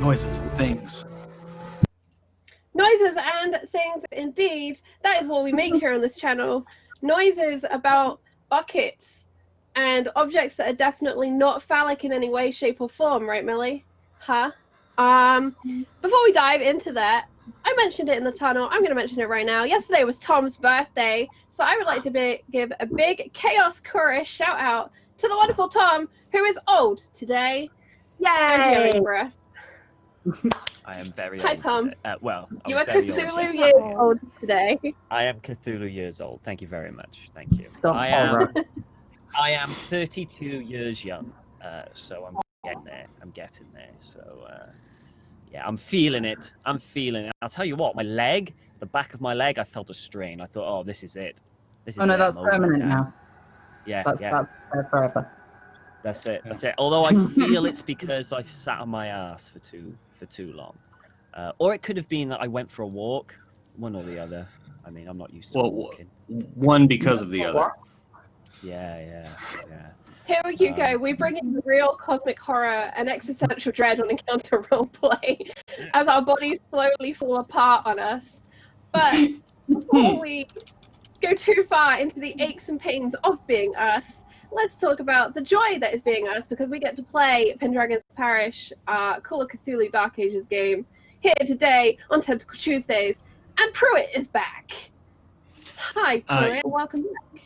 noises and things. Noises and things, indeed. That is what we make here on this channel. Noises about buckets and objects that are definitely not phallic in any way, shape, or form, right, Millie? Huh? Before we dive into that, I mentioned it in the tunnel. I'm going to mention it right now. Yesterday was Tom's birthday, so I would like to give a big Chaos Chorus shout out to the wonderful Tom, who is old today. Yay! For us. I am very Hi, old. Tom. Well, You are very Cthulhu old, yes. years old today. I am Cthulhu years old. Thank you very much. Thank you. I am 32 years young, so I'm getting there. So, yeah, I'm feeling it. I'll tell you what, the back of my leg, I felt a strain. I thought, oh, this is it. That's permanent now. Yeah, that's forever. That's it. Although I feel it's because I've sat on my ass for too long. Or it could have been that I went for a walk, one or the other. I mean, I'm not used to walking. One because of the other. Yeah. Here you go. We bring in real cosmic horror and existential dread on Encounter Roleplay as our bodies slowly fall apart on us. But before we go too far into the aches and pains of being us, let's talk about the joy that is being us, because we get to play Pendragon's Parish, Call of Cthulhu Dark Ages game here today on Tentacle Tuesdays, and Pruitt is back. Hi, Pruitt. Welcome back.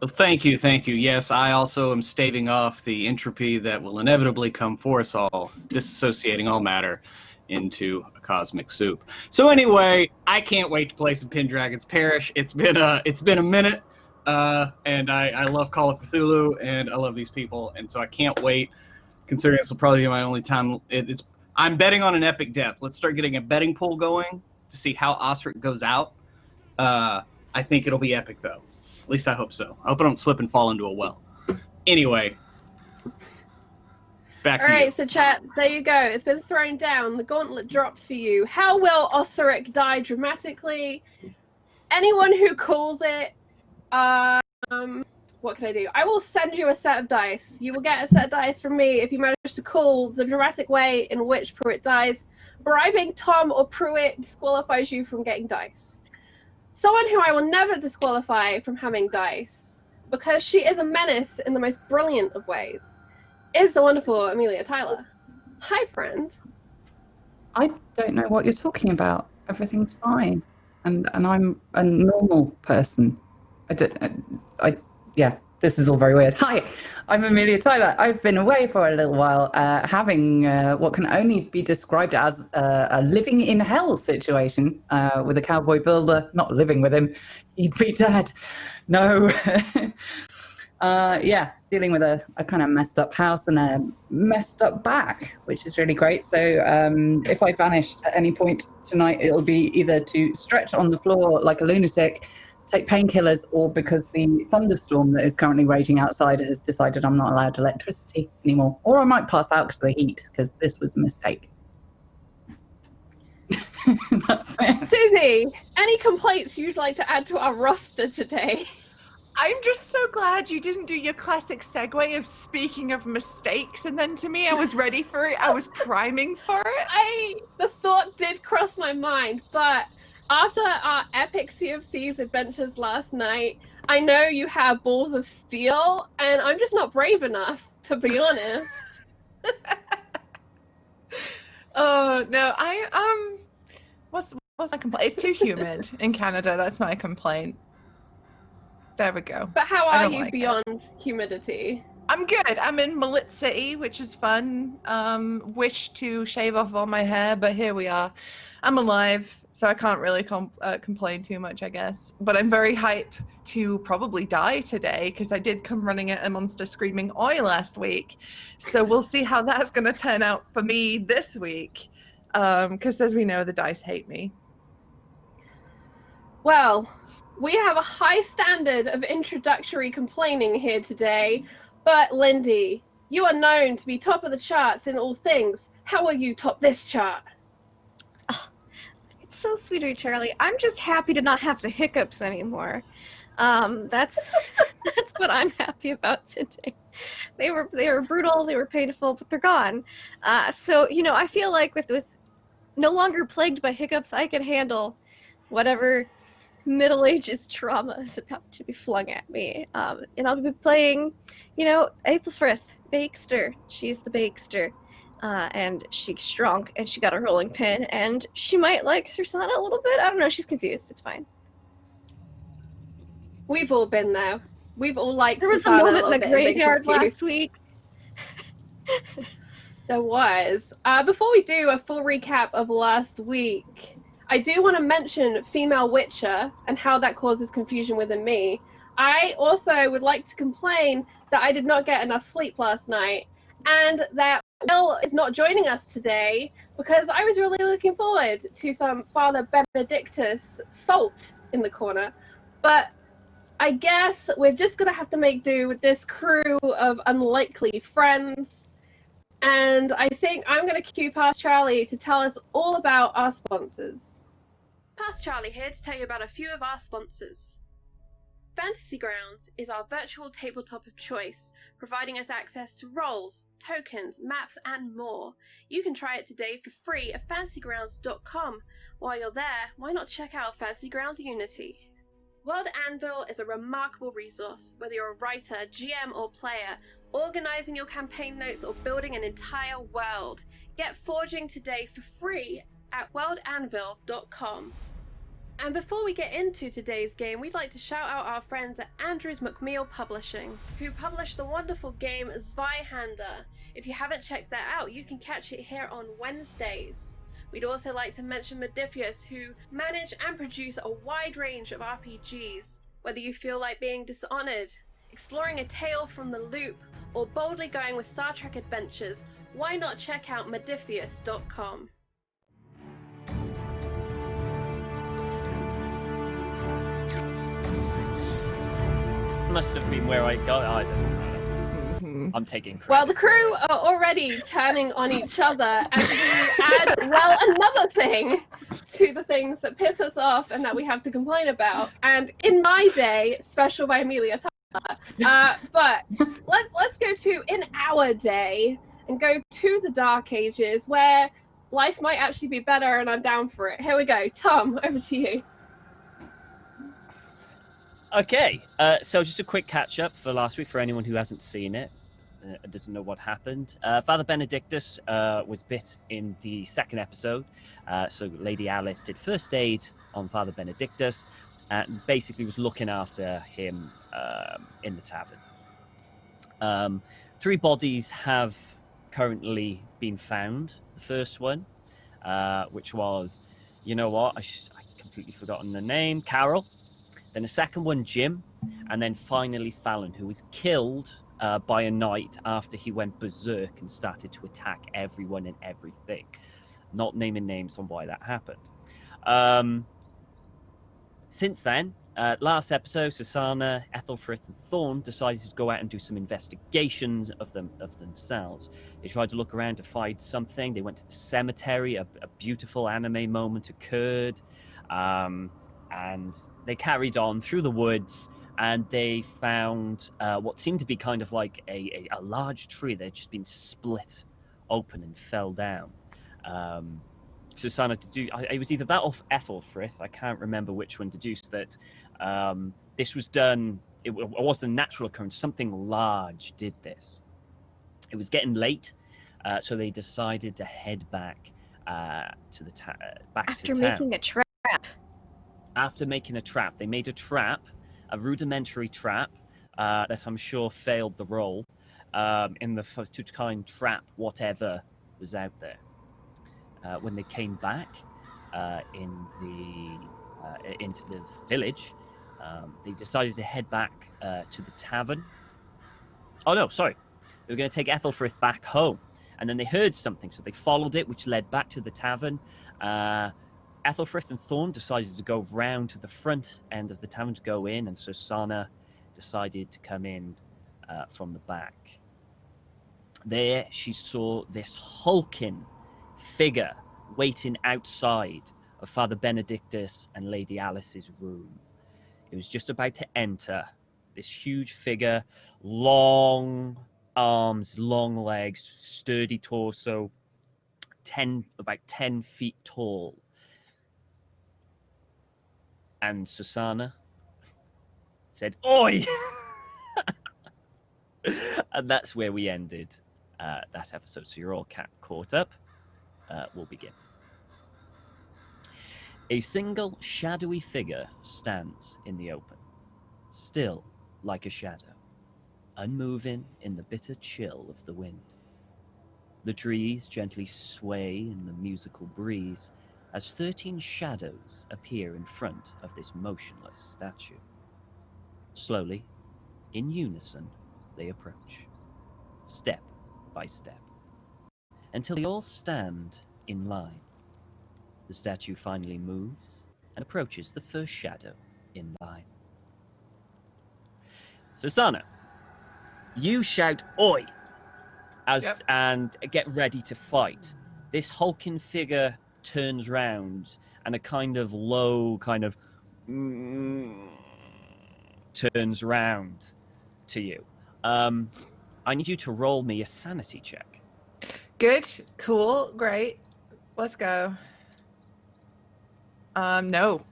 Well, thank you. Yes, I also am staving off the entropy that will inevitably come for us all, disassociating all matter into a cosmic soup. So anyway, I can't wait to play some Pendragon's Parish. It's been a minute, and I love Call of Cthulhu, and I love these people, and so I can't wait. Considering this will probably be my only time, I'm betting on an epic death. Let's start getting a betting pool going to see how Osric goes out. I think it'll be epic, though. At least I hope so. I hope I don't slip and fall into a well. Anyway, back to you. All right, so chat, there you go. It's been thrown down. The gauntlet dropped for you. How will Osric die dramatically? Anyone who calls it, what can I do? I will send you a set of dice. You will get a set of dice from me if you manage to call the dramatic way in which Pruitt dies. Bribing Tom or Pruitt disqualifies you from getting dice. Someone who I will never disqualify from having dice, because she is a menace in the most brilliant of ways, is the wonderful Amelia Tyler. Hi, friend. I don't know what you're talking about. Everything's fine. And I'm a normal person. Yeah, this is all very weird. Hi, I'm Amelia Tyler. I've been away for a little while, having what can only be described as a living in hell situation with a cowboy builder. Not living with him, he'd be dead. No. Yeah, dealing with a kind of messed up house and a messed up back, which is really great. So if I vanish at any point tonight, it'll be either to stretch on the floor like a lunatic, take painkillers, or because the thunderstorm that is currently raging outside has decided I'm not allowed electricity anymore. Or I might pass out because of the heat, because this was a mistake. That's it. Susie, any complaints you'd like to add to our roster today? I'm just so glad you didn't do your classic segue of speaking of mistakes, and then to me, I was ready for it. I was priming for it. The thought did cross my mind, but after our epic Sea of Thieves adventures last night, I know you have balls of steel, and I'm just not brave enough, to be honest. Oh, no, what's my complaint? It's too humid in Canada, that's my complaint. There we go. But how are you beyond humidity? I'm good. I'm in Malit City, which is fun. Wish to shave off all my hair, but here we are. I'm alive, so I can't really complain too much, I guess. But I'm very hype to probably die today, because I did come running at a monster screaming oi last week. So we'll see how that's going to turn out for me this week, because as we know, the dice hate me. Well, we have a high standard of introductory complaining here today, but Lindy, you are known to be top of the charts in all things. How will you top this chart? Oh, it's so sweet of you, Charlie. I'm just happy to not have the hiccups anymore. That's that's what I'm happy about today. They were brutal, they were painful, but they're gone. So I feel like with no longer plagued by hiccups, I can handle whatever Middle Ages trauma is about to be flung at me. And I'll be playing, Aethelfrith, Bakester. She's the Bakester. And she's strong, and she got a rolling pin, and she might like Sursana a little bit. I don't know, she's confused. It's fine. We've all been there. We've all liked There was a Susanna moment in the little bit and been graveyard confused. last week. There was. Before we do a full recap of last week, I do want to mention female Witcher and how that causes confusion within me. I also would like to complain that I did not get enough sleep last night, and that Will is not joining us today because I was really looking forward to some Father Benedictus salt in the corner. But I guess we're just going to have to make do with this crew of unlikely friends. And I think I'm going to cue past Charlie to tell us all about our sponsors. Past Charlie here to tell you about a few of our sponsors. Fantasy Grounds is our virtual tabletop of choice, providing us access to roles, tokens, maps, and more. You can try it today for free at fantasygrounds.com. While you're there, why not check out Fantasy Grounds Unity? World Anvil is a remarkable resource, whether you're a writer, GM, or player, organizing your campaign notes or building an entire world. Get forging today for free at worldanvil.com. And before we get into today's game, we'd like to shout out our friends at Andrews McMeel Publishing, who published the wonderful game Zweihander. If you haven't checked that out, you can catch it here on Wednesdays. We'd also like to mention Modifius, who manage and produce a wide range of RPGs. Whether you feel like being Dishonored, exploring a tale from the loop, or boldly going with Star Trek adventures, why not check out Modifius.com. Must have been where I got. I don't know. I'm taking credit. Well, the crew are already turning on each other, and we add, another thing to the things that piss us off and that we have to complain about. And in my day, special by Amelia Tyler. But let's go to in our day and go to the Dark Ages, where life might actually be better, and I'm down for it. Here we go. Tom, over to you. Okay, so just a quick catch-up for last week for anyone who hasn't seen it, doesn't know what happened. Father Benedictus was bit in the second episode, so Lady Alice did first aid on Father Benedictus and basically was looking after him in the tavern. 3 bodies have currently been found. The first one, which was, I completely forgotten the name, Carol. Then a second one, Jim, and then finally Fallon, who was killed by a knight after he went berserk and started to attack everyone and everything. Not naming names on why that happened. Since then, last episode, Susanna, Ethelfrith, and Thorn decided to go out and do some investigations of themselves. They tried to look around to find something. They went to the cemetery. A beautiful anime moment occurred. And they carried on through the woods, and they found what seemed to be kind of like a large tree that had just been split open and fell down. Susanna, it was either that or Ethelfrith, I can't remember which one, deduced that this was done, it wasn't a natural occurrence, something large did this. It was getting late, so they decided to head back to the back to town. After making a trap. After making a trap, they made a rudimentary trap that I'm sure failed the roll in the to try and trap whatever was out there. When they came back into the village, they decided to head back to the tavern. Oh no, sorry. They were going to take Ethelfrith back home, and then they heard something, so they followed it, which led back to the tavern. Ethelfrith and Thorn decided to go round to the front end of the tavern to go in, and Susanna decided to come in from the back. There, she saw this hulking figure waiting outside of Father Benedictus and Lady Alice's room. It was just about to enter. This huge figure, long arms, long legs, sturdy torso, about 10 feet tall. And Susanna said, "Oi!" And that's where we ended that episode. So you're all caught up. We'll begin. A single shadowy figure stands in the open, still like a shadow, unmoving in the bitter chill of the wind. The trees gently sway in the musical breeze as 13 shadows appear in front of this motionless statue. Slowly, in unison, they approach, step by step, until they all stand in line. The statue finally moves and approaches the first shadow in line. Susanna, you shout "Oi!" and get ready to fight. This hulking figure turns round and a kind of low turns round to you. I need you to roll me a sanity check. Good. Cool. Great. Let's go. No.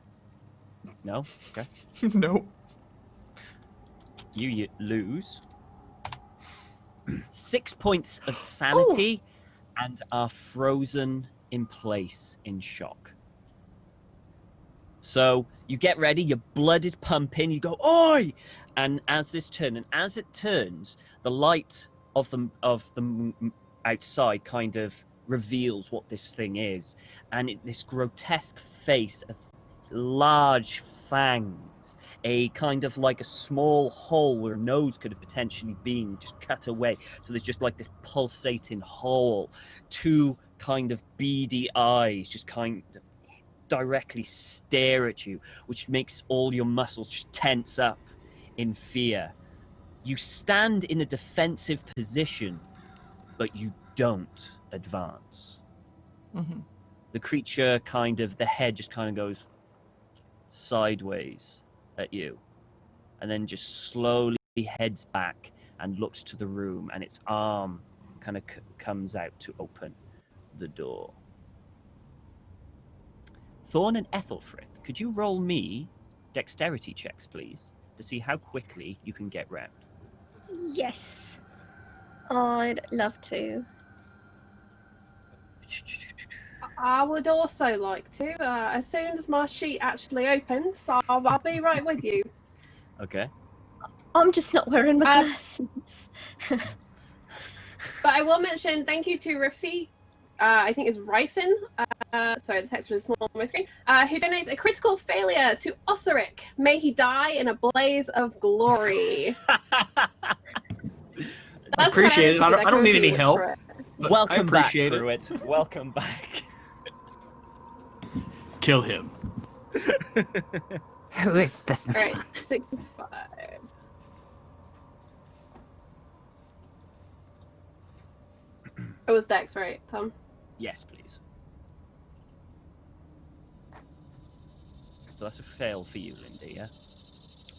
No? Okay. No. You lose 6 points of sanity and are frozen in place in shock. So you get ready, your blood is pumping, you go, "Oi!" And as it turns, the light of the outside kind of reveals what this thing is. And this grotesque face of large fangs, a kind of like a small hole where a nose could have potentially been just cut away. So there's just like this pulsating hole, two kind of beady eyes just kind of directly stare at you, which makes all your muscles just tense up in fear. You stand in a defensive position, but you don't advance. Mm-hmm. The creature the head just kind of goes sideways at you, and then just slowly heads back and looks to the room, and its arm kind of comes out to open the door. Thorn and Ethelfrith, could you roll me dexterity checks, please, to see how quickly you can get round? Yes. I'd love to. I would also like to, as soon as my sheet actually opens, so I'll be right with you. Okay. I'm just not wearing my glasses. But I will mention thank you to Rafi, I think it's Ryfin, sorry, the text was small on my screen, who donates a critical failure to Osiric. May he die in a blaze of glory. Appreciate it. I don't need any help. Welcome back, Pruitt. Welcome back. Kill him. Who is this? All right, 65. It was Dex, right, Tom? Yes, please. So that's a fail for you, Lindy, yeah?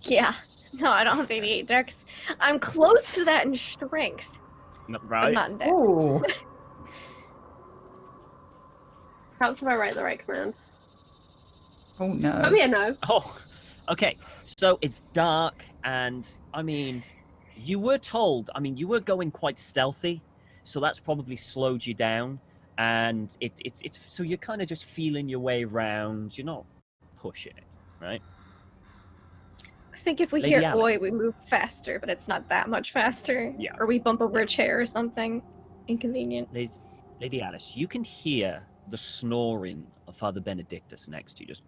Yeah. No, I don't have 88 dex. I'm close to that in strength. Right. I'm not in dex. Ooh. Perhaps if I write the right command. Oh no. Let me know. Oh, okay. So it's dark, and I mean, you were told, you were going quite stealthy, so that's probably slowed you down. And it's so you're kind of just feeling your way around. You're not pushing it, right? I think if we Lady hear Alice. "oi," we move faster, but it's not that much faster. Yeah. Or we bump over a chair or something inconvenient. Lady Alice, you can hear the snoring of Father Benedictus next to you, just.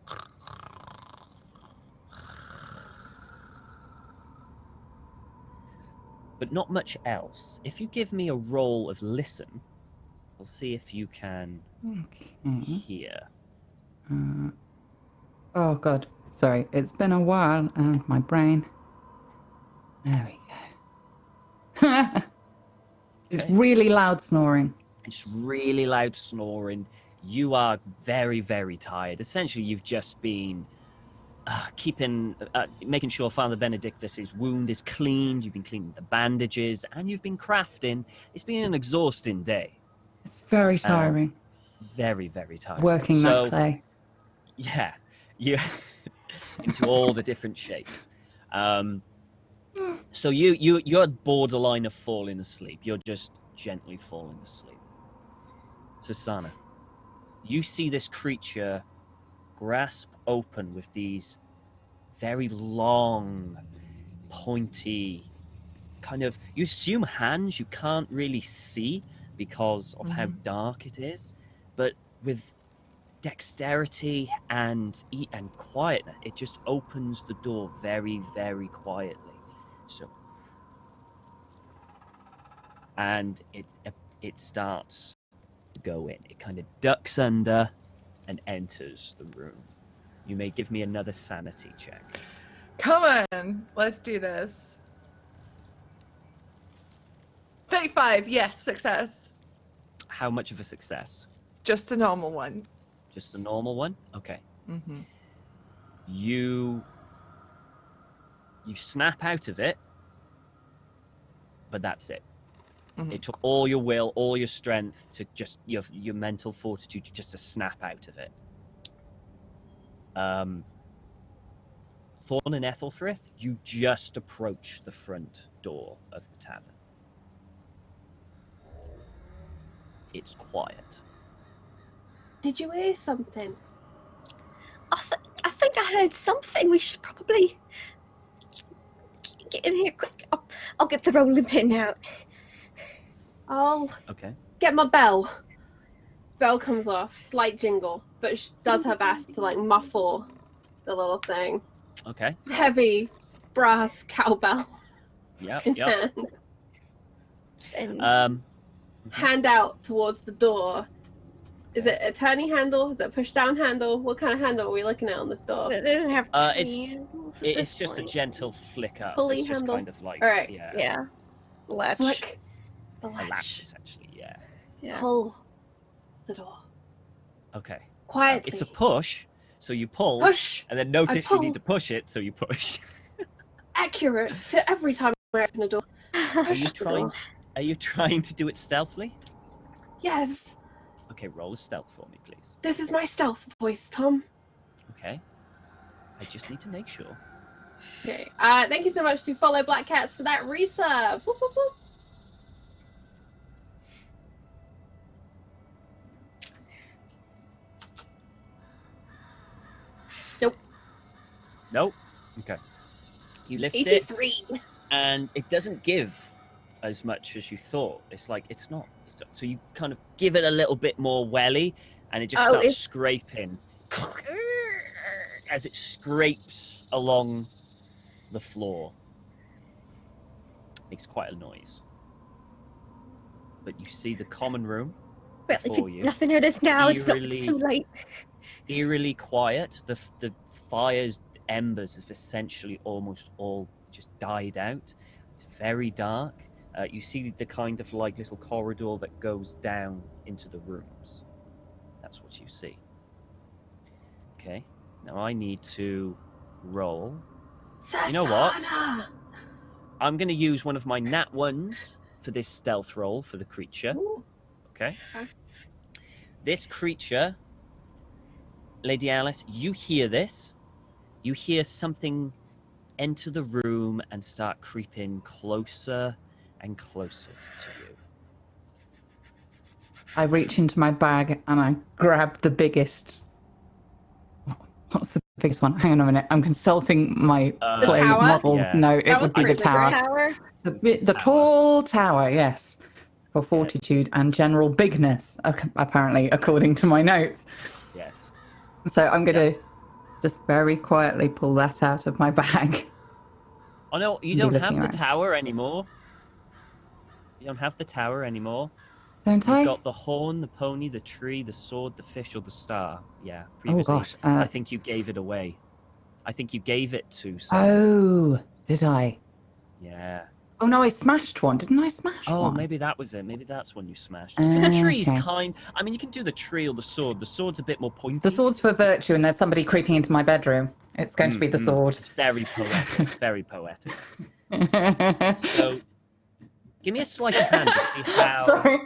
But not much else. If you give me a roll of listen, we'll see if you can hear. Oh god, sorry, it's been a while, and my brain. There we go. It's really loud snoring. It's really loud snoring. You are very, very tired. Essentially, you've just been making sure Father Benedictus's wound is cleaned. You've been cleaning the bandages, and you've been crafting. It's been an exhausting day. It's very tiring. Very, very tiring. Working that clay. Yeah, you into all the different shapes. So you're borderline of falling asleep. You're just gently falling asleep. Susanna, you see this creature grasp open with these very long, pointy, kind of, you assume hands you can't really see because of how dark it is, but with dexterity and quietness, it just opens the door very, very quietly. So, and it starts to go in. It kind of ducks under and enters the room. You may give me another sanity check. Come on, let's do this. 35, yes, success. How much of a success? Just a normal one. Just a normal one? Okay. Mm-hmm. You snap out of it, but that's it. Mm-hmm. It took all your will, all your strength, to just your mental fortitude just to snap out of it. Thorn and Ethelfrith, you just approach the front door of the tavern. It's quiet. Did you hear something? I think I heard something. We should probably get in here quick. I'll get the rolling pin out. I'll okay. Get my bell. Bell comes off, slight jingle, but she does her best to like muffle the little thing. Okay. Heavy brass cowbell. Yep. And hand out towards the door. Is it a turning handle? Is it a push down handle? What kind of handle are we looking at on this door? They don't have turning handles. It's just a gentle flick up. Pulley it's just handle. Kind of like, all right. Yeah. Latch. Flick. A latch, essentially. Yeah. Pull the door. Okay. Quietly. It's a push, so you pull. Push. And then notice you need to push it, so you push. Accurate to every time I open a door. Are you trying to do it stealthily? Yes. Okay, roll a stealth for me, please. This is my stealth voice, Tom. Okay. I just need to make sure. Okay. Thank you so much to Follow Black Cats for that resub. Whoop, whoop, whoop. Nope. Okay. You lift 83. it, and it doesn't give as much as you thought. It's like it's not. So you kind of give it a little bit more welly, and it just starts scraping as it scrapes along the floor. Makes quite a noise. But you see the common room before you. Nothing it is now. It's too late. Eerily quiet. The fire's embers have essentially almost all just died out. It's very dark. You see the kind of like little corridor that goes down into the rooms. That's what you see. Okay. Now I need to roll. Susanna! You know what? I'm going to use one of my nat ones for this stealth roll for the creature. Ooh. Okay. This creature, Lady Alice, you hear this. You hear something enter the room and start creeping closer and closer to you. I reach into my bag and I grab the biggest. What's the biggest one? Hang on a minute. I'm consulting my clay model. Yeah. No, it would be the tower. The tall tower, yes. For fortitude and general bigness, apparently, according to my notes. Yes. So I'm going to just very quietly pull that out of my bag. Oh no, you don't have the tower anymore. You don't have the tower anymore. Don't I? You've got the horn, the pony, the tree, the sword, the fish, or the star. Yeah, previously. Oh gosh. I think you gave it away. I think you gave it to someone. Oh, did I? Yeah. Oh no, I smashed one. Didn't I smash one? Oh, maybe that was it. Maybe that's when you smashed. But the tree's kind... I mean, you can do the tree or the sword. The sword's a bit more pointy. The sword's for virtue, and there's somebody creeping into my bedroom. It's going to be the sword. It's very poetic. Very poetic. So, give me a sleight of hand to see how. Sorry,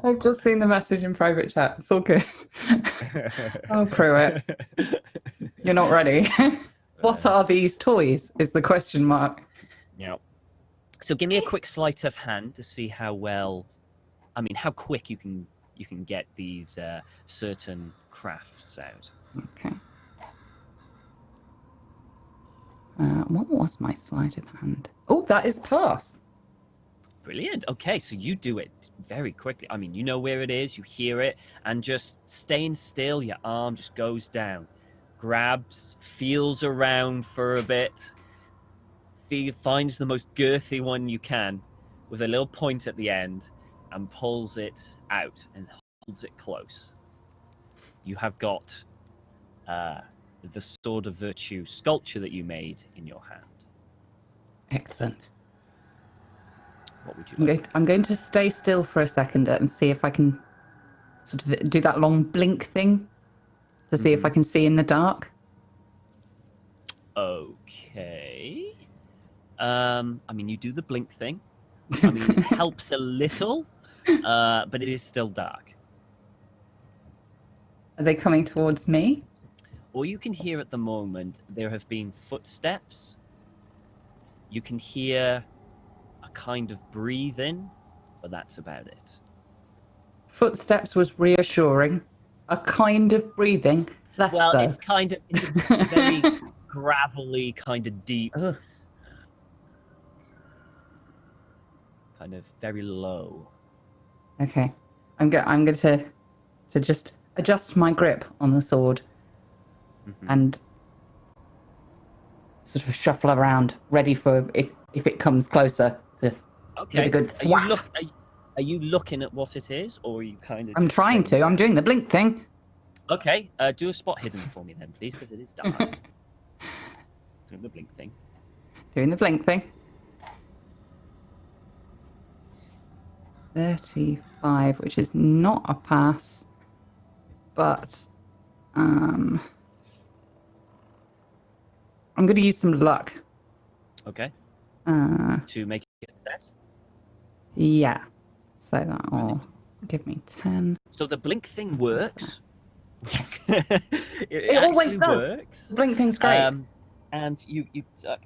I've just seen the message in private chat. It's all good. Oh, Pruitt, you're not ready. What are these toys? Is the question mark. Yeah. So give me a quick sleight of hand to see how quick you can get these certain crafts out. Okay. What was my sleight of hand? Oh, that is pass. Brilliant. Okay, so you do it very quickly. I mean, you know where it is, you hear it, and just staying still, your arm just goes down, grabs, feels around for a bit, finds the most girthy one you can with a little point at the end, and pulls it out and holds it close. You have got the Sword of Virtue sculpture that you made in your hand. Excellent. What would you like? I'm going to stay still for a second and see if I can sort of do that long blink thing to see if I can see in the dark. Okay. I mean, you do the blink thing. I mean, it helps a little, but it is still dark. Are they coming towards me? All you can hear at the moment, there have been footsteps. You can hear a kind of breathing, but that's about it. Footsteps was reassuring. A kind of breathing. Well, it's kind of it's very gravelly, kind of deep. Ugh. Kind of very low. Okay. I'm going to just adjust my grip on the sword and sort of shuffle around, ready for if it comes closer to get a good thwack. Are you looking at what it is, or are you kind of... I'm trying to. I'm doing the blink thing. Okay, do a spot hidden for me then, please, because it is dark. Doing the blink thing. Doing the blink thing. 35, which is not a pass, but I'm going to use some luck. Okay. To make it a success? Yeah. So that'll give me 10. So the blink thing works. it always does. Works. Blink thing's great. And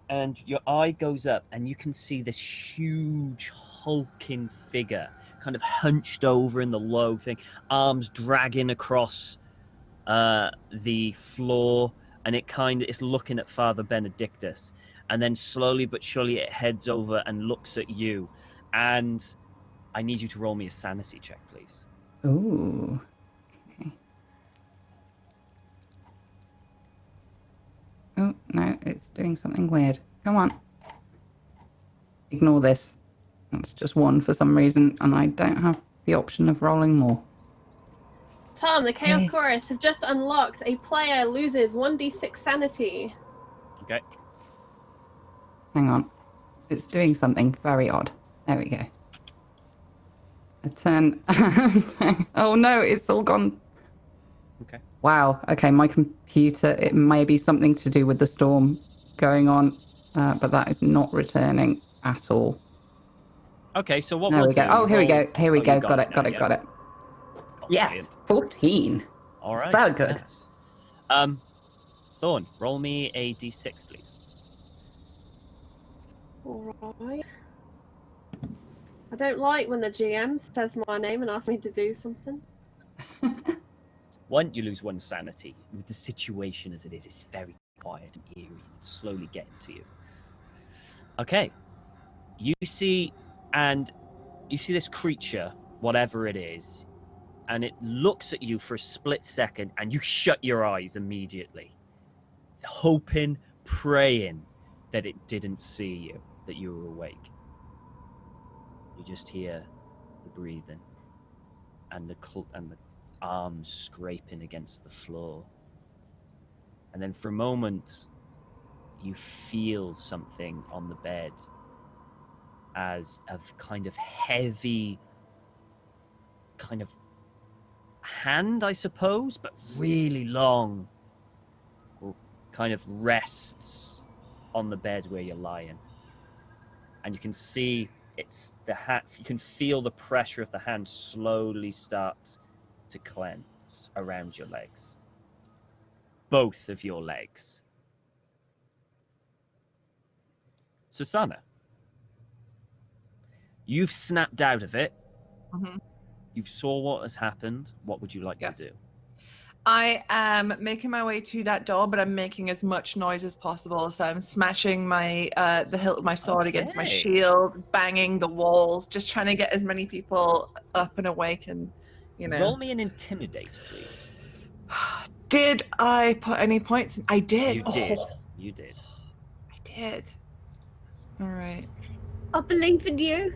and your eye goes up, and you can see this huge hulking figure, kind of hunched over in the low thing, arms dragging across the floor, and it's looking at Father Benedictus, and then slowly but surely it heads over and looks at you, and I need you to roll me a sanity check, please. Ooh. Okay. Oh, no, it's doing something weird. Come on. Ignore this. That's just one for some reason, and I don't have the option of rolling more. Tom, the Chaos Chorus have just unlocked. A player loses 1d6 sanity. Okay. Hang on. It's doing something very odd. There we go. A 10. Oh no, it's all gone. Okay. Wow. Okay, my computer, it may be something to do with the storm going on, but that is not returning at all. Okay, so what There we'll we go. do... Oh, here we go. Here we go. Got it. Yeah. Yes, 14. All right. It's about good. Yes. Thorn, roll me a d6, please. Alright. I don't like when the GM says my name and asks me to do something. You lose one sanity. With the situation as it is, it's very quiet and eerie. It's slowly getting to you. Okay. You see this creature, whatever it is, and it looks at you for a split second, and you shut your eyes immediately, hoping, praying that it didn't see you, that you were awake. You just hear the breathing and the arms scraping against the floor. And then for a moment, you feel something on the bed as a kind of heavy kind of hand, I suppose, but really long, will kind of rests on the bed where you're lying. And you can see it's the hat. You can feel the pressure of the hand slowly start to cleanse around your legs. Both of your legs. Susanna, you've snapped out of it. Mm-hmm. You saw what has happened. What would you like to do? I am making my way to that door, but I'm making as much noise as possible. So I'm smashing my the hilt of my sword against my shield, banging the walls, just trying to get as many people up and awake. And roll me an intimidate, please. Did I put any points in? I did. You did. You did. I did. All right. I believe in you.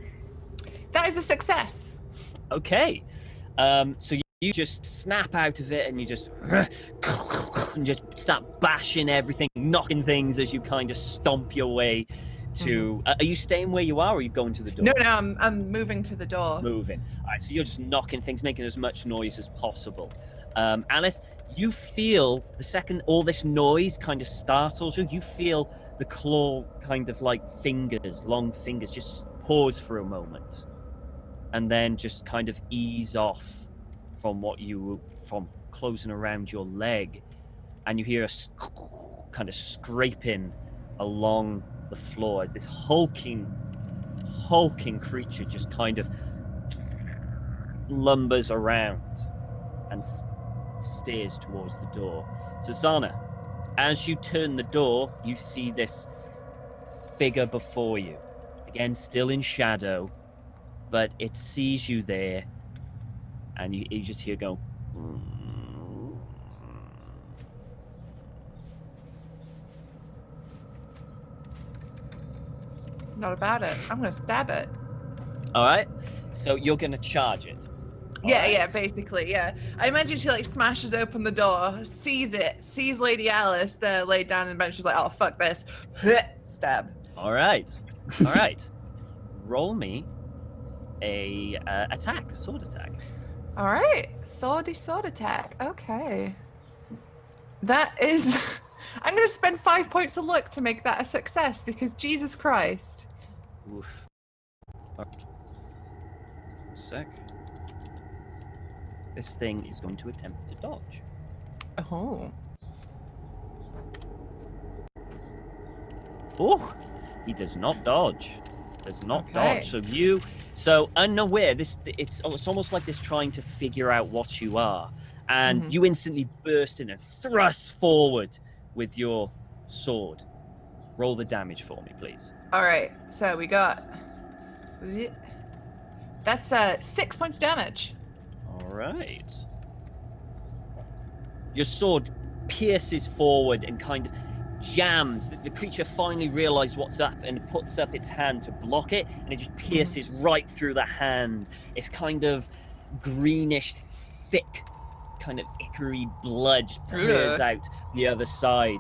That is a success. Okay. So you just snap out of it and you just start bashing everything, knocking things as you kind of stomp your way to... are you staying where you are, or are you going to the door? No, I'm moving to the door. Moving. All right, so you're just knocking things, making as much noise as possible. Alice, you feel the second all this noise kind of startles you, you feel the claw kind of like fingers, long fingers, just pause for a moment and then just kind of ease off from closing around your leg, and you hear a kind of scraping along the floor as this hulking creature just kind of lumbers around and steers towards the door. Susanna, as you turn the door, you see this figure before you, again still in shadow, but it sees you there. And you just hear go. Not about it. I'm gonna stab it. All right. So you're gonna charge it. Yeah, basically, yeah. I imagine she like smashes open the door, sees Lady Alice there laid down in the bed. She's like, "Oh fuck this!" Stab. All right. Roll me a sword attack. All right, sword attack. Okay, that is. I'm gonna spend 5 points of luck to make that a success because Jesus Christ. Oof. One sec. This thing is going to attempt to dodge. Oh. Oh, he does not dodge. Does not dodge. So unaware. It's almost like this trying to figure out what you are, and you instantly burst in and thrust forward with your sword. Roll the damage for me, please. All right. So we got. That's 6 points of damage. All right. Your sword pierces forward and kind of jams. The creature finally realizes what's up and puts up its hand to block it, and it just pierces right through the hand. It's kind of greenish, thick, kind of ichory blood just pours out the other side.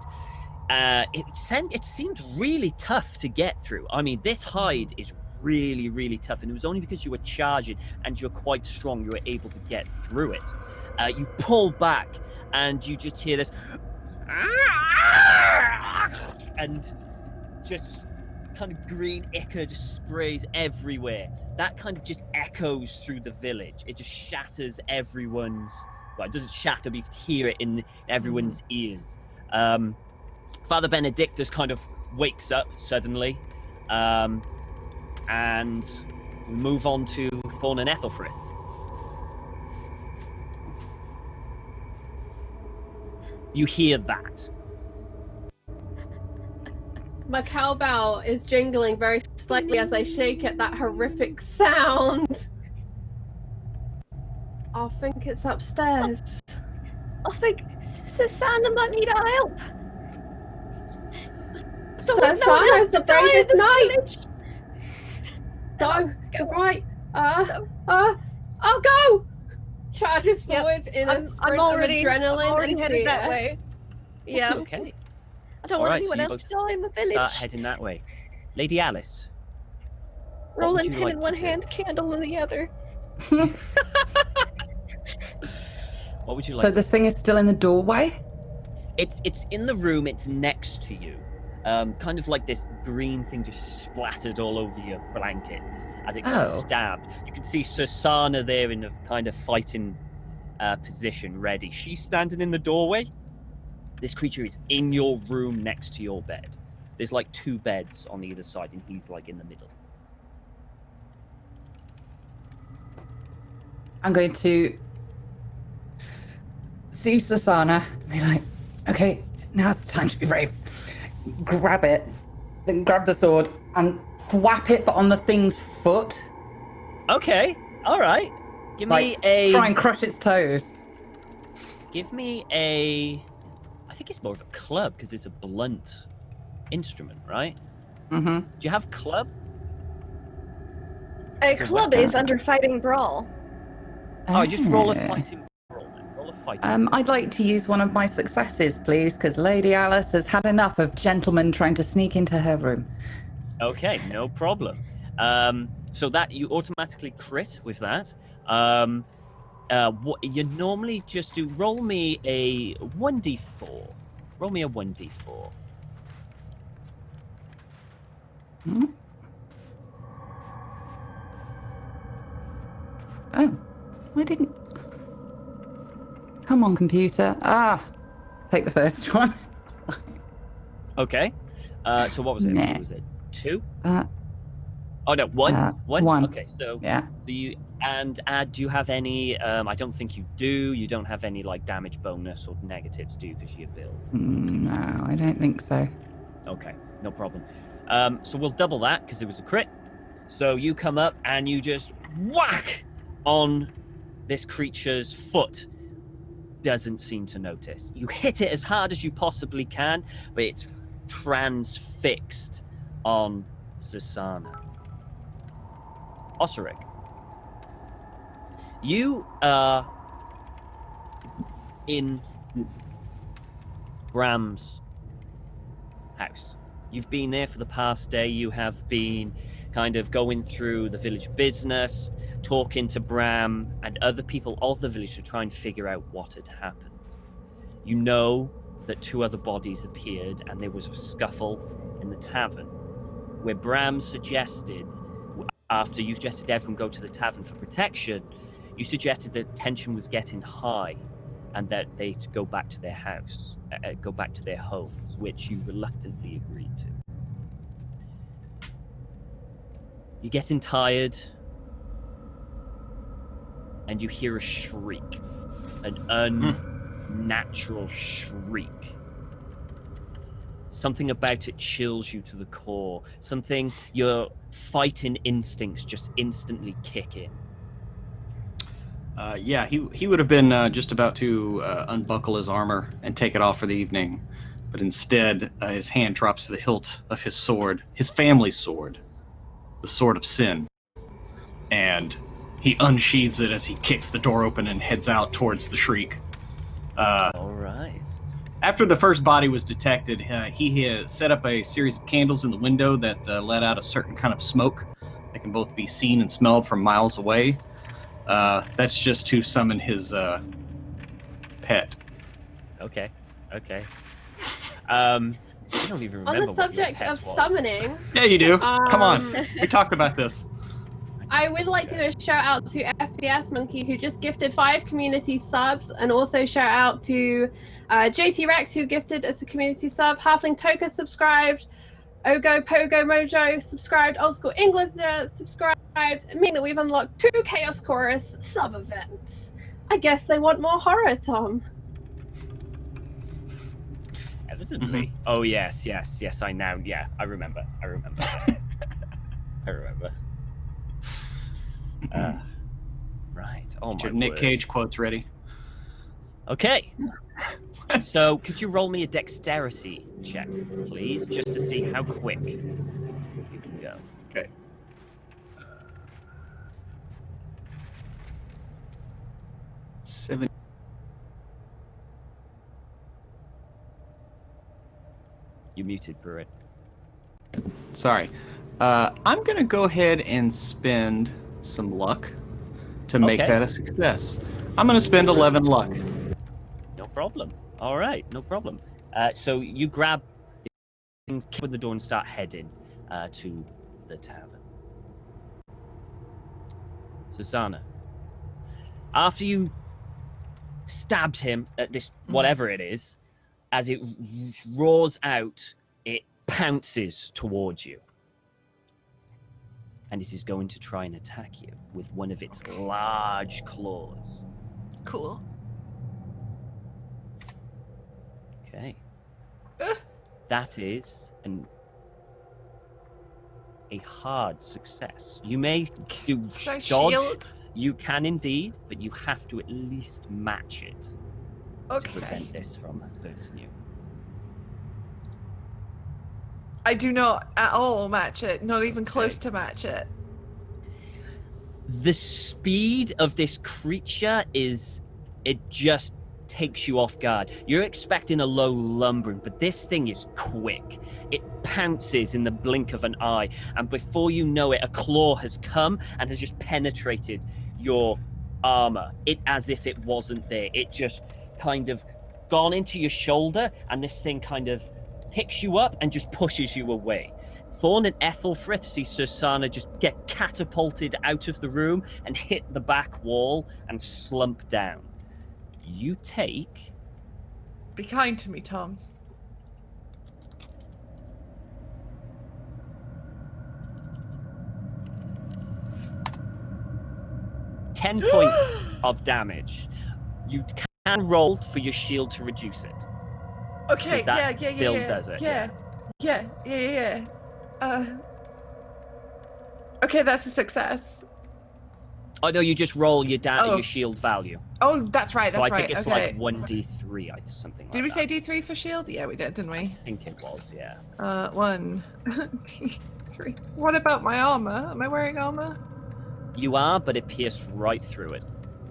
It seemed really tough to get through. I mean, this hide is really, really tough, and it was only because you were charging and you're quite strong you were able to get through it. You pull back and you just hear this and just kind of green ichor just sprays everywhere. That kind of just echoes through the village. It just shatters everyone's... Well, it doesn't shatter, but you can hear it in everyone's ears. Father Benedictus kind of wakes up suddenly, and we move on to Thorn and Ethelfrith. You hear that. My cowbell is jingling very slightly as I shake at that horrific sound. I think it's upstairs. I think Susanna might need our help. Susanna's the bravest knight. No, right. I'll go. Charges forward in a sprint of adrenaline. I'm already and headed fear. that way. Yeah. Okay. I don't want anyone else to die in the village. Start heading that way. Lady Alice. Rolling pin in one hand, candle in the other. What would you like? So this thing is still in the doorway? It's in the room. It's next to you. Kind of like this green thing just splattered all over your blankets as it got stabbed. You can see Susanna there in a kind of fighting position, ready. She's standing in the doorway. This creature is in your room next to your bed. There's like 2 beds on either side, and he's like in the middle. I'm going to see Susanna and be like, okay, now's the time to be brave. Grab it, then grab the sword and thwap it, but on the thing's foot. Okay, all right. Give me try and crush its toes. Give me a... I think it's more of a club, because it's a blunt instrument, right? Mm-hmm. Do you have club? A club is under fighting brawl. Oh, just roll a fighting brawl, then. Roll a fighting brawl. I'd like to use one of my successes, please, because Lady Alice has had enough of gentlemen trying to sneak into her room. Okay, no problem. So that you automatically crit with that. What you normally just do, roll me a 1d4. Roll me a 1d4. Hmm? Oh, I didn't. Come on, computer. Take the first one. Okay. So what was it? Nah. What was it? 2? Oh no, 1. 1. Okay, so yeah. Do you have any? I don't think you do. You don't have any like damage bonus or negatives, do you? Because you build. No, I don't think so. Okay, no problem. So we'll double that because it was a crit. So you come up and you just whack on this creature's foot. Doesn't seem to notice. You hit it as hard as you possibly can, but it's transfixed on Susanna. Osiric, you are in Bram's house. You've been there for the past day. You have been kind of going through the village business, talking to Bram and other people of the village to try and figure out what had happened. You know that 2 other bodies appeared and there was a scuffle in the tavern where Bram suggested, after you suggested everyone go to the tavern for protection, you suggested that tension was getting high and that they go back to their house, go back to their homes, which you reluctantly agreed to. You're getting tired, and you hear a shriek, an unnatural shriek. Something about it chills you to the core. Something, your fighting instincts just instantly kick in. Yeah, he would have been just about to unbuckle his armor and take it off for the evening. But instead, his hand drops to the hilt of his sword, his family's sword, the Sword of Sin. And he unsheathes it as he kicks the door open and heads out towards the shriek. All right. After the first body was detected, he set up a series of candles in the window that let out a certain kind of smoke that can both be seen and smelled from miles away. That's just to summon his pet. Okay. I don't even remember. On the subject of summoning. Yeah, you do. Come on. We talked about this. I would like to do a shout out to FPS Monkey, who just gifted 5 community subs, and also shout out to JT Rex, who gifted us a community sub. Halfling Toka subscribed. Ogo Pogo Mojo subscribed. Old School England subscribed. Meaning that we've unlocked 2 Chaos Chorus sub events. I guess they want more horror, Tom. Evidently. Mm-hmm. Oh yes. I now. Yeah, I remember. I remember. Right. Oh Get my your Nick word. Cage quotes ready. Okay. So, could you roll me a dexterity check, please, just to see how quick you can go? Okay. Seven. You muted, Pruitt. Sorry. I'm going to go ahead and spend some luck to make that a success. I'm going to spend 11 luck. No problem. All right, no problem. So you grab things, kick with the door, and start heading to the tavern. Susanna, after you stabbed him at this whatever it is, as it roars out, it pounces towards you. And it is going to try and attack you with one of its large claws. Cool. Okay. That is a hard success. You may do dodge. Shield? You can indeed, but you have to at least match it to prevent this from hurting you. I do not at all match it. Not even close to match it. The speed of this creature it just takes you off guard. You're expecting a low lumbering, but this thing is quick. It pounces in the blink of an eye, and before you know it, a claw has come and has just penetrated your armor. It as if it wasn't there. It just kind of gone into your shoulder, and this thing kind of picks you up and just pushes you away. Thorn and Ethelfrith see Susanna just get catapulted out of the room and hit the back wall and slump down. You take... Be kind to me, Tom. $10 points of damage. You can roll for your shield to reduce it. Okay, That still does it. Yeah. Okay, that's a success. Oh no, you just roll your your shield value. Oh, that's right. That's so I right. think it's okay. like 1d3, something like that. Did we say D3 for shield? Yeah, we did, didn't we? I think it was, yeah. 1, D3. What about my armor? Am I wearing armor? You are, but it pierced right through it.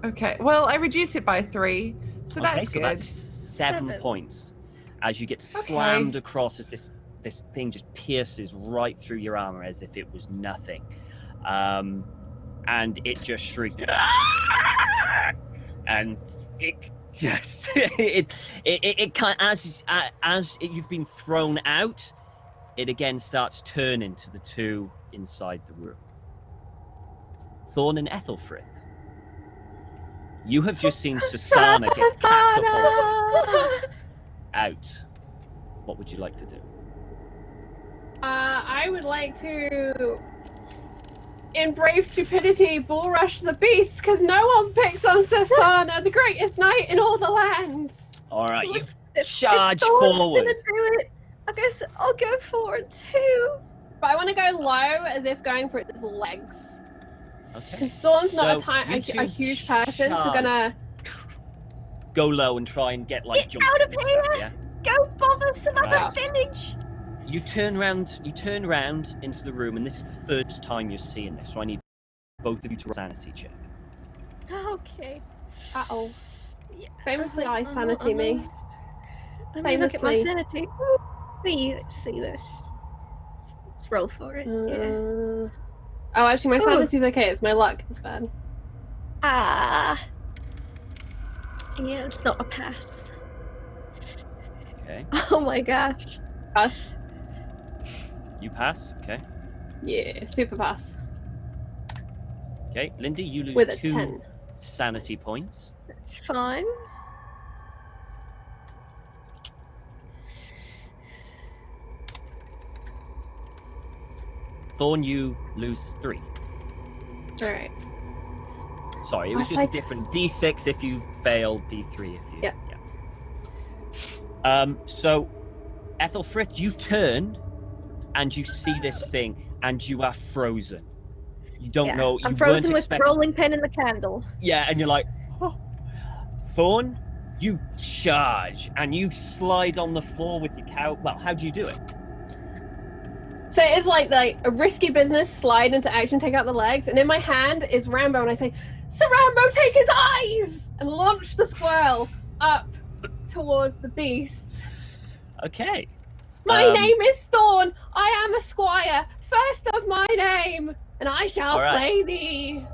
Okay. Well, I reduce it by 3, so that's so good. that's 7 points. As you get slammed across, as this thing just pierces right through your armor as if it was nothing. And it just shrieks. And it just it kind of, as you've been thrown out, it again starts turning to the two inside the room. Thorn and Ethelfrith, you have just seen Susanna get catapulted out. What would you like to do? I would like to, in brave stupidity, bull rush the beast, because no one picks on Susanna, the greatest knight in all the lands. All right, you If charge Thorn's forward. gonna do it, I guess I'll go forward too. But I want to go low, as if going for its legs. Okay. Because Thorn's not So you two a huge person, so charge. gonna Go low and try and get like Get jumps out of and stuff, here! yeah? Go bother some other Right. village. You turn round into the room, and this is the first time you're seeing this, so I need both of you to roll a sanity check. Okay. uh-oh. Yeah. Famously, I sanity me. Let me look at my Famously. sanity. Ooh, let's see this. Let's roll for it. Yeah. Oh, actually, my Ooh. sanity's okay. It's my luck that's bad. Ah. Yeah, it's not a pass. Okay. Oh my gosh. Pass. You pass, okay. Yeah, super pass. Okay, Lindy, you lose With a 2 10. sanity points. That's fine. Thorn, you lose 3. Alright. Sorry, it was I just a said- different D6 if you fail, D3 if you... Yeah. So, Ethelfrith, you turn and you see this thing and you are frozen. You don't know... You I'm frozen weren't with the expecting... rolling pin and the candle. Yeah, and you're like, oh. Thorn, you charge and you slide on the floor with your cow. Well, how do you do it? So it's like a risky business, slide into action, take out the legs, and in my hand is Rambo, and I say, "Sir Rambo, take his eyes!" and launch the squirrel up towards the beast. Okay. My name is Thorn. I am a squire, first of my name, and I shall All right. slay thee.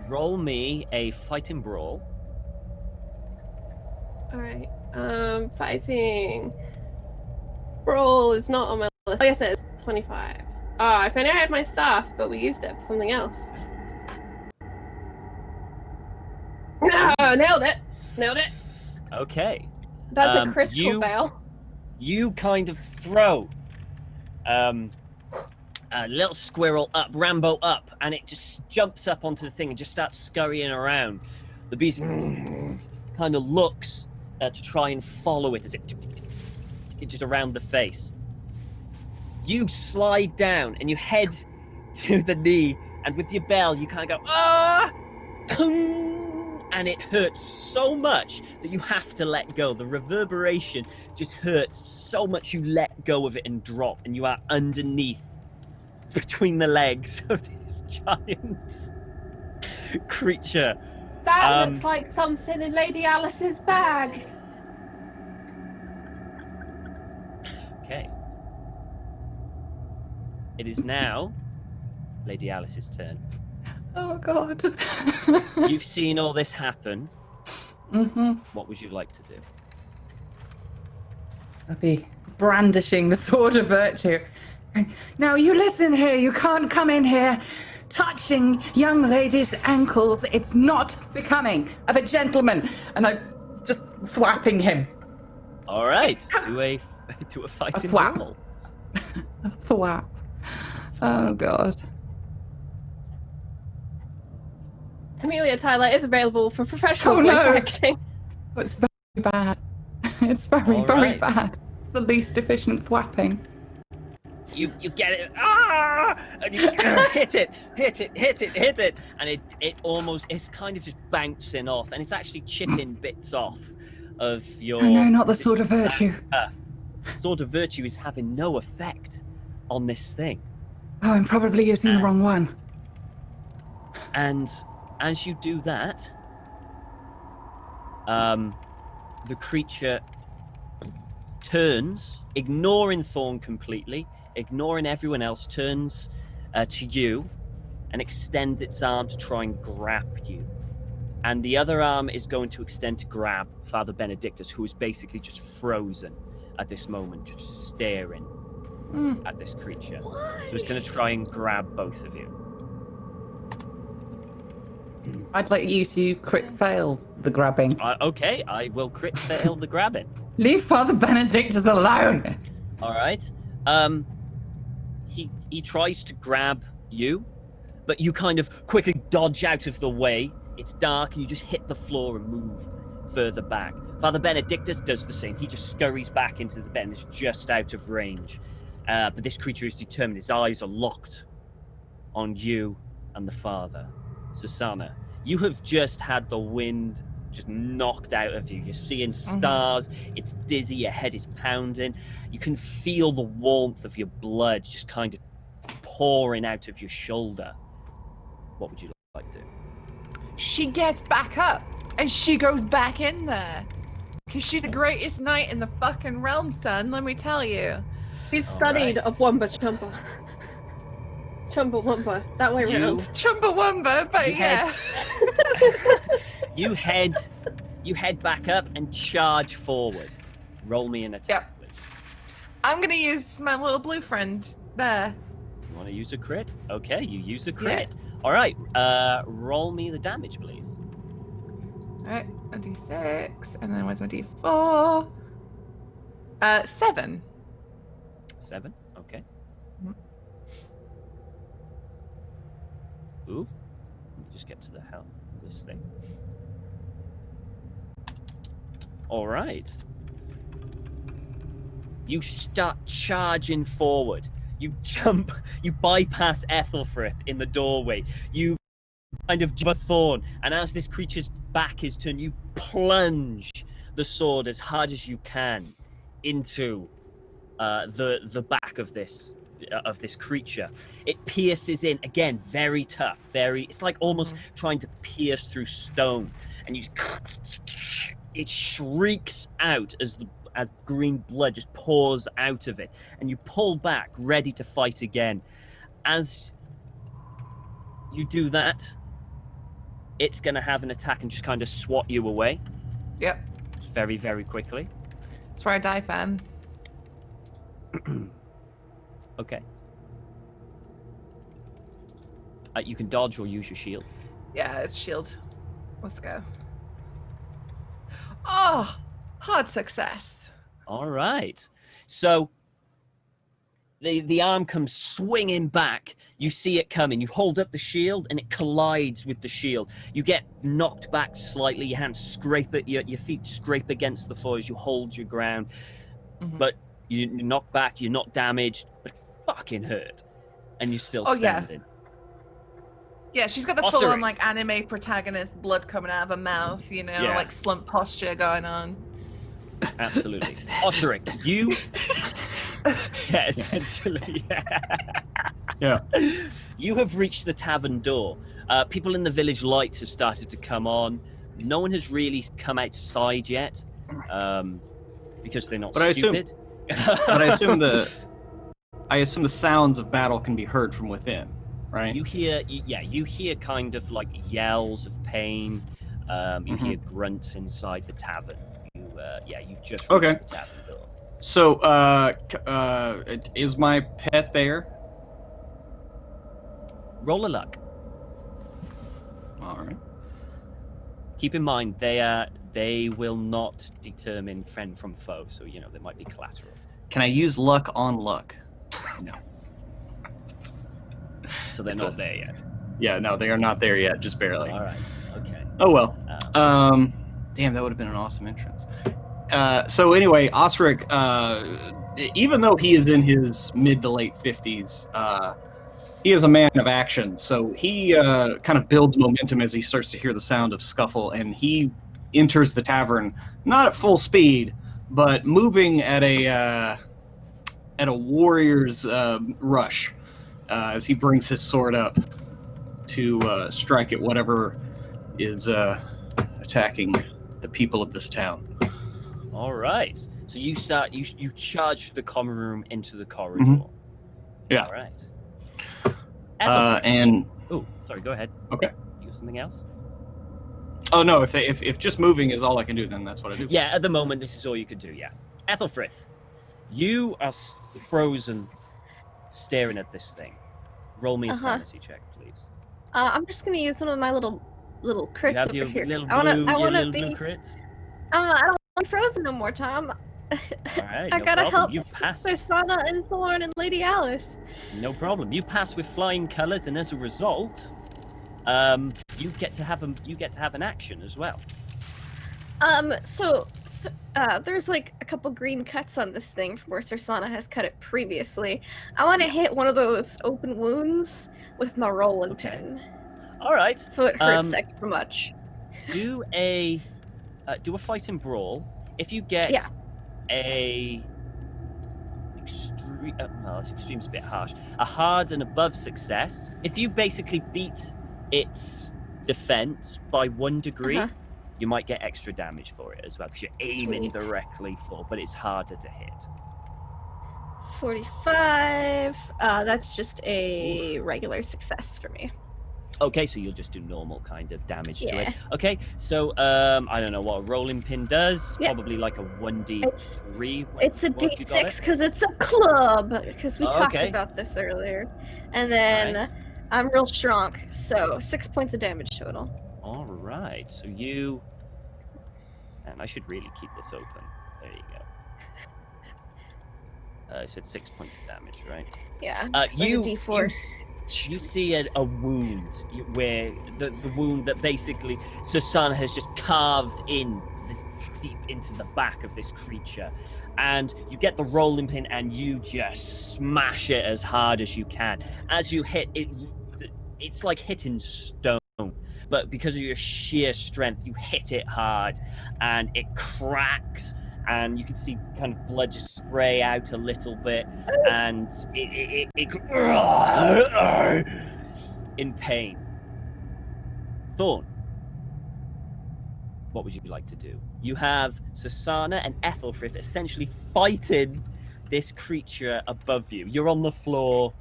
Roll me a fighting brawl. All right. Fighting. Brawl is not on my list. Oh, yes, it is. 25. Ah, if only I had my staff, but we used it for something else. No, nailed it. Nailed it. Okay. That's a critical fail. You kind of throw a little squirrel up, Rambo up, and it just jumps up onto the thing and just starts scurrying around. The beast kind of looks to try and follow it as it just around the face. You slide down and you head to the knee, and with your bell, you kind of go, ah! And it hurts so much that you have to let go. The reverberation just hurts so much you let go of it and drop, and you are underneath, between the legs of this giant creature. That looks like something in Lady Alice's bag. Okay. It is now Lady Alice's turn. Oh, God. You've seen all this happen. Mm-hmm. What would you like to do? I'll be brandishing the sword of virtue. Now, you listen here. You can't come in here touching young ladies' ankles. It's not becoming of a gentleman. And I'm just thwapping him. All right. Do a fighting roll. A thwap. Oh, God. Amelia Tyler is available for professional voice acting. Oh, it's very bad. It's very bad. It's the least efficient thwapping. You get it. Ah! And you hit it. And it almost, it's kind of just bouncing off, and it's actually chipping bits off of your... Oh, no, not the sword of virtue. Sword of virtue is having no effect on this thing. Oh, I'm probably using the wrong one. And as you do that, the creature turns, ignoring Thorn completely, ignoring everyone else, turns to you and extends its arm to try and grab you. And the other arm is going to extend to grab Father Benedictus, who is basically just frozen at this moment, just staring at this creature. So it's going to try and grab both of you. I'd like you to crit fail the grabbing. Okay, I will crit fail the grabbing. Leave Father Benedictus alone. All right. He tries to grab you, but you kind of quickly dodge out of the way. It's dark, and you just hit the floor and move further back. Father Benedictus does the same. He just scurries back into the bed and is just out of range. But this creature is determined. His eyes are locked on you and the father. Susanna, you have just had the wind just knocked out of you. You're seeing stars. It's dizzy. Your head is pounding. You can feel the warmth of your blood just kind of pouring out of your shoulder. What would you like to do? She gets back up and she goes back in there. Because she's the greatest knight in the fucking realm, son, let me tell you. She's studied of Wumba Chumba. Chumbawamba, that way around. Chumbawamba, but yeah. You head back up and charge forward. Roll me an attack, please. I'm gonna use my little blue friend there. You want to use a crit? Okay, you use a crit. Yeah. All right, roll me the damage, please. All right, a d6, and then where's my d4? 7. 7, okay. Ooh, let me just get to the hell of this thing. All right. You start charging forward. You jump, you bypass Ethelfrith in the doorway. You kind of jump a thorn, and as this creature's back is turned, you plunge the sword as hard as you can into the back of this creature. It pierces in, again, very tough, it's like almost trying to pierce through stone, and it shrieks out as green blood just pours out of it, and you pull back, ready to fight again. As you do that, it's going to have an attack and just kind of swat you away. Yep. Very, very quickly. That's where I die, fam. Okay. You can dodge or use your shield. Yeah, it's shield. Let's go. Oh, hard success. All right. So the arm comes swinging back. You see it coming. You hold up the shield, and it collides with the shield. You get knocked back slightly. Your hands scrape it. Your feet scrape against the floor as you hold your ground. Mm-hmm. But you're knocked back. You're not damaged, but it fucking hurt, and you're still standing. Yeah, she's got the full-on like anime protagonist, blood coming out of her mouth. You know, like slump posture going on. Absolutely. Osric, you... yeah, essentially. Yeah. You have reached the tavern door. People in the village lights have started to come on. No one has really come outside yet, because they're not stupid. But I assume the sounds of battle can be heard from within, right? You hear kind of like yells of pain. You hear grunts inside the tavern. You've just reached the tavern door. So, is my pet there? Roll a luck. All right. Keep in mind, they will not determine friend from foe, so they might be collateral. Can I use luck on luck? No. So they're not there yet. Yeah, no, they are not there yet, just barely. All right. Okay. Oh well. Damn, that would have been an awesome entrance. So anyway, Osric, even though he is in his mid to late 50s, he is a man of action. So he kind of builds momentum as he starts to hear the sound of scuffle, and he enters the tavern, not at full speed, but moving at a warrior's rush, as he brings his sword up to strike at whatever is attacking the people of this town. All right. So you charge the common room into the corridor. Yeah. All right. Oh, sorry. Go ahead. Okay. You have something else? Oh no! If just moving is all I can do, then that's what I do. Yeah. At the moment, this is all you can do. Yeah. Ethelfrith, you are frozen, staring at this thing. Roll me a sanity check, please. I'm just gonna use one of my little crits you have over your here. Little I want to blue be. crits? I don't want to be frozen no more, Tom. All right, I no gotta problem. help You pass. Sana and Thorn and Lady Alice. No problem. You pass with flying colors, and as a result, you get to have an action as well. So there's like a couple green cuts on this thing from where Sana has cut it previously. I want to hit one of those open wounds with my rolling pin. All right. So it hurts extra much. Do a fighting brawl. If you get a extreme, extreme's a bit harsh. A hard and above success. If you basically beat its defense by 1 degree, you might get extra damage for it as well, because you're aiming directly for, but it's harder to hit. 45. That's just a regular success for me. Okay, so you'll just do normal kind of damage to it. Okay, so I don't know what a rolling pin does. Probably like a 1d3. It's a d6 because it's a club, because we talked about this earlier. And then I'm real strong, so 6 points of damage total. All right, so you... And I should really keep this open. There you go. I said 6 points of damage, right? Yeah, you like a d4. You see a wound where the wound that basically Susanna has just carved in deep into the back of this creature, and you get the rolling pin and you just smash it as hard as you can. As you hit it, it's like hitting stone, but because of your sheer strength, you hit it hard and it cracks. And you can see kind of blood just spray out a little bit, and it in pain. Thorn, what would you like to do? You have Susanna and Ethelfrith essentially fighting this creature above you. You're on the floor.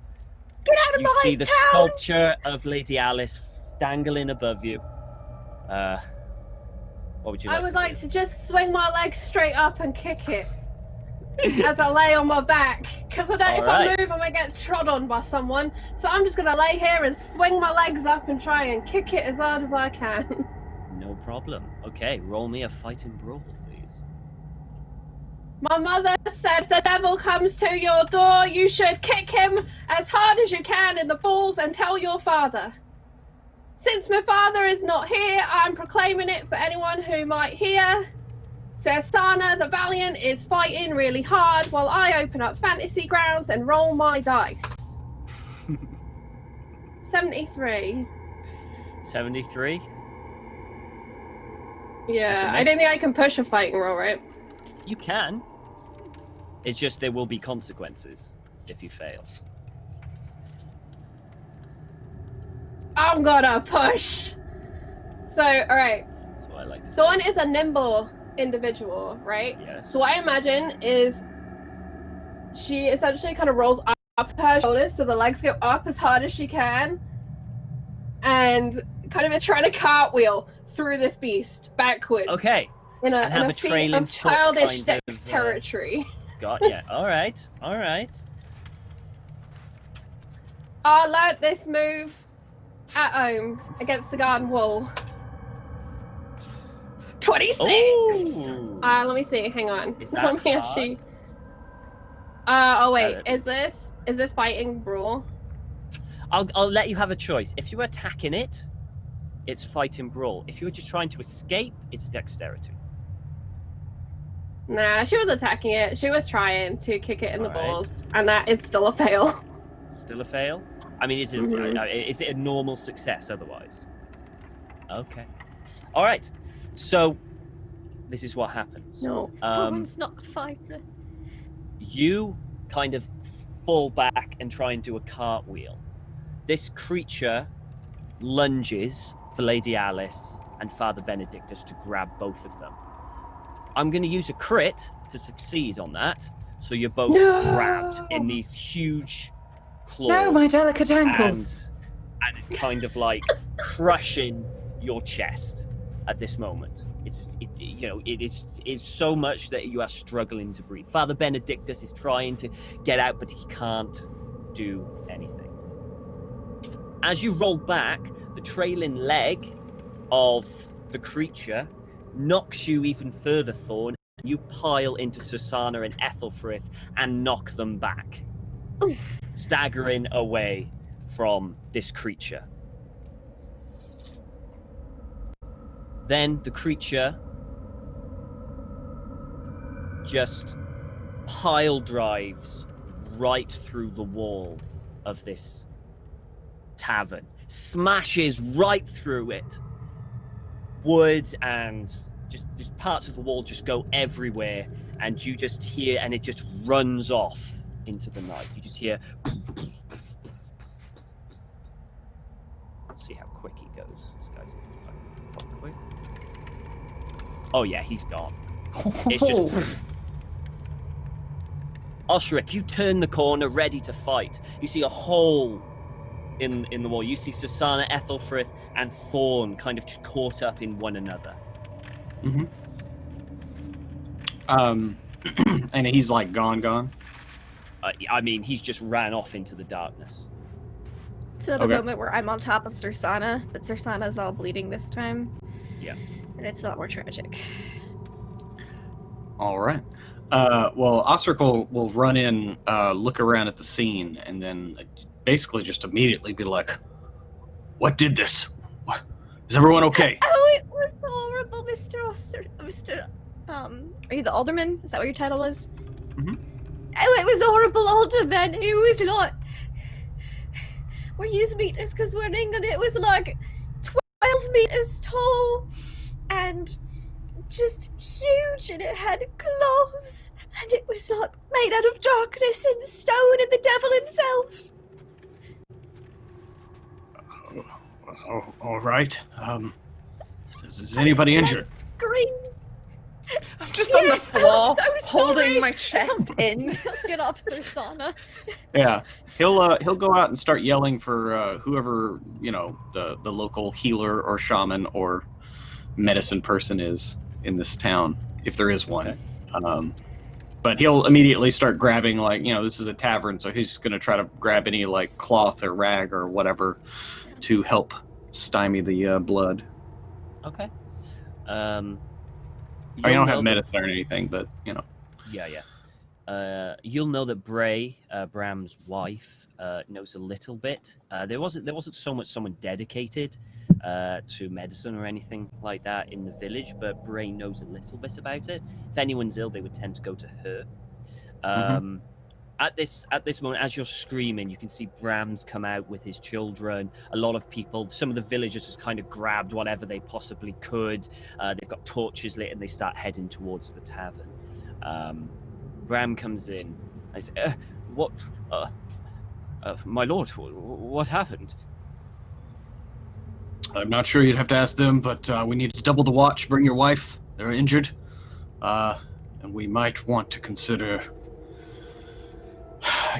Get out of my see the town! Sculpture of Lady Alice dangling above you. What would you like I would like to just swing my legs straight up and kick it. as I lay on my back. Because I know if I Alright. move, I might get trod on by someone. So I'm just going to lay here and swing my legs up and try and kick it as hard as I can. No problem. Okay, roll me a fighting brawl, please. My mother said if the devil comes to your door, you should kick him as hard as you can in the balls and tell your father. Since my father is not here, I'm proclaiming it for anyone who might hear. Cersana the Valiant is fighting really hard while I open up fantasy grounds and roll my dice. 73. 73? Yeah, I don't think I can push a fighting roll, right? You can. It's just there will be consequences if you fail. I'm gonna push. So, alright. That's what I like to say. Dawn is a nimble individual, right? Yes. So what I imagine is she essentially kind of rolls up her shoulders so the legs go up as hard as she can and kind of is trying to cartwheel through this beast backwards. Okay. In And a have a feat trailing of foot childish kind of, dexterity. Got ya. Alright. Alright. I learnt this move at home against the garden wall. 26! Ooh. Let me see, hang on. Is that Let me actually... oh wait, is this fighting brawl? I'll let you have a choice. If you're attacking it, it's fighting brawl. If you're just trying to escape, it's dexterity. Nah, she was attacking it. She was trying to kick it in the Alright. balls, and that is still a fail. Still a fail? I mean, is it a normal success otherwise? Okay. All right. So, this is what happens. No. Thorn's not a fighter. You kind of fall back and try and do a cartwheel. This creature lunges for Lady Alice and Father Benedictus to grab both of them. I'm going to use a crit to succeed on that. So you're both grabbed in these huge claws. No, my delicate ankles. And kind of like crushing your chest at this moment. It is so much that you are struggling to breathe. Father Benedictus is trying to get out, but he can't do anything. As you roll back, the trailing leg of the creature knocks you even further, Thorn. You pile into Susanna and Ethelfrith and knock them back, staggering away from this creature. Then the creature just pile drives right through the wall of this tavern, smashes right through it. Wood and just parts of the wall just go everywhere, and you just hear, and it just runs off into the night. You just hear. See how quick he goes. This guy's fucking quick. Oh yeah, he's gone. It's just. Osric, you turn the corner, ready to fight. You see a hole in the wall. You see Susanna, Ethelfrith, and Thorn kind of just caught up in one another. Mm-hmm. And he's like gone. I mean, he's just ran off into the darkness. To the moment where I'm on top of Sursana, but Sursana's all bleeding this time. Yeah. And it's a lot more tragic. All right. Well, Osric will run in, look around at the scene, and then basically just immediately be like, "What did this? Is everyone okay?" Oh, it was horrible, Mr. Are you the alderman? Is that what your title was? Mm-hmm. Oh, it was horrible, alderman. It was not. We're used meters because we're in England. It was like 12 meters tall and just huge, and it had claws, and it was like made out of darkness and stone and the devil himself. Oh, all right. Is anybody injured? Green. I'm just on the floor, I'm so holding sorry. my chest in. Get off, Sursana. Yeah, he'll go out and start yelling for whoever the local healer or shaman or medicine person is in this town, if there is one. Okay. But he'll immediately start grabbing, like, this is a tavern, so he's going to try to grab any, like, cloth or rag or whatever to help stymie the blood. Okay. I don't have medicine or anything, but, Yeah. You'll know that Bray, Bram's wife, knows a little bit. There wasn't so much someone dedicated to medicine or anything like that in the village, but Bray knows a little bit about it. If anyone's ill, they would tend to go to her. At this moment, as you're screaming, you can see Bram's come out with his children. A lot of people, some of the villagers just kind of grabbed whatever they possibly could. They've got torches lit and they start heading towards the tavern. Bram comes in. I say, "What, my lord? What happened?" I'm not sure. You'd have to ask them, but we need to double the watch. Bring your wife. They're injured. And we might want to consider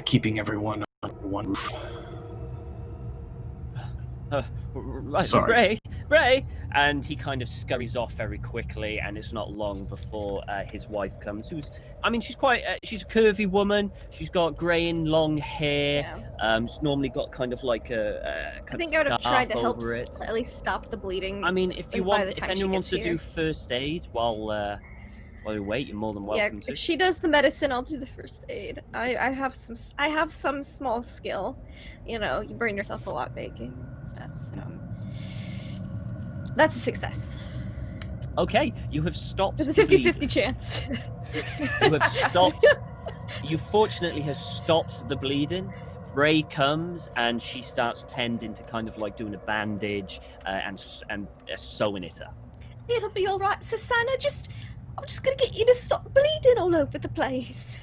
keeping everyone under one roof. Right, Sorry. Bray, and he kind of scurries off very quickly, and it's not long before his wife comes. She's quite, she's a curvy woman. She's got greying long hair. Yeah. She's normally got kind of like a I think I would have tried to help it. at least stop the bleeding. I mean, if anyone wants to do first aid while you wait, you're more than welcome to. If she does the medicine, I'll do the first aid. I have some small skill. You burn yourself a lot baking and stuff, so that's a success. Okay, you have stopped. There's a 50-50 chance. You have stopped. You fortunately have stopped the bleeding. Bray comes and she starts tending to kind of like doing a bandage and sewing it up. It'll be all right, Susanna. I'm just gonna get you to stop bleeding all over the place.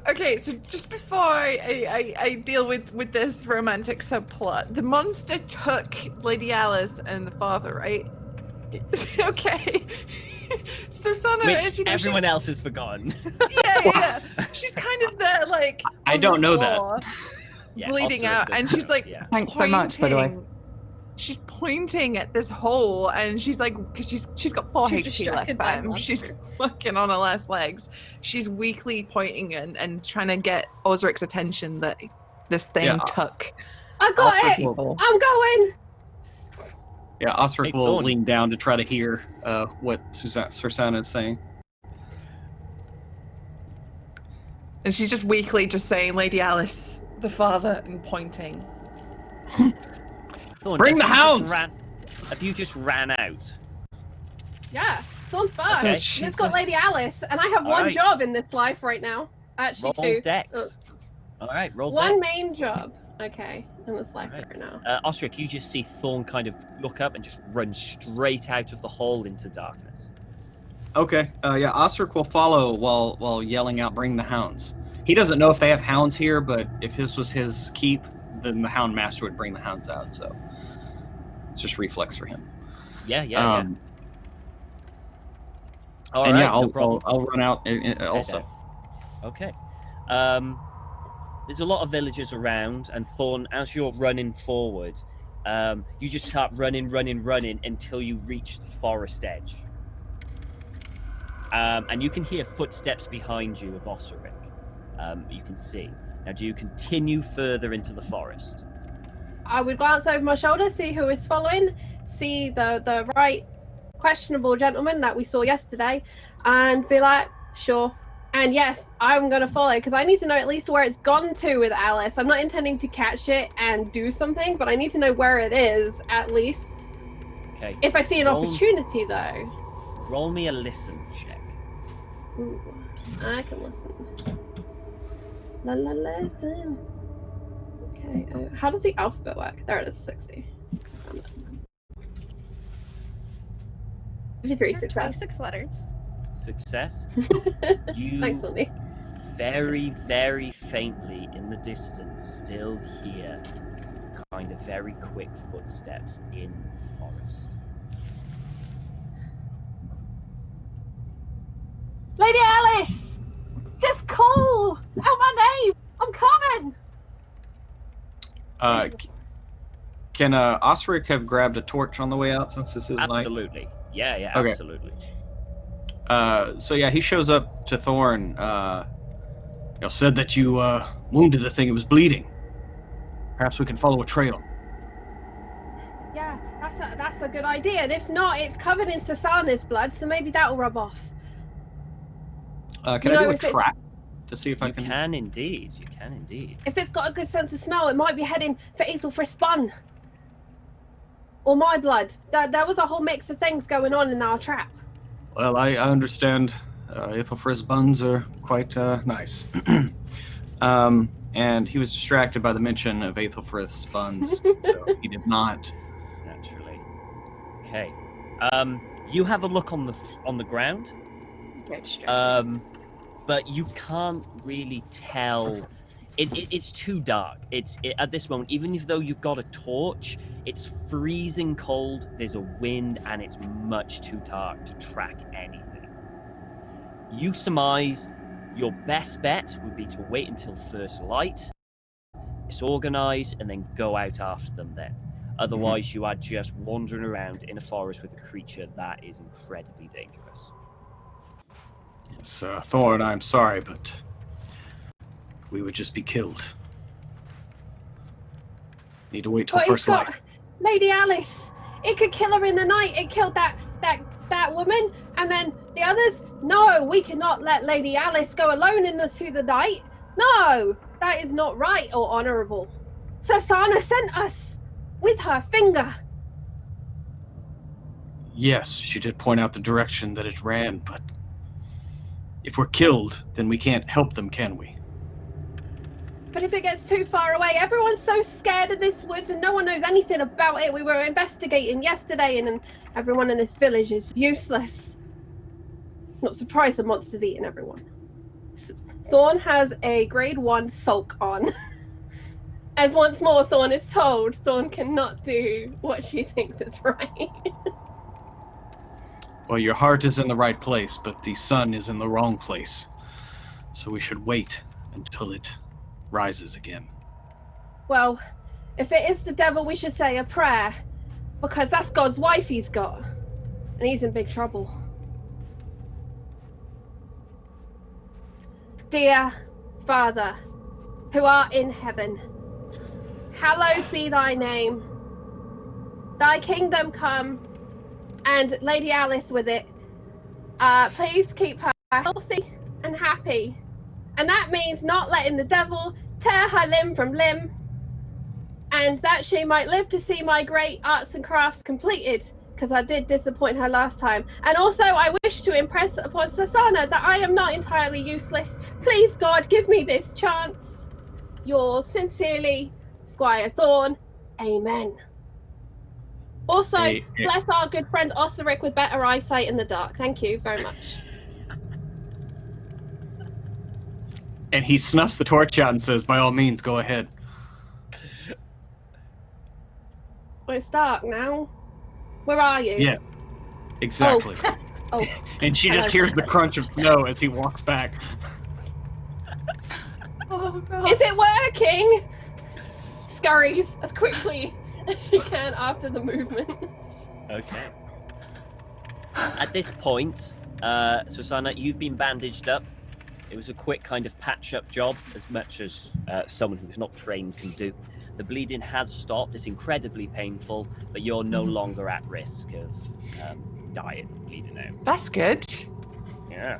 Okay, so just before I deal with this romantic subplot, the monster took Lady Alice and the father, right? Okay. So Sana, which everyone else has forgotten. Yeah. She's kind of there, like, I don't know that. Bleeding out, and she's like, thanks so much, by the way. She's pointing at this hole, and she's like, because she's got 4 HP left, fam. She's fucking on her last legs. She's weakly pointing and trying to get Osric's attention that this thing took. I got it! I'm going! Yeah, Osric will lean down to try to hear what Susanna is saying. And she's just weakly just saying, Lady Alice, the father, and pointing. Thorn, bring the hounds! Have you just ran out? Yeah, Thorn's fine. Okay. It's got Lady Alice, and I have one job in this life right now. Actually, roll 2. Dex. All right, roll one dex. main job. Okay, in this life right now. Osric, you just see Thorn kind of look up and just run straight out of the hole into darkness. Okay, Osric will follow while yelling out, bring the hounds. He doesn't know if they have hounds here, but if this was his keep, then the hound master would bring the hounds out, so it's just reflex for him. Yeah. All right, I'll run out also. Okay. There's a lot of villagers around, and Thorn, as you're running forward, you just start running until you reach the forest edge. And you can hear footsteps behind you of Osric. You can see. Now, do you continue further into the forest? I would glance over my shoulder, see who is following, see the right questionable gentleman that we saw yesterday, and be like, sure. And yes, I'm going to follow, because I need to know at least where it's gone to with Alice. I'm not intending to catch it and do something, but I need to know where it is, at least. Okay. If I see an opportunity, though. Roll me a listen check. Ooh, I can listen. Listen. Okay, how does the alphabet work? There it is, 60. 53, success. 26 letters. Success. You Thanks, Lindy. very, very faintly in the distance still hear kind of very quick footsteps in the forest. Lady Alice! Just call! Out my name! I'm coming! Can Osric have grabbed a torch on the way out since this is night? Absolutely. Yeah, okay. Absolutely. So yeah, he shows up to Thorn. Y'all said that you wounded the thing. It was bleeding. Perhaps we can follow a trail. Yeah, that's a good idea. And if not, it's covered in Sasana's blood, so maybe that'll rub off. Can I do a track to see if I can? You can indeed. You can indeed. If it's got a good sense of smell, it might be heading for Ethelfrith's bun. Or my blood. There was a whole mix of things going on in our trap. Well, I understand Ethelfrith's buns are quite nice. And he was distracted by the mention of Ethelfrith's buns, so he did not. Naturally. Okay. You have a look on the ground. Very distracted. But you can't really tell. It's too dark. At this moment, even if though you've got a torch, it's freezing cold. There's a wind, and it's much too dark to track anything. You surmise your best bet would be to wait until first light, disorganize, and then go out after them. Then, otherwise, you are just wandering around in a forest with a creature that is incredibly dangerous. Yes, Thorn, I'm sorry, but we would just be killed. Need to wait till first light. Lady Alice. It could kill her in the night. It killed that woman, and then the others. No, we cannot let Lady Alice go alone through the night. No, that is not right or honourable. Sasana sent us with her finger. Yes, she did point out the direction that it ran, but if we're killed, then we can't help them, can we? But if it gets too far away, everyone's so scared of this woods and no one knows anything about it. We were investigating yesterday and everyone in this village is useless. Not surprised the monster's eating everyone. Thorn has a grade 1 sulk on. As once more Thorn is told, Thorn cannot do what she thinks is right. Well, your heart is in the right place, but the sun is in the wrong place. So we should wait until it rises again. Well, if it is the devil, we should say a prayer, because that's God's wife he's got, and he's in big trouble. Dear Father, who art in heaven, hallowed be thy name. Thy kingdom come, and Lady Alice with it. Please keep her healthy and happy. And that means not letting the devil tear her limb from limb, and that she might live to see my great arts and crafts completed, because I did disappoint her last time. And also, I wish to impress upon Sasana that I am not entirely useless. Please, God, give me this chance. Yours sincerely, Squire Thorn. Amen. Also, bless our good friend Osiric with better eyesight in the dark. Thank you very much. And he snuffs the torch out and says, by all means, go ahead. Well, it's dark now. Where are you? Yes, exactly. Oh. And she just hears the crunch of snow as he walks back. Oh, God. Is it working? Scurries as quickly as she can after the movement. Okay. At this point, Susanna, you've been bandaged up. It was a quick kind of patch-up job, as much as someone who's not trained can do. The bleeding has stopped. It's incredibly painful, but you're no longer at risk of dying, bleeding out. That's good. Yeah.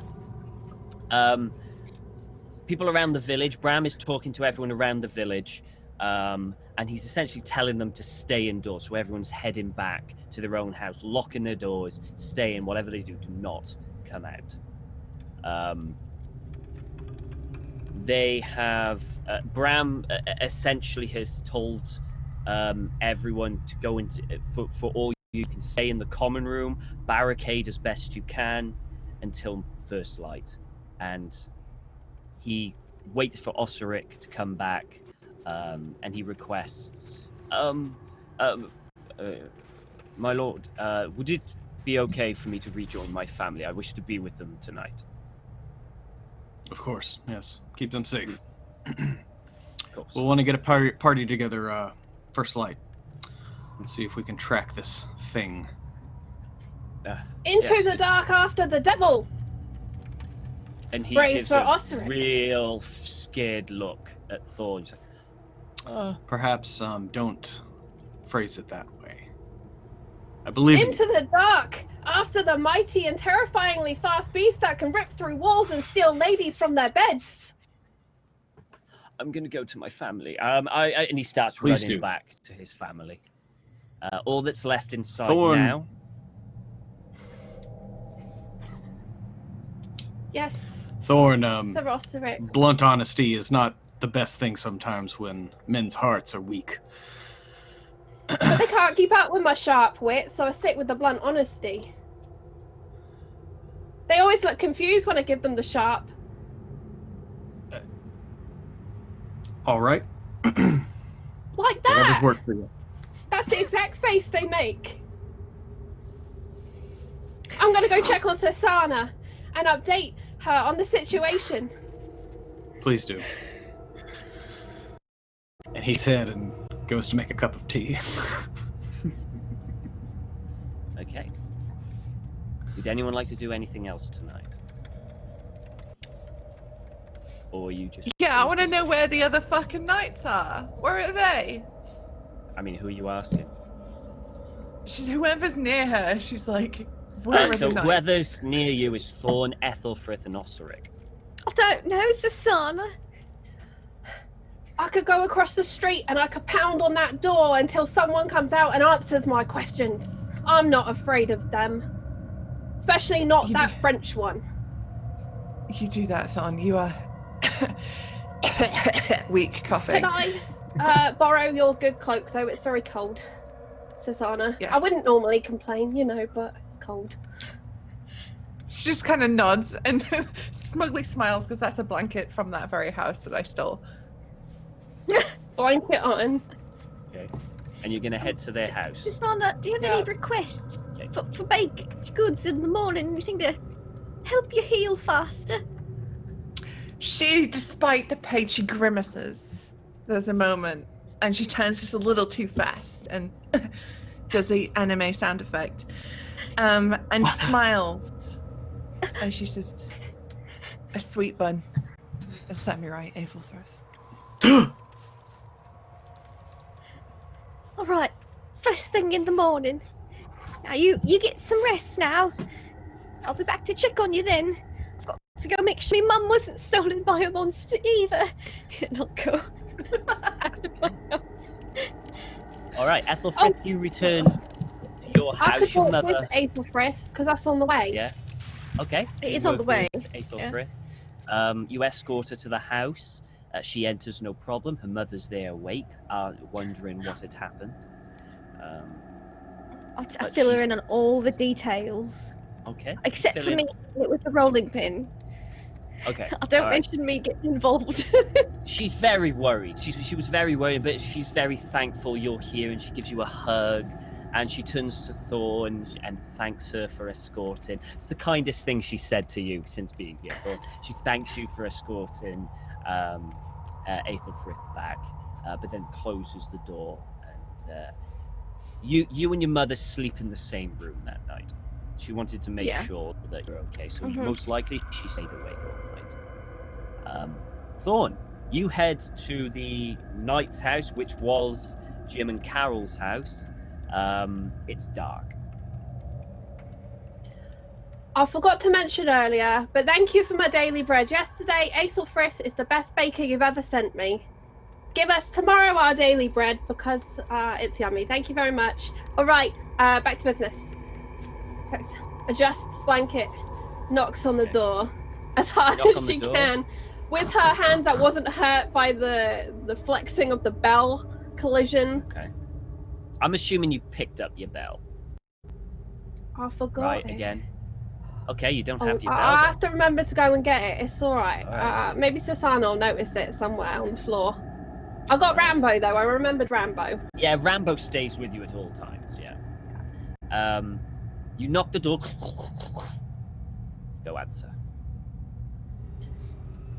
People around the village, Bram is talking to everyone around the village, and he's essentially telling them to stay indoors. So everyone's heading back to their own house, locking their doors, stay in. Whatever they do not come out. They have Bram essentially has told everyone to go into for all you can stay in the common room, barricade as best you can until first light, and he waits for Osiric to come back, and he requests, my lord, would it be okay for me to rejoin my family? I wish to be with them tonight. Of course, yes. Keep them safe. Of course. We'll want to get a party together first light and see if we can track this thing. Into the dark after the devil! And he Brave gives Sir a Osric. real scared look at Thorn. He's like, Perhaps don't phrase it that way. I believe in Into the dark, after the mighty and terrifyingly fast beast that can rip through walls and steal ladies from their beds. I'm gonna go to my family. And he starts Please running do. back to his family. All that's left inside Thorn. now. Yes, Thorn, Sir Osric. blunt honesty is not the best thing sometimes when men's hearts are weak. But they can't keep up with my sharp wit, so I stick with the blunt honesty. They always look confused when I give them the sharp. All right. Like Whatever's that! worked for you. That's the exact face they make. I'm gonna go check on Sasana and update her on the situation. Please do. And he's head and goes to make a cup of tea. Okay. Would anyone like to do anything else tonight? Or you just... Yeah, I want to know where the other fucking knights are. Where are they? I mean, who are you asking? She's whoever's near her. She's like, where are So the knights? whoever's near you is Thorn, Ethelfrith, and Osric. I don't know, Sasana. I could go across the street and I could pound on that door until someone comes out and answers my questions. I'm not afraid of them. Especially not that French one. You do that, Thorn. You are weak coughing. Can I borrow your good cloak, though? It's very cold, Sasana. Yeah. I wouldn't normally complain, you know, but it's cold. She just kind of nods and smugly smiles because that's a blanket from that very house that I stole. Blanket on. Okay. And you're going to head to their house. Sasana, do you have any requests for baked goods in the morning? Anything to help you heal faster? She, despite the pain, she grimaces. There's a moment, and she turns just a little too fast and does the anime sound effect, and smiles. And she says, "A sweet bun." That set me right, Aethelfrith. All right, first thing in the morning. Now you get some rest now. I'll be back to check on you then. I've got to go make sure my mum wasn't stolen by a monster either. And I'll go back to my house. All right, Ethelfrith, you return to your I could house, your walk mother. with Aethelfrith, because that's on the way. Yeah. Okay. It You is on the work way. with Aethelfrith. You escort her to the house. She enters no problem. Her mother's there awake, wondering what had happened. I fill her in on all the details. Okay. Except Fill for in- me with the rolling pin. Okay. I don't all right. mention me getting involved. She's very worried. She was very worried, but she's very thankful you're here, and she gives you a hug, and she turns to Thorn and thanks her for escorting. It's the kindest thing she said to you since being here, Thorn. She thanks you for escorting Aethelfrith back, but then closes the door, and you and your mother sleep in the same room that night. She wanted to make sure that you're okay, so most likely she stayed awake all night. Thorn, you head to the knight's house, which was Jim and Carol's house. It's dark. I forgot to mention earlier, but thank you for my daily bread. Yesterday, Aethelfrith is the best baker you've ever sent me. Give us tomorrow our daily bread because it's yummy. Thank you very much. All right, back to business. Adjusts blanket, knocks on the door as hard as she can, with her hand that wasn't hurt by the flexing of the bell collision. Okay. I'm assuming you picked up your bell. I forgot. Right, it. again. Okay, you don't have your bell. I then. have to remember to go and get it. It's all right. All right. Maybe Sasana will notice it somewhere on the floor. I got Rambo though. I remembered Rambo. Yeah, Rambo stays with you at all times. Yeah. You knock the door. No answer.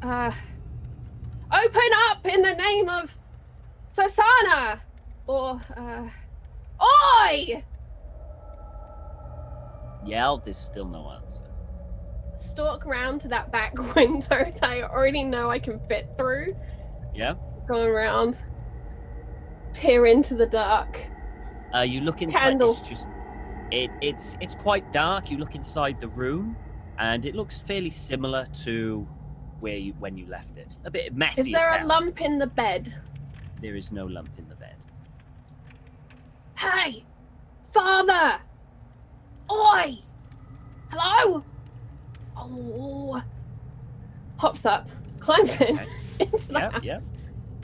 Open up in the name of Sasana, or Oi! Yell. There's still no answer. stalk round to that back window that I already know I can fit through. Yeah. Go around, peer into the dark. You look inside. Candle. It's just it's quite dark. You look inside the room, and it looks fairly similar to when you left it. A bit messy. Is there as a hell. lump in the bed? There is no lump in the bed. Hey, father! Oi! Hello? Oh. Hops up, climbs in into the house. Yeah.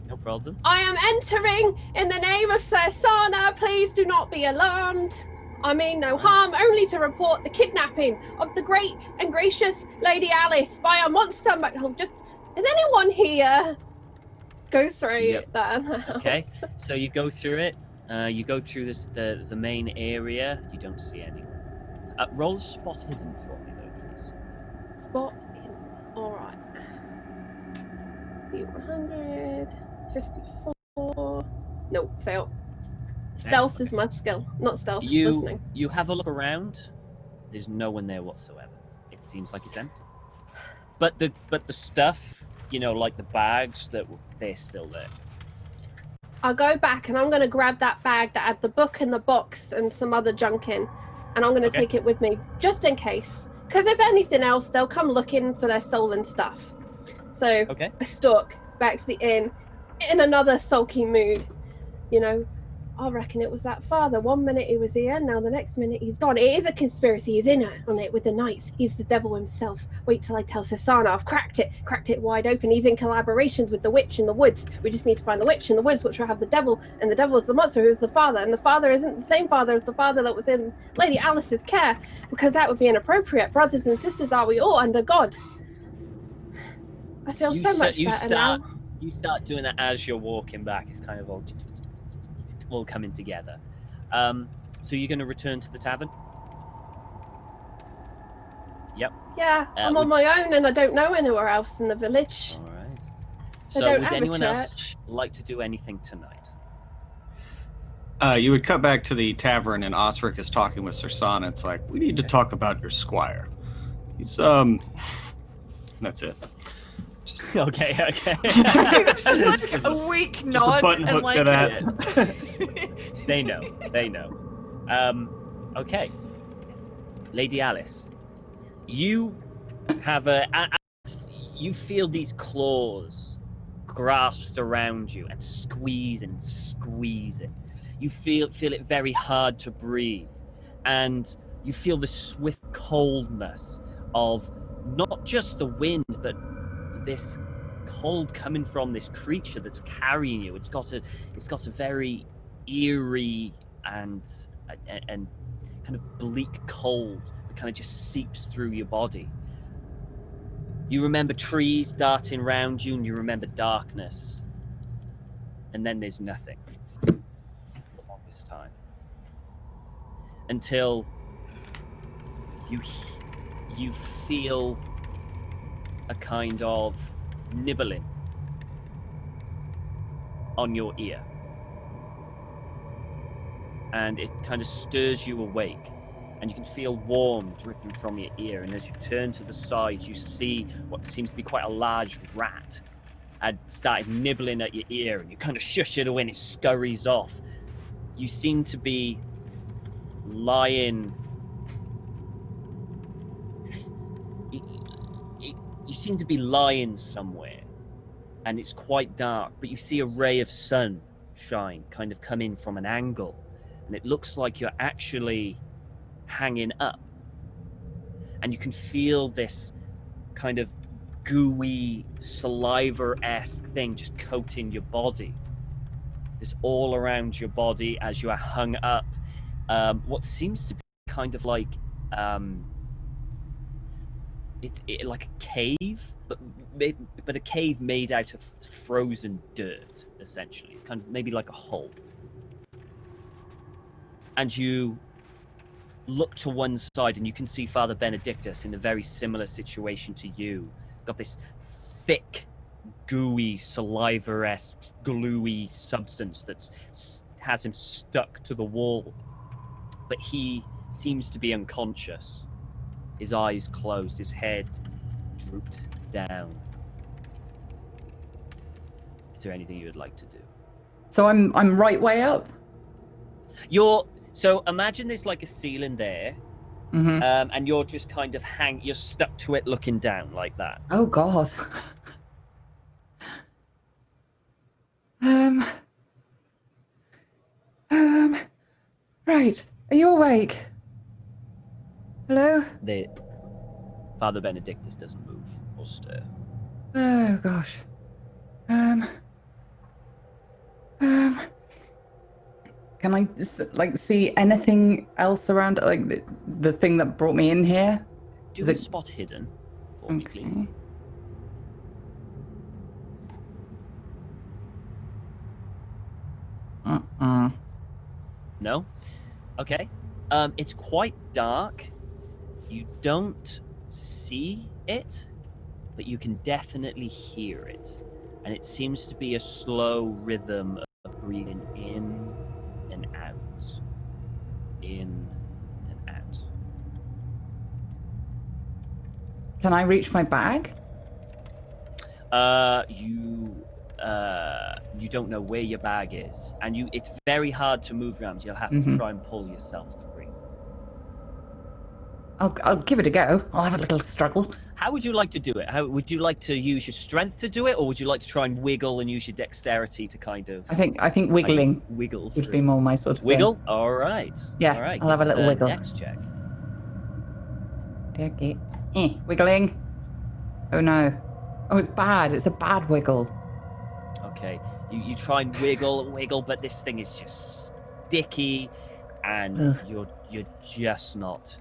No problem. I am entering in the name of Sir Sana. Please do not be alarmed. I mean no harm, only to report the kidnapping of the great and gracious Lady Alice by a monster. Is anyone here? Go through that. Okay, so you go through it. You go through the main area. You don't see anyone. Roll spot hidden for me, though, please. Spot hidden. All right. 154. Nope, fail. Stealth is my skill, not stealth. Listening. You have a look around. There's no one there whatsoever. It seems like it's empty. But the stuff, like the bags, they're still there. I'll go back and I'm going to grab that bag that had the book and the box and some other junk in, and I'm going to take it with me just in case. Because if anything else, they'll come looking for their stolen stuff. So I stalk back to the inn in another sulky mood. I reckon it was that father. 1 minute he was here, now the next minute he's gone. It is a conspiracy. He's in on it with the knights. He's the devil himself. Wait till I tell Sasana. I've cracked it wide open. He's in collaborations with the witch in the woods. We just need to find the witch in the woods, which will have the devil, and the devil is the monster who's the father, and the father isn't the same father as the father that was in Lady Alice's care, because that would be inappropriate. Brothers and sisters are we all under God. I feel so much better now. You start doing that as you're walking back. It's kind of all coming together. So you're going to return to the tavern? Yep. Yeah, I'm on my own and I don't know anywhere else in the village. All right. So would anyone else like to do anything tonight? You would cut back to the tavern and Osric is talking with Sirsana. It's like, we need to talk about your squire. He's, that's it. Okay. It's just like a weak nod. A button hook to that. They know. Okay. Lady Alice, you have you feel these claws grasped around you and squeeze it. You feel it very hard to breathe, and you feel the swift coldness of not just the wind, but this cold coming from this creature that's carrying you. It's got a very eerie and kind of bleak cold that kind of just seeps through your body. You remember trees darting around you, and you remember darkness, and then there's nothing for the longest time, until you feel a kind of nibbling on your ear, and it kind of stirs you awake, and you can feel warm dripping from your ear. And as you turn to the side, you see what seems to be quite a large rat had started nibbling at your ear, and you kind of shush it away and it scurries off. You seem to be lying. You seem to be lying somewhere, and it's quite dark, but you see a ray of sun shine kind of come in from an angle, and it looks like you're actually hanging up, and you can feel this kind of gooey saliva-esque thing just coating your body. This all around your body as you are hung up. What seems to be kind of like it's like a cave, but a cave made out of frozen dirt, essentially. It's kind of maybe like a hole. And you look to one side, and you can see Father Benedictus in a very similar situation to you. Got this thick, gooey, saliva-esque, gluey substance that has him stuck to the wall. But he seems to be unconscious. his eyes closed, his head drooped down. Is there anything you would like to do? So I'm right way up. So imagine there's like a ceiling there, and you're just kind of you're stuck to it, looking down like that. Oh God. Right. Are you awake? Hello? Father Benedictus doesn't move or stir. Oh gosh. Can I see anything else around, like the thing that brought me in here? Do a spot hidden for me, please. No? Okay. It's quite dark. You don't see it, but you can definitely hear it. And it seems to be a slow rhythm of breathing in and out. In and out. Can I reach my bag? You don't know where your bag is, and it's very hard to move around. You'll have to try and pull yourself free. I'll give it a go. I'll have a little struggle. How would you like to do it? How would you like to use your strength to do it, or would you like to try and wiggle and use your dexterity to kind of? I think wiggling wiggle would be more my sort of wiggle. thing. All right. Yes, all right. I'll have a little wiggle. Dex check. Okay. Wiggling. Oh no. Oh, it's bad. It's a bad wiggle. Okay. You try and wiggle, but this thing is just sticky, and you're just not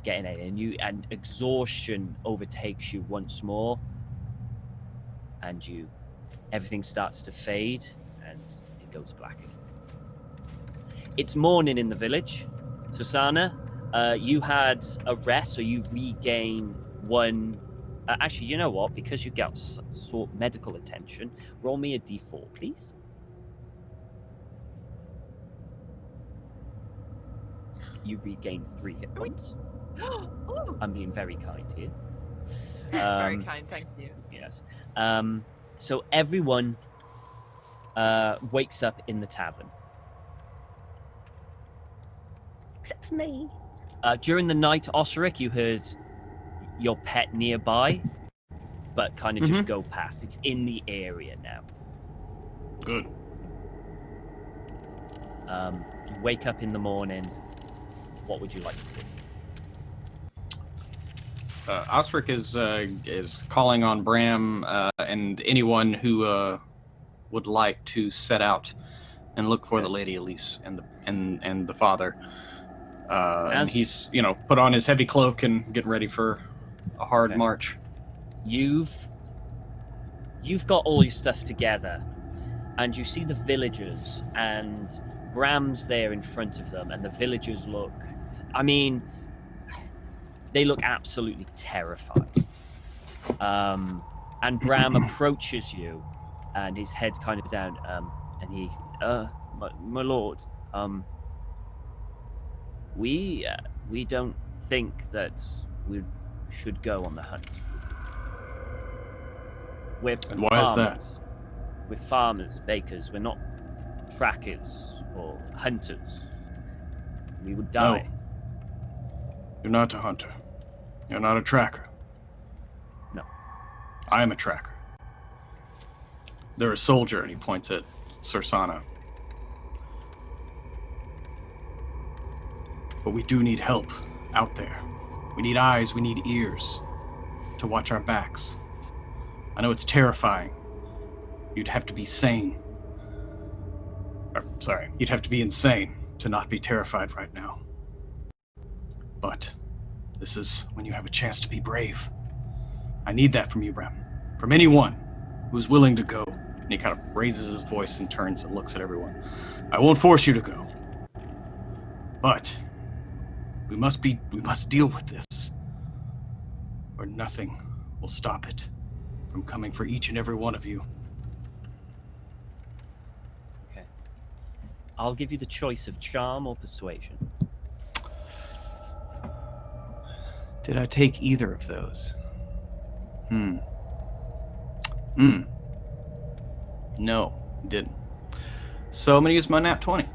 getting it. And exhaustion overtakes you once more, and everything starts to fade, and it goes black again. It's morning in the village. Susanna, you had a rest, so you regain one. Actually, you know what? Because you got sought medical attention, roll me a d4, please. You regain 3 hit points. I'm being very kind here. That's very kind, thank you. Yes. So everyone wakes up in the tavern. Except for me. During the night, Osric, you heard your pet nearby, but kind of just go past. It's in the area now. Good. You wake up in the morning. What would you like to do? Osric is calling on Bram and anyone who would like to set out and look for the Lady Elise and the father. And he's put on his heavy cloak and getting ready for a hard march. You've got all your stuff together, and you see the villagers, and Bram's there in front of them, and the villagers look, they look absolutely terrified. And Bram approaches you, and his head's kind of down, and he, my lord, we don't think that we should go on the hunt with you. And why is that? We're farmers, bakers. We're not trackers or hunters. We would die. No. You're not a hunter. You're not a tracker. No. I am a tracker. They're a soldier, and he points at Sursana. But we do need help out there. We need eyes, we need ears to watch our backs. I know it's terrifying. You'd have to be sane. You'd have to be insane to not be terrified right now. But this is when you have a chance to be brave. I need that from you, Bram. From anyone who's willing to go. And he kind of raises his voice and turns and looks at everyone. I won't force you to go. But we must deal with this, or nothing will stop it from coming for each and every one of you. Okay. I'll give you the choice of charm or persuasion. Did I take either of those? No, didn't. So I'm going to use my nat 20.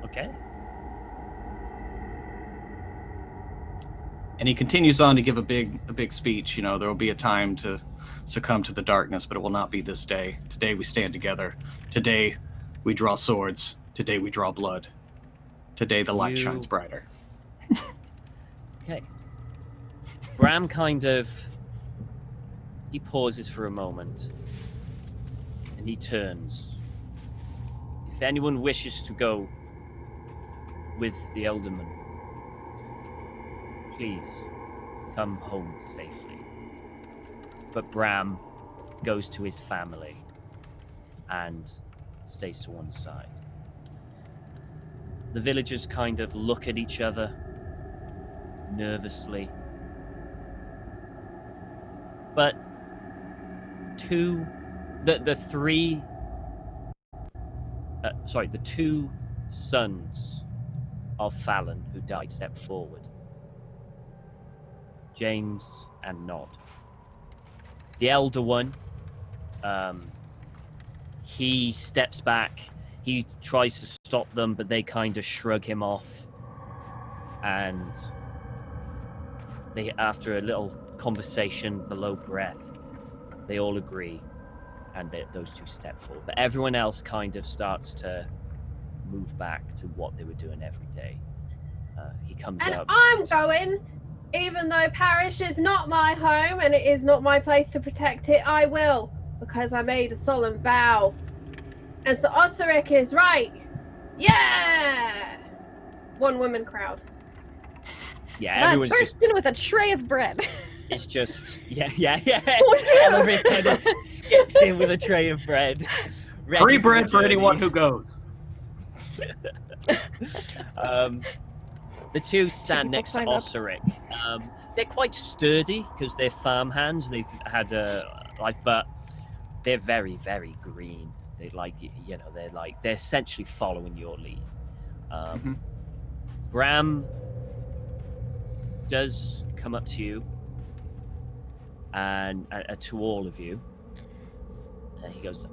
Okay. And he continues on to give a big speech. You know, there will be a time to succumb to the darkness, but it will not be this day. Today we stand together. Today we draw swords. Today we draw blood. Today the light shines brighter. Okay. Bram he pauses for a moment, and he turns. If anyone wishes to go with the Elderman, please come home safely. But Bram goes to his family and stays to one side. The villagers kind of look at each other nervously. But the two sons of Fallon who died step forward. James and Nod. The elder one, he steps back. He tries to stop them, but they kind of shrug him off. And after a little conversation below breath, they all agree, and those two step forward. But everyone else kind of starts to move back to what they were doing every day. He comes up. And I'm going, even though Parish is not my home and it is not my place to protect it, I will, because I made a solemn vow. And so Osiric is right. Yeah! One woman crowd. Yeah, That everyone's burst in with a tray of bread. It's just, yeah. Oh, yeah. Elric kind of skips in with a tray of bread. Free bread for anyone who goes. The two stand next to Osiric. They're quite sturdy because they're farmhands. They've had a life, but they're very, very green. They they're essentially following your lead. Bram does come up to you and to all of you. And he goes,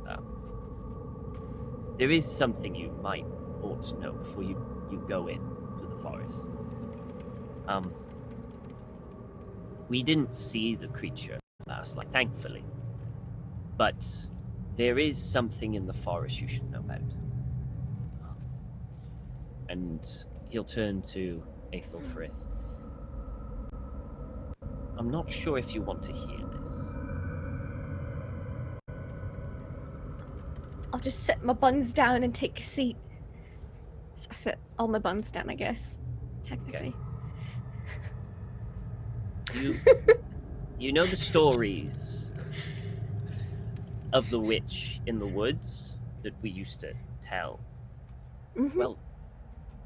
there is something you might ought to know before you go into the forest. We didn't see the creature last night, thankfully. But there is something in the forest you should know about. And he'll turn to Aethelfrith. I'm not sure if you want to hear this. I'll just set my buns down and take a seat. So I set all my buns down, I guess. Technically. Okay. You know the stories of the witch in the woods that we used to tell? Mm-hmm. Well,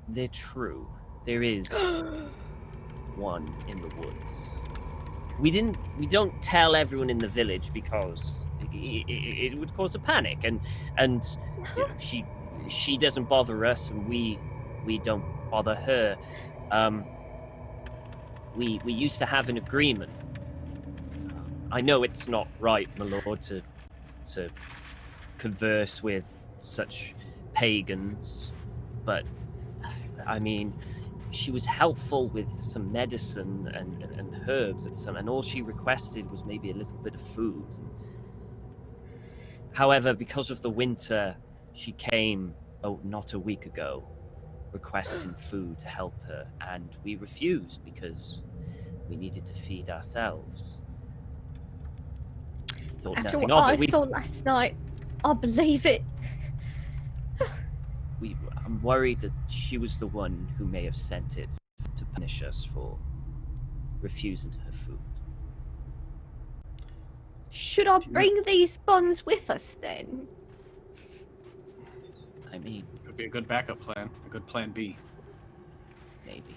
they're true. There is one in the woods. We don't tell everyone in the village because it would cause a panic, and you know, she doesn't bother us, and we don't bother her. We used to have an agreement. I know it's not right, my lord, to converse with such pagans, but I mean, she was helpful with some medicine and herbs and all she requested was maybe a little bit of food. However, because of the winter, she came, not a week ago, requesting food to help her, and we refused because we needed to feed ourselves. Thought After nothing what of I it. saw last night, I believe it. I'm worried that she was the one who may have sent it to punish us for refusing her food. Should I bring these buns with us then? I mean, Could be a good backup plan, a good plan B. maybe.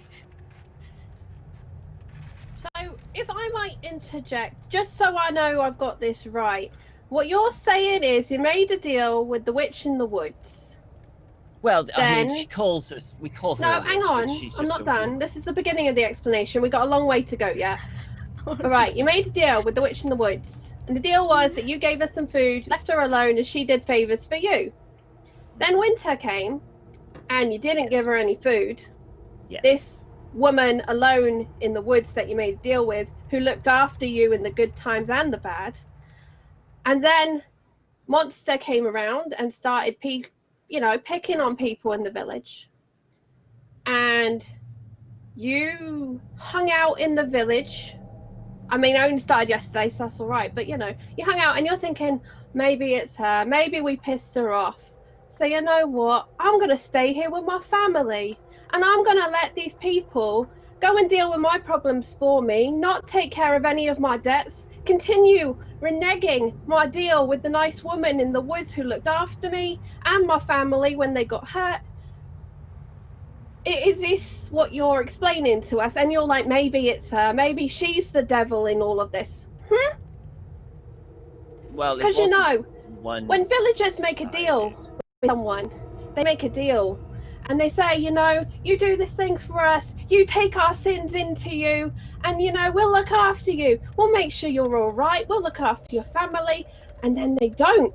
So, if I might interject, just so I know I've got this right, what you're saying is you made a deal with the witch in the woods, Well, I Then- mean, she calls us. We call her. No, a hang witch, but on. she's I'm just not a done. woman. This is the beginning of the explanation. We got a long way to go yet. All right, you made a deal with the witch in the woods, and the deal was that you gave us some food, left her alone, and she did favors for you. Then winter came, and you didn't give her any food. Yes. This woman alone in the woods that you made a deal with, who looked after you in the good times and the bad. And then monster came around and started picking on people in the village. And you hung out in the village. I mean, I only started yesterday, so that's all right. But, you hung out and you're thinking, maybe it's her. Maybe we pissed her off. So you know what? I'm going to stay here with my family. And I'm going to let these people go and deal with my problems for me, not take care of any of my debts, continue reneging my deal with the nice woman in the woods who looked after me and my family when they got hurt. Is this what you're explaining to us? And you're like, maybe it's her. Maybe she's the devil in all of this. Well, because when villagers make a deal one-sided. with someone, they make a deal. And they say, you do this thing for us, you take our sins into you, and, we'll look after you. We'll make sure you're all right. We'll look after your family. And then they don't.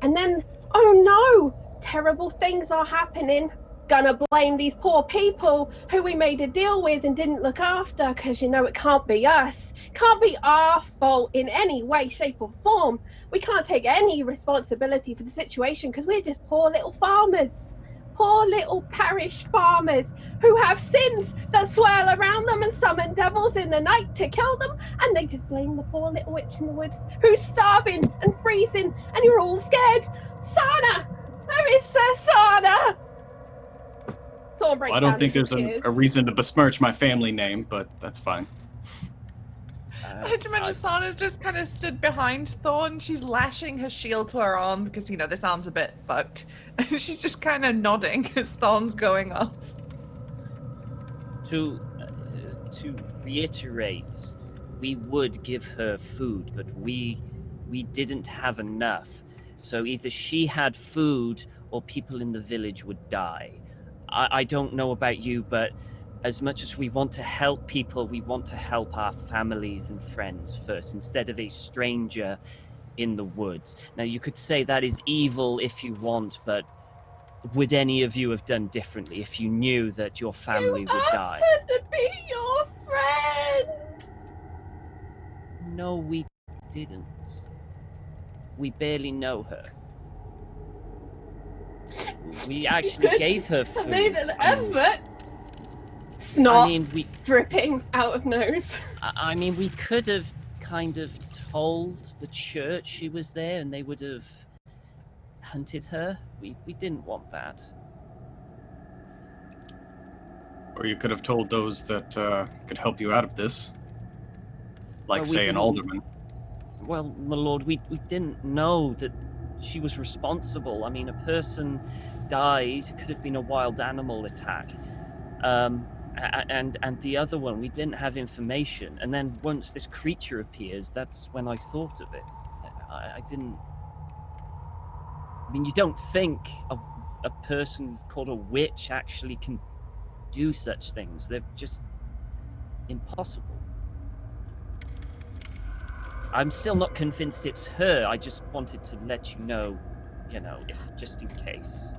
And then, oh no, terrible things are happening. Gonna blame these poor people who we made a deal with and didn't look after, because, it can't be us. Can't be our fault in any way, shape or form. We can't take any responsibility for the situation because we're just poor little farmers. Poor little parish farmers who have sins that swirl around them and summon devils in the night to kill them, and they just blame the poor little witch in the woods who's starving and freezing, and you're all scared. Sana! Where is Sana? I don't think there's a reason to besmirch my family name, but that's fine. I had to imagine Sana's just kind of stood behind Thorn. She's lashing her shield to her arm because, this arm's a bit fucked. And she's just kind of nodding as Thorn's going off. To reiterate, we would give her food, but we didn't have enough. So either she had food or people in the village would die. I don't know about you, but as much as we want to help people, we want to help our families and friends first, instead of a stranger in the woods. Now, you could say that is evil if you want, but would any of you have done differently if you knew that your family would die? You asked her to be your friend! No, we didn't. We barely know her. We actually gave her food. I made an effort. Snot dripping out of nose. I mean, we could have kind of told the church she was there and they would have hunted her. We didn't want that. Or you could have told those that could help you out of this. Like, say, an alderman. Well, my lord, we didn't know that she was responsible. I mean, a person dies, it could have been a wild animal attack. And the other one, we didn't have information. And then once this creature appears, that's when I thought of it. I didn't... I mean, you don't think a person called a witch actually can do such things. They're just impossible. I'm still not convinced it's her. I just wanted to let you know, if just in case.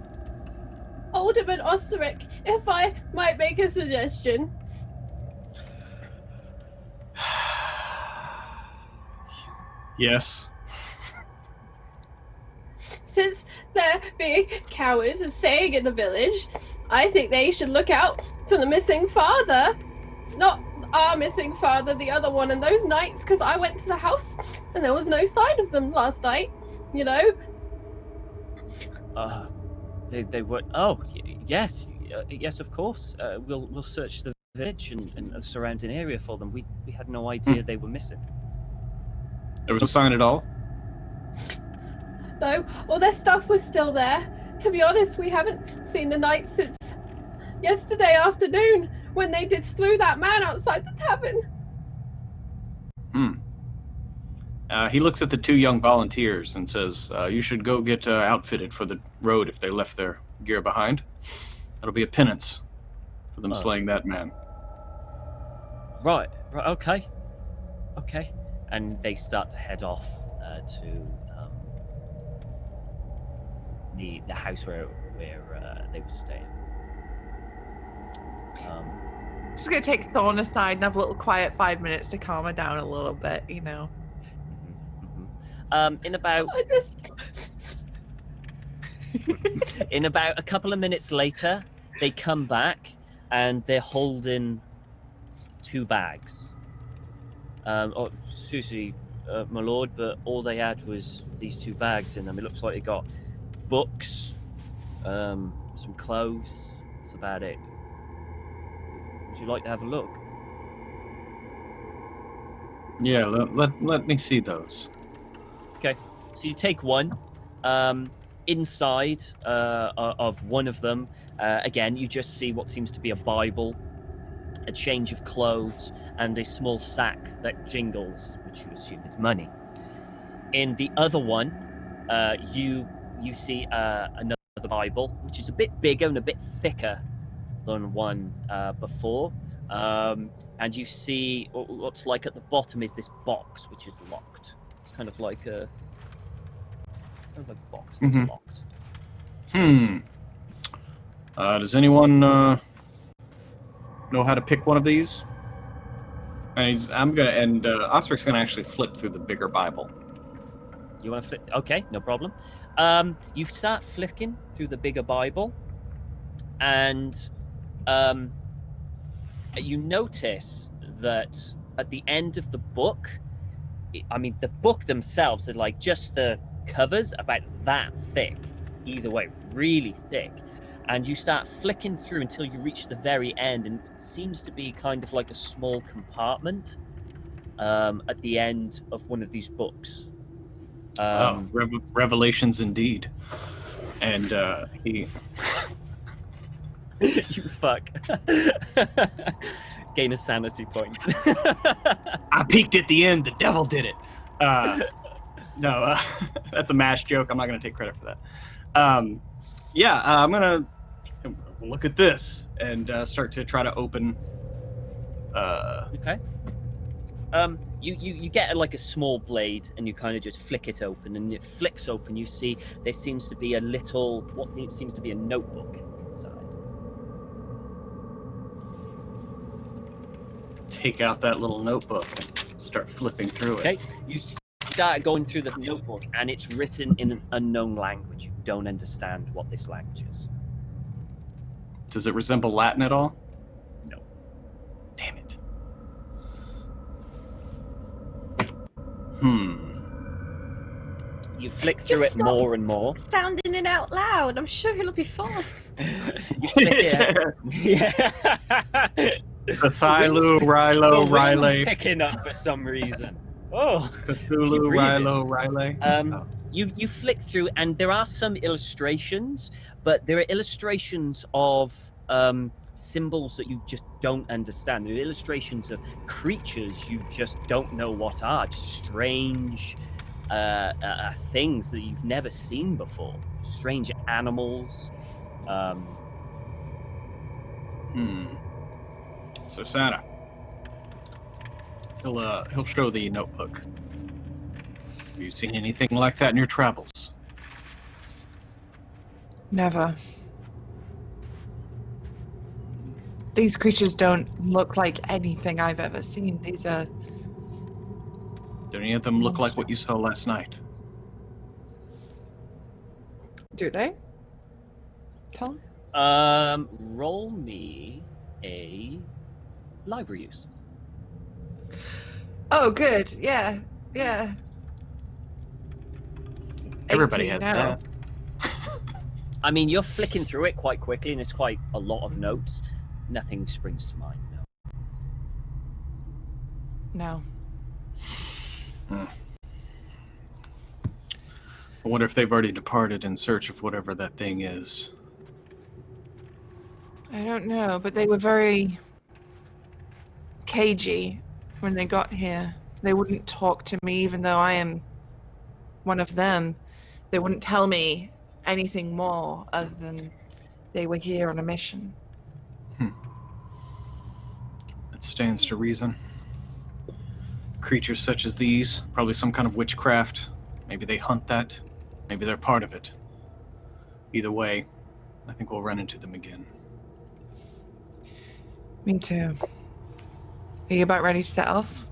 Alderman Osteric, if I might make a suggestion. Yes. Since they're being cowards and staying in the village, I think they should look out for the missing father. Not our missing father, the other one, and those nights, because I went to the house and there was no sign of them last night, They were... Oh, yes, of course. We'll search the village and the surrounding area for them. We had no idea they were missing. There was no sign at all? No, all their stuff was still there. To be honest, we haven't seen the knight since yesterday afternoon when they did slew that man outside the tavern. He looks at the two young volunteers and says, you should go get outfitted for the road if they left their gear behind. That'll be a penance for them slaying that man. Right, okay. And they start to head off to the house where they were staying. Just gonna take Thorn aside and have a little quiet 5 minutes to calm her down a little bit, you know. In about in about a couple of minutes later, they come back and they're holding 2 bags. Susie, my lord, but all they had was these 2 bags in them. It looks like they got books, some clothes. That's about it. Would you like to have a look? Yeah, let me see those. Okay, so you take one. Inside of one of them, again, you just see what seems to be a Bible, a change of clothes, and a small sack that jingles, which you assume is money. In the other one, you see another Bible, which is a bit bigger and a bit thicker than one before. And you see what's like at the bottom is this box, which is locked. It's kind of like a box that's locked. Does anyone know how to pick one of these? Ostric's gonna actually flip through the bigger Bible. You want to flip? Okay, no problem. You start flicking through the bigger Bible, and you notice that at the end of the book, the book themselves are like just the covers about that thick, either way, really thick. And you start flicking through until you reach the very end, and it seems to be kind of like a small compartment at the end of one of these books. Revelations indeed. And he... You fuck. Gain a sanity point. I peeked at the end, the devil did it. No, that's a MASH joke. I'm not going to take credit for that. I'm going to look at this and start to try to open. Okay. You get like a small blade and you kind of just flick it open, and it flicks open. You see there seems to be what seems to be a notebook inside. Take out that little notebook and start flipping through it. Okay. You start going through the notebook, and it's written in an unknown language. You don't understand what this language is. Does it resemble Latin at all? No. Damn it. You flick through it more and more. Sounding it out loud. I'm sure it'll be fine. You flick it. Yeah. Cthulhu, Rilo, Riley. Picking up for some reason. Oh, Cthulhu, Rilo, Riley. You flick through, and there are some illustrations, but there are illustrations of symbols that you just don't understand. There are illustrations of creatures you just don't know what are, just strange things that you've never seen before. Strange animals. So Santa, he'll show the notebook. Have you seen anything like that in your travels? Never. These creatures don't look like anything I've ever seen. These are... Do any of them look like what you saw last night? Do they? Tell me. Roll me a library use. Oh, good. Yeah. Everybody 18 had now. that. I mean, you're flicking through it quite quickly, and it's quite a lot of notes. Nothing springs to mind, no. No. I wonder if they've already departed in search of whatever that thing is. I don't know, but they were very cagey when they got here. They wouldn't talk to me, even though I am one of them. They wouldn't tell me anything more other than they were here on a mission. It stands to reason. Creatures such as these, probably some kind of witchcraft. Maybe they hunt that. Maybe they're part of it. Either way, I think we'll run into them again. Me too. Are you about ready to set off?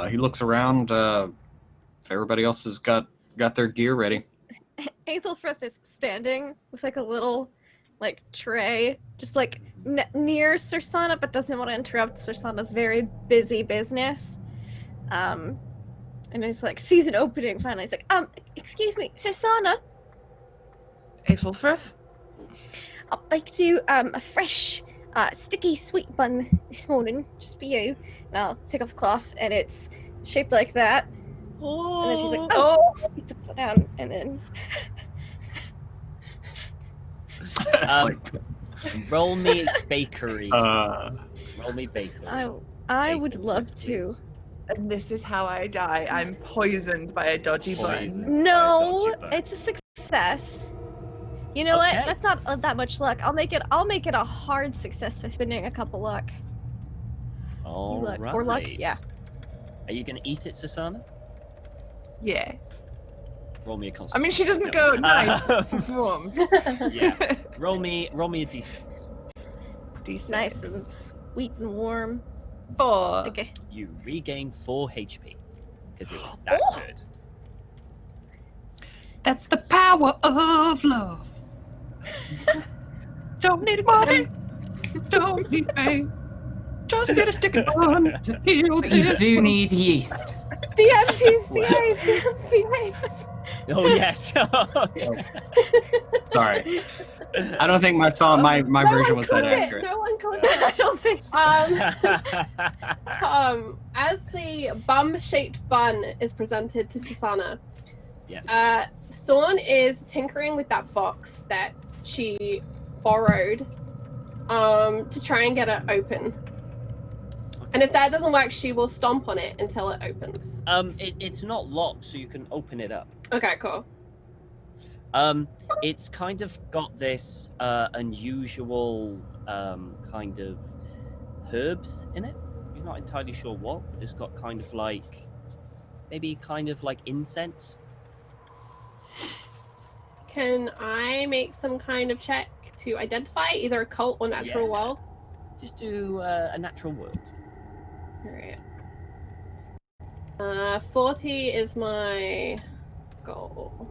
He looks around. If everybody else has got their gear ready. Aethelfrith is standing with like a little like tray, just like near Sirsana, but doesn't want to interrupt Sirsana's very busy business. And he's like sees an opening finally. He's like, excuse me, Sirsana. Aethelfrith? I'd like to a fresh sticky sweet bun this morning, just for you. And I'll take off the cloth, and it's shaped like that. And then she's like, oh, it's upside down, and then roll me bakery. Roll me bakery. I would love to. And this is how I die. I'm poisoned by a dodgy bun. No, it's a success. You know what? That's not that much luck. I'll make it a hard success by spending a couple luck. All right. 4 luck, yeah. Are you gonna eat it, Susanna? Yeah. Roll me a constitution. I mean, she doesn't go nice. Perform. Yeah. Roll me a d6. D6. Nice and sweet and warm. 4. Sticky. You regain 4 HP because it was that good. That's the power of love. Don't need money. Don't need fame. Just get a sticky bun to heal But you this. do need yeast. The MCAs, the MCAs. Oh yes. Sorry. I don't think my song, my version was that accurate. No one clipped it. I don't think. As the bum-shaped bun is presented to Susanna, Yes. Thorn is tinkering with that box that she borrowed to try and get it open. And if that doesn't work, she will stomp on it until it opens. It's not locked, so you can open it up. Okay, cool. It's kind of got this unusual kind of herbs in it. You're not entirely sure what. It's got kind of like maybe kind of like incense. Can I make some kind of check to identify either occult or natural world? Just do a natural world. Alright. 40 is my goal.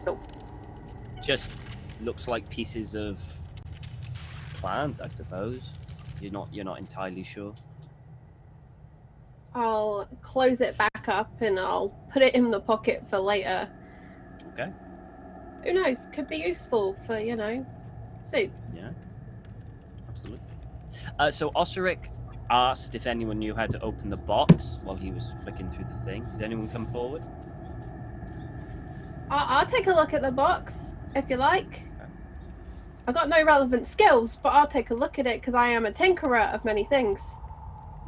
Nope. Just looks like pieces of plant, I suppose. You're not entirely sure. I'll close it back up and I'll put it in the pocket for later. Okay. Who knows? Could be useful for, soup. Yeah. Absolutely. So Osiric asked if anyone knew how to open the box while he was flicking through the thing. Does anyone come forward? I'll take a look at the box, if you like. I've got no relevant skills, but I'll take a look at it because I am a tinkerer of many things.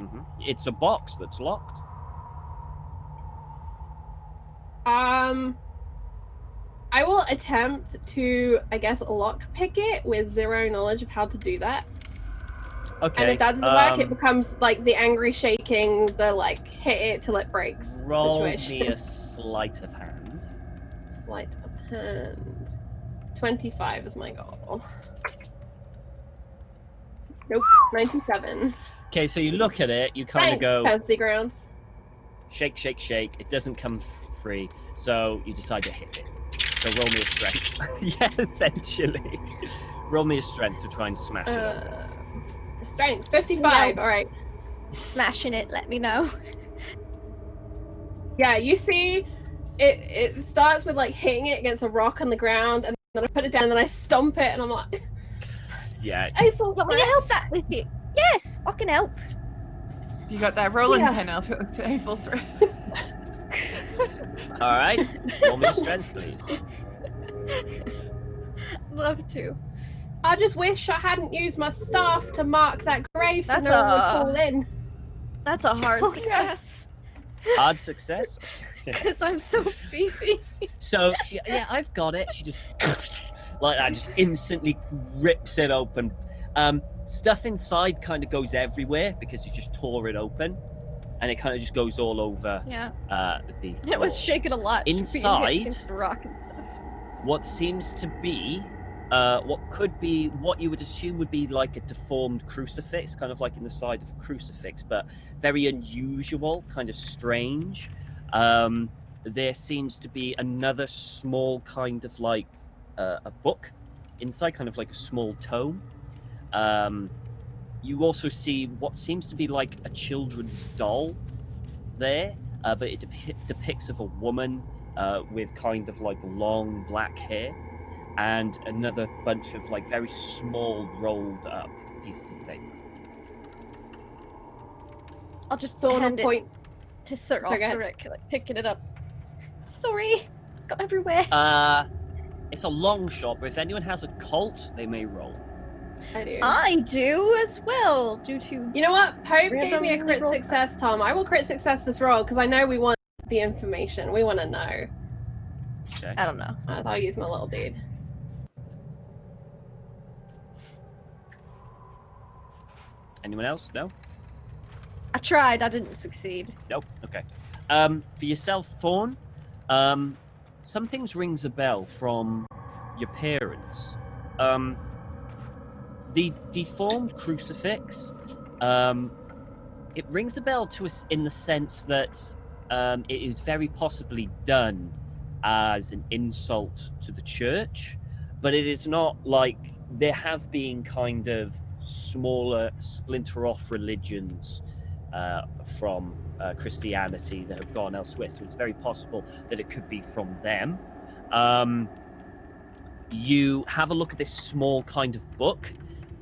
Mm-hmm. It's a box that's locked. I will attempt to, I guess, lockpick it with 0 knowledge of how to do that. Okay. And if that doesn't work, it becomes like the angry shaking, the like hit it till it breaks roll situation. me a sleight of hand. Sleight of hand. 25 is my goal. Nope, 97. Okay, so you look at it, you kind of go fancy grounds. shake, shake, shake. It doesn't come free, so you decide to hit it. So roll me a strength. Yeah, essentially. Roll me a strength to try and smash it. Strength 55. No. All right. Smashing it. Let me know. Yeah, you see, it starts with like hitting it against a rock on the ground, and then I put it down, and then I stomp it, and I'm like, Yeah. I thought Want me to help that with you? Yes, I can help. You got that rolling Yeah. pin up with the April thread. All right. Roll me a strength, please. Love to. I just wish I hadn't used my staff to mark that grave so That's no one would fall in. That's a hard Oh, yeah. success. Hard success. Because I'm so beefy. So, yeah, I've got it. She just, like that, just instantly rips it open. Stuff inside kind of goes everywhere because you just tore it open. And it kind of just goes all over the floor. It was shaking a lot. Inside, rock and stuff. what seems to be, what could be, what you would assume would be like a deformed crucifix, kind of like in the side of a crucifix, but very unusual, kind of strange. There seems to be another small kind of like a book inside, kind of like a small tome. You also see what seems to be like a children's doll there, but it depicts of a woman with kind of like long black hair, and another bunch of like very small rolled up pieces of paper. I'll just Thorn hand point it to Sir Sorry, go ahead. Osric, like, picking it up. Sorry, got everywhere. It's a long shot, but if anyone has a cult, they may roll. I do. I do as well, due to... You know what? Pope gave me a Randomly crit roll. success, Tom. I will crit success this roll because I know we want the information. We want to know. Okay. I don't know. I'll use my little dude. Anyone else? No? I tried, I didn't succeed. Nope. Okay. For yourself, Thorn, some things rings a bell from your parents. The deformed crucifix, it rings a bell to us in the sense that it is very possibly done as an insult to the church, but it is not like there have been kind of smaller splinter-off religions from Christianity that have gone elsewhere, so it's very possible that it could be from them. You have a look at this small kind of book,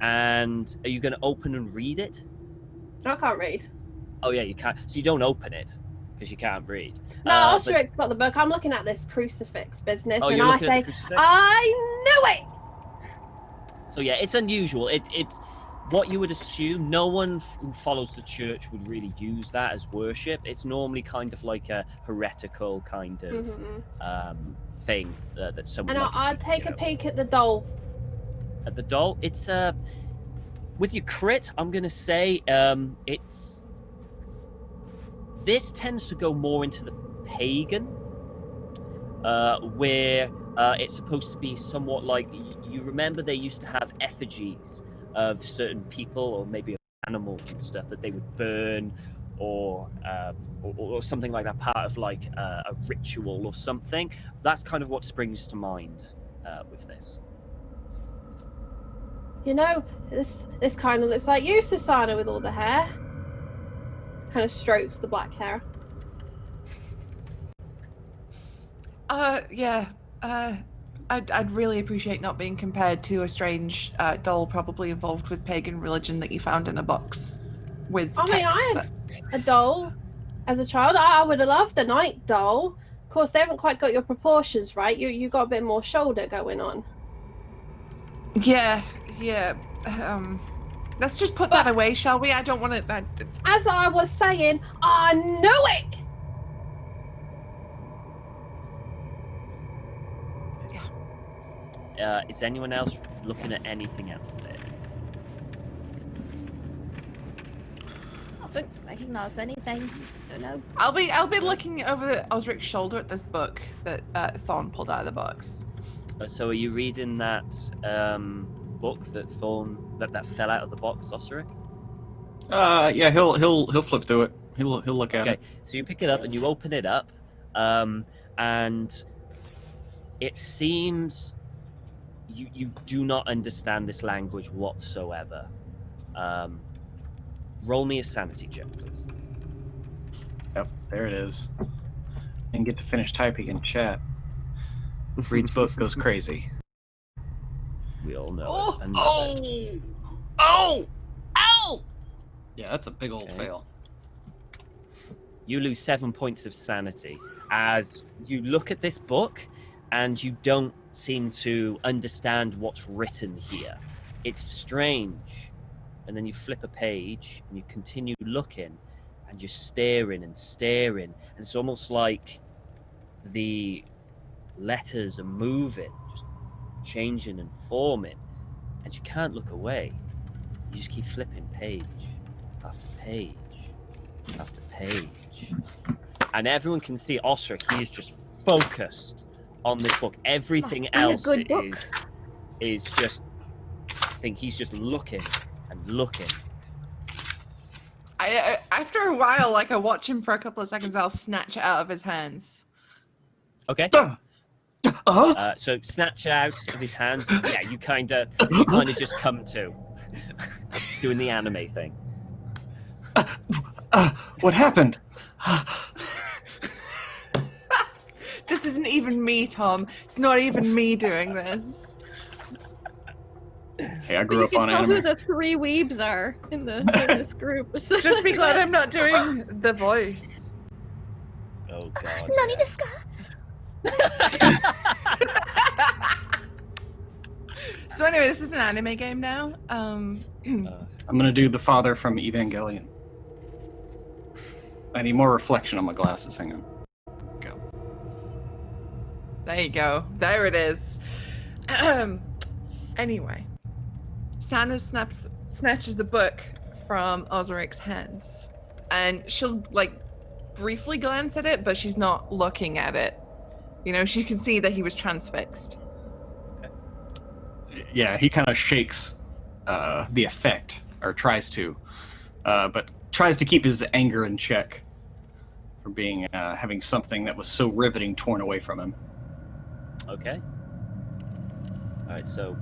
and are you going to open and read it? I can't read. Oh yeah, you can't. So you don't open it because you can't read. No, Ostric's got the book. I'm looking at this crucifix business, Oh, and you're I looking say, at the crucifix? I knew it! So yeah, it's unusual. It's what you would assume. No one who follows the church would really use that as worship. It's normally kind of like a heretical kind of thing that someone. And might I'll do, take you a know. peek at the doll. At the doll, it's with your crit, I'm gonna say it's this tends to go more into the pagan, where it's supposed to be somewhat like you remember they used to have effigies of certain people or maybe of animals and stuff that they would burn or something like that, part of like a ritual or something. That's kind of what springs to mind with this. You know, this kind of looks like you, Susanna, with all the hair. Kind of strokes the black hair. Yeah. I'd really appreciate not being compared to a strange doll probably involved with pagan religion that you found in a box with text. I mean, I had a doll as a child. I would have loved a night doll. Of course, they haven't quite got your proportions right. You got a bit more shoulder going on. Yeah. Let's just put that away, shall we? I don't want it. As I was saying, I knew it! Is anyone else looking at anything else there? I don't recognize anything, so no. I'll be looking over Osric's shoulder at this book that Thorn pulled out of the box. So are you reading that book that Thorn that fell out of the box, Osric? Yeah, he'll flip through it. He'll look at it. Okay, so you pick it up and you open it up, and it seems you do not understand this language whatsoever. Roll me a sanity check, please. Yep, there it is. And get to finish typing in chat. Reads book, goes crazy. We all know Oh! it. Oh! Oh! Ow! Yeah, that's a big old Okay. fail. You lose 7 points of sanity as you look at this book and you don't seem to understand what's written here. It's strange. And then you flip a page and you continue looking and you're staring and staring. And it's almost like the letters are moving, just changing and forming, and you can't look away. You just keep flipping page after page after page. And everyone can see Osric, he is just focused on this book. Everything else is just, I think he's just looking and looking. After a while, like I watch him for a couple of seconds, I'll snatch it out of his hands. Okay. So snatch it out of his hands. Yeah, you kind of just come to doing the anime thing. What happened? This isn't even me, Tom. It's not even me doing this. Hey, I grew up on You can anime. tell who the three weebs are in this group. Just be glad I'm not doing the voice. Oh god. Nani desu ka? So anyway, this is an anime game now. I'm gonna do the father from Evangelion. I need more reflection on my glasses. Hang on. Go. There you go. There it is. Anyway, Sana snatches the book from Osric's hands, and she'll like briefly glance at it, but she's not looking at it. You know, she can see that he was transfixed. Yeah, he kind of shakes the effect, or tries to, but tries to keep his anger in check for being having something that was so riveting torn away from him. Okay. All right. So.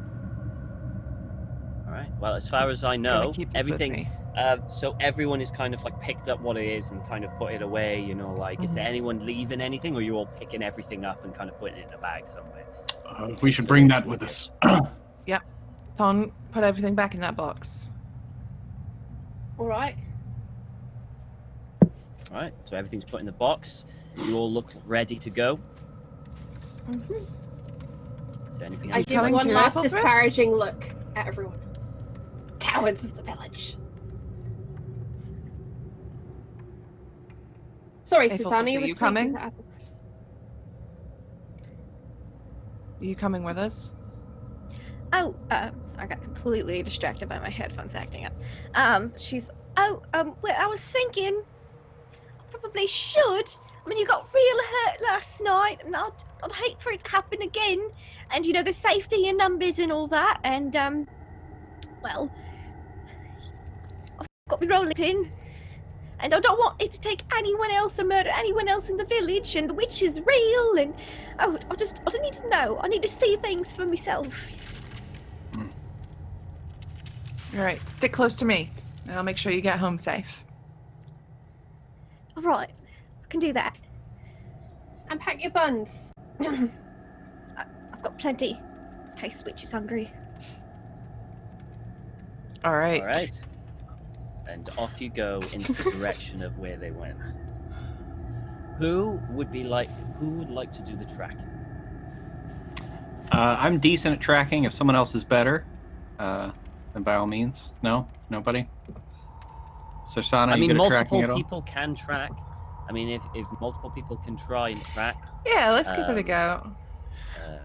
All right. Well, as far as I know, everything. So everyone is kind of like picked up what it is and kind of put it away. You know, like is there anyone leaving anything, or are you all picking everything up and kind of putting it in a bag somewhere? We should bring that with us. Yep. Thon, put everything back in that box. All right. All right. So everything's put in the box. You all look ready to go. Mm-hmm. Is there anything I else? give coming one to last Ethelthryth? disparaging look at everyone. Cowards of the village. Sorry, Ethelthryth, Susanna, you are were you speaking coming? to Ethelthryth. Are you coming with us? Oh, sorry, I got completely distracted by my headphones acting up. Well, I was thinking I probably should. I mean, you got real hurt last night, and I'd hate for it to happen again. And, you know, the safety in numbers and all that, and, well, I've got my rolling pin, and I don't want it to take anyone else or murder anyone else in the village, and the witch is real, and, I need to know. I need to see things for myself. All right, stick close to me, and I'll make sure you get home safe. All right, I can do that. And pack your buns. I've got plenty. In case the witch is hungry. All right. All right. And off you go into the direction of where they went. Who would like to do the tracking? I'm decent at tracking. If someone else is better, then by all means. No? Nobody? Sarsana, I mean, you good at tracking multiple at all? people can track. I mean, if multiple people can try and track. Yeah, let's give it a go.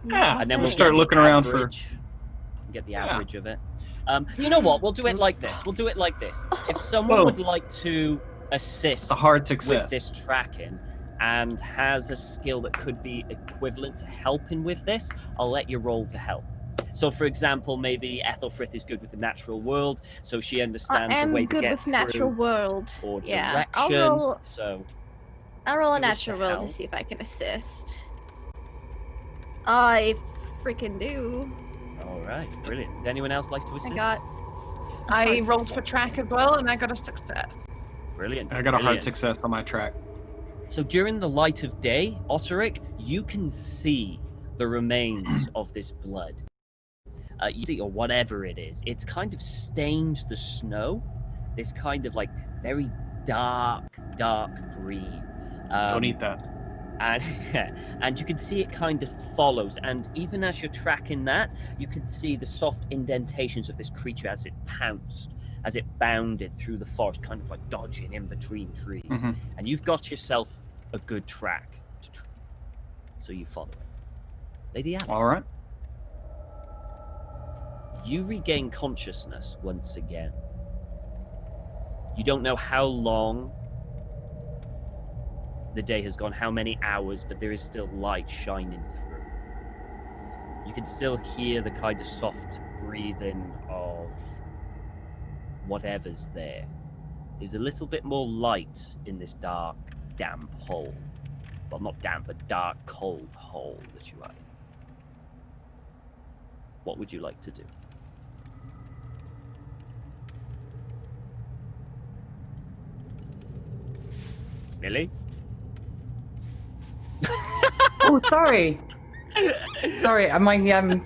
Yeah, And then we'll we'll start get the looking around for... average, get the average of it. You know what? We'll do it like this. If someone would like to assist A hard success. with this tracking and has a skill that could be equivalent to helping with this, I'll let you roll to help. So, for example, maybe Ethelthryth is good with the natural world, so she understands I am a way to good get with natural through, world. or Yeah, direction. I'll roll a Give us the natural roll to help. see if I can assist. I freaking do. All right, brilliant. Would anyone else like to assist? I got. a I hard rolled for success. track as well, and I got a success. Brilliant. I got a hard brilliant. success on my track. So during the light of day, Osric, you can see the remains of this blood. You see, or whatever it is, it's kind of stained the snow. This kind of like very dark green. Don't eat that. And you can see it kind of follows. And even as you're tracking that, you can see the soft indentations of this creature as it pounced, as it bounded through the forest, kind of like dodging in between trees. Mhm. And you've got yourself a good track. So you follow it. Lady Alice. All right. You regain consciousness once again. You don't know how long the day has gone, how many hours, but there is still light shining through. You can still hear the kind of soft breathing of whatever's there. There's a little bit more light in this dark, damp hole. Well, not damp, but dark, cold hole that you are in. What would you like to do? Millie? Oh, sorry. Sorry, my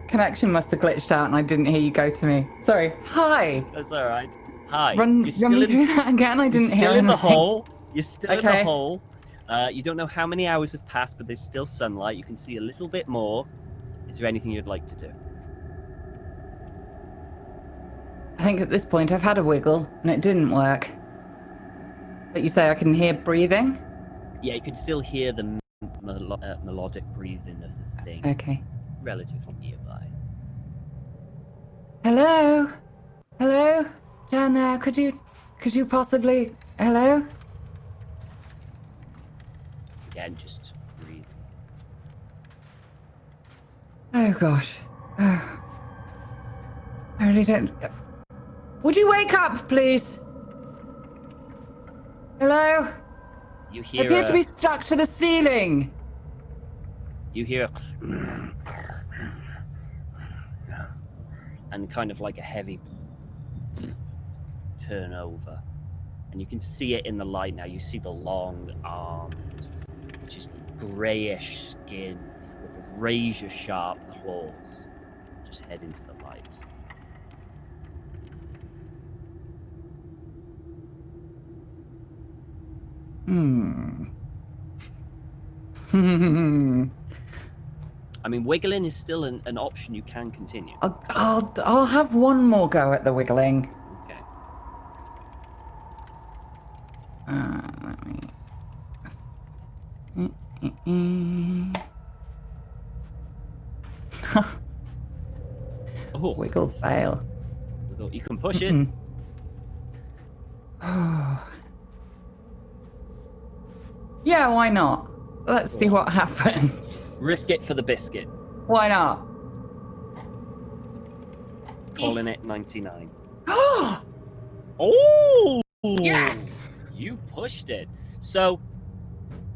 connection must have glitched out and I didn't hear you go to me. Sorry. Hi. That's all right. Hi. Run me through that again. I didn't hear You're still in the anything. hole. You're still in Okay. the hole. You don't know how many hours have passed, but there's still sunlight. You can see a little bit more. Is there anything you'd like to do? I think at this point I've had a wiggle and it didn't work. But you say I can hear breathing? Yeah, you can still hear the melodic breathing of the thing. Okay. Relatively nearby. Hello? Hello? Down there, could you possibly... Hello? Again, just breathe. Oh gosh. Oh. I really don't... Would you wake up, please? Hello? You I hear appear to be stuck to the ceiling. You hear and kind of like a heavy turnover. And you can see it in the light now. You see the long arms, which is greyish skin with razor sharp claws. Just head into the light. I mean, wiggling is still an option. You can continue. I'll have one more go at the wiggling. Okay. Let me... Oh, Wiggle fail. you can push it. Yeah, why not? Let's see what happens. Risk it for the biscuit. Why not? Calling it 99. Oh! Yes! You pushed it. So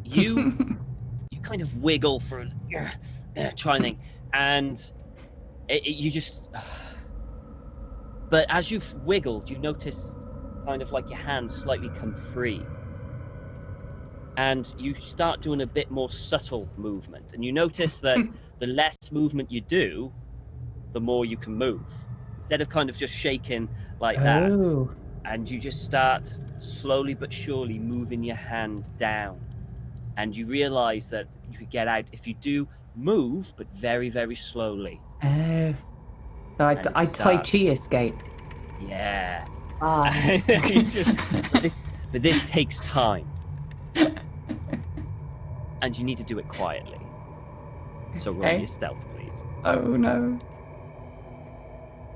you you kind of wiggle for trying, and you just. But as you've wiggled, you notice kind of like your hands slightly come free. And you start doing a bit more subtle movement. And you notice that the less movement you do, the more you can move. Instead of kind of just shaking like that. And you just start slowly but surely moving your hand down. And you realize that you could get out if you do move, but very, very slowly. Oh. So I Tai Chi escape. Yeah. Ah. But this takes time. And you need to do it quietly. So roll your stealth, please. Oh no.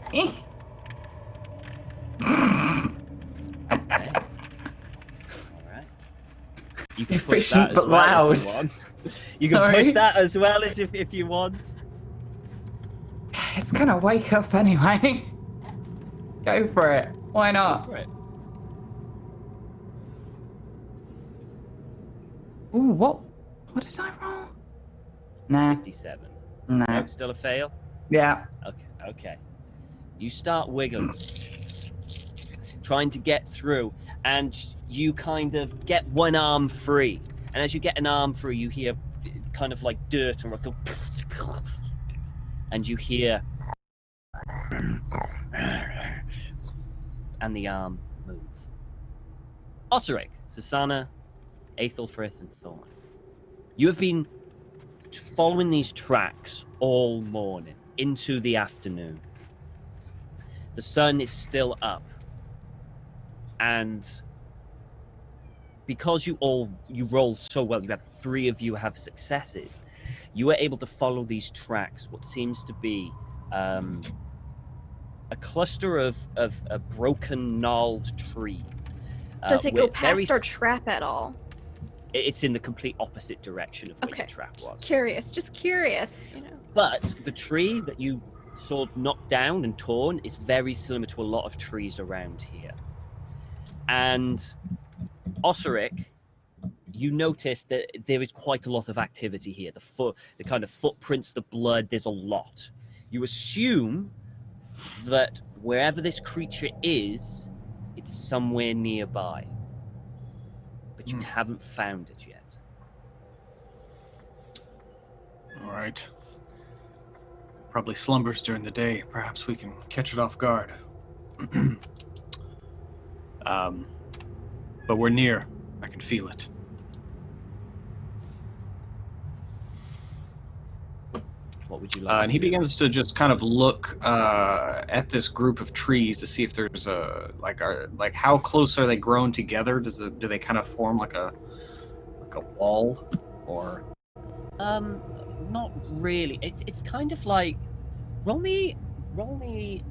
Okay. Alright. You can push that Efficient but as well loud. if you want. You can push that as well as if you want. It's gonna wake up anyway. Go for it. Why not? Go for it. Ooh, what did I roll? Nah. 57. Nah. No, still a fail? Yeah. Okay. You start wiggling, trying to get through, and you kind of get one arm free. And as you get an arm free, you hear kind of like dirt and go, and you hear, and the arm move. Osiric, Susanna, Aethelfrith, and Thorn. You have been following these tracks all morning into the afternoon. The sun is still up, and because you rolled so well, you have 3 of you have successes. You were able to follow these tracks, what seems to be a cluster of broken, gnarled trees. Does it go past our trap at all? It's in the complete opposite direction of where your trap was. Just curious, you know. But the tree that you saw knocked down and torn is very similar to a lot of trees around here. And Osric, you notice that there is quite a lot of activity here. The kind of footprints, the blood, there's a lot. You assume that wherever this creature is, it's somewhere nearby. But you haven't found it yet. All right. Probably slumbers during the day. Perhaps we can catch it off guard. But we're near. I can feel it. What would you like? And he begins to just kind of look at this group of trees to see if there's like how close are they grown together? Do they kind of form like a wall, or? Not really. It's kind of like roll me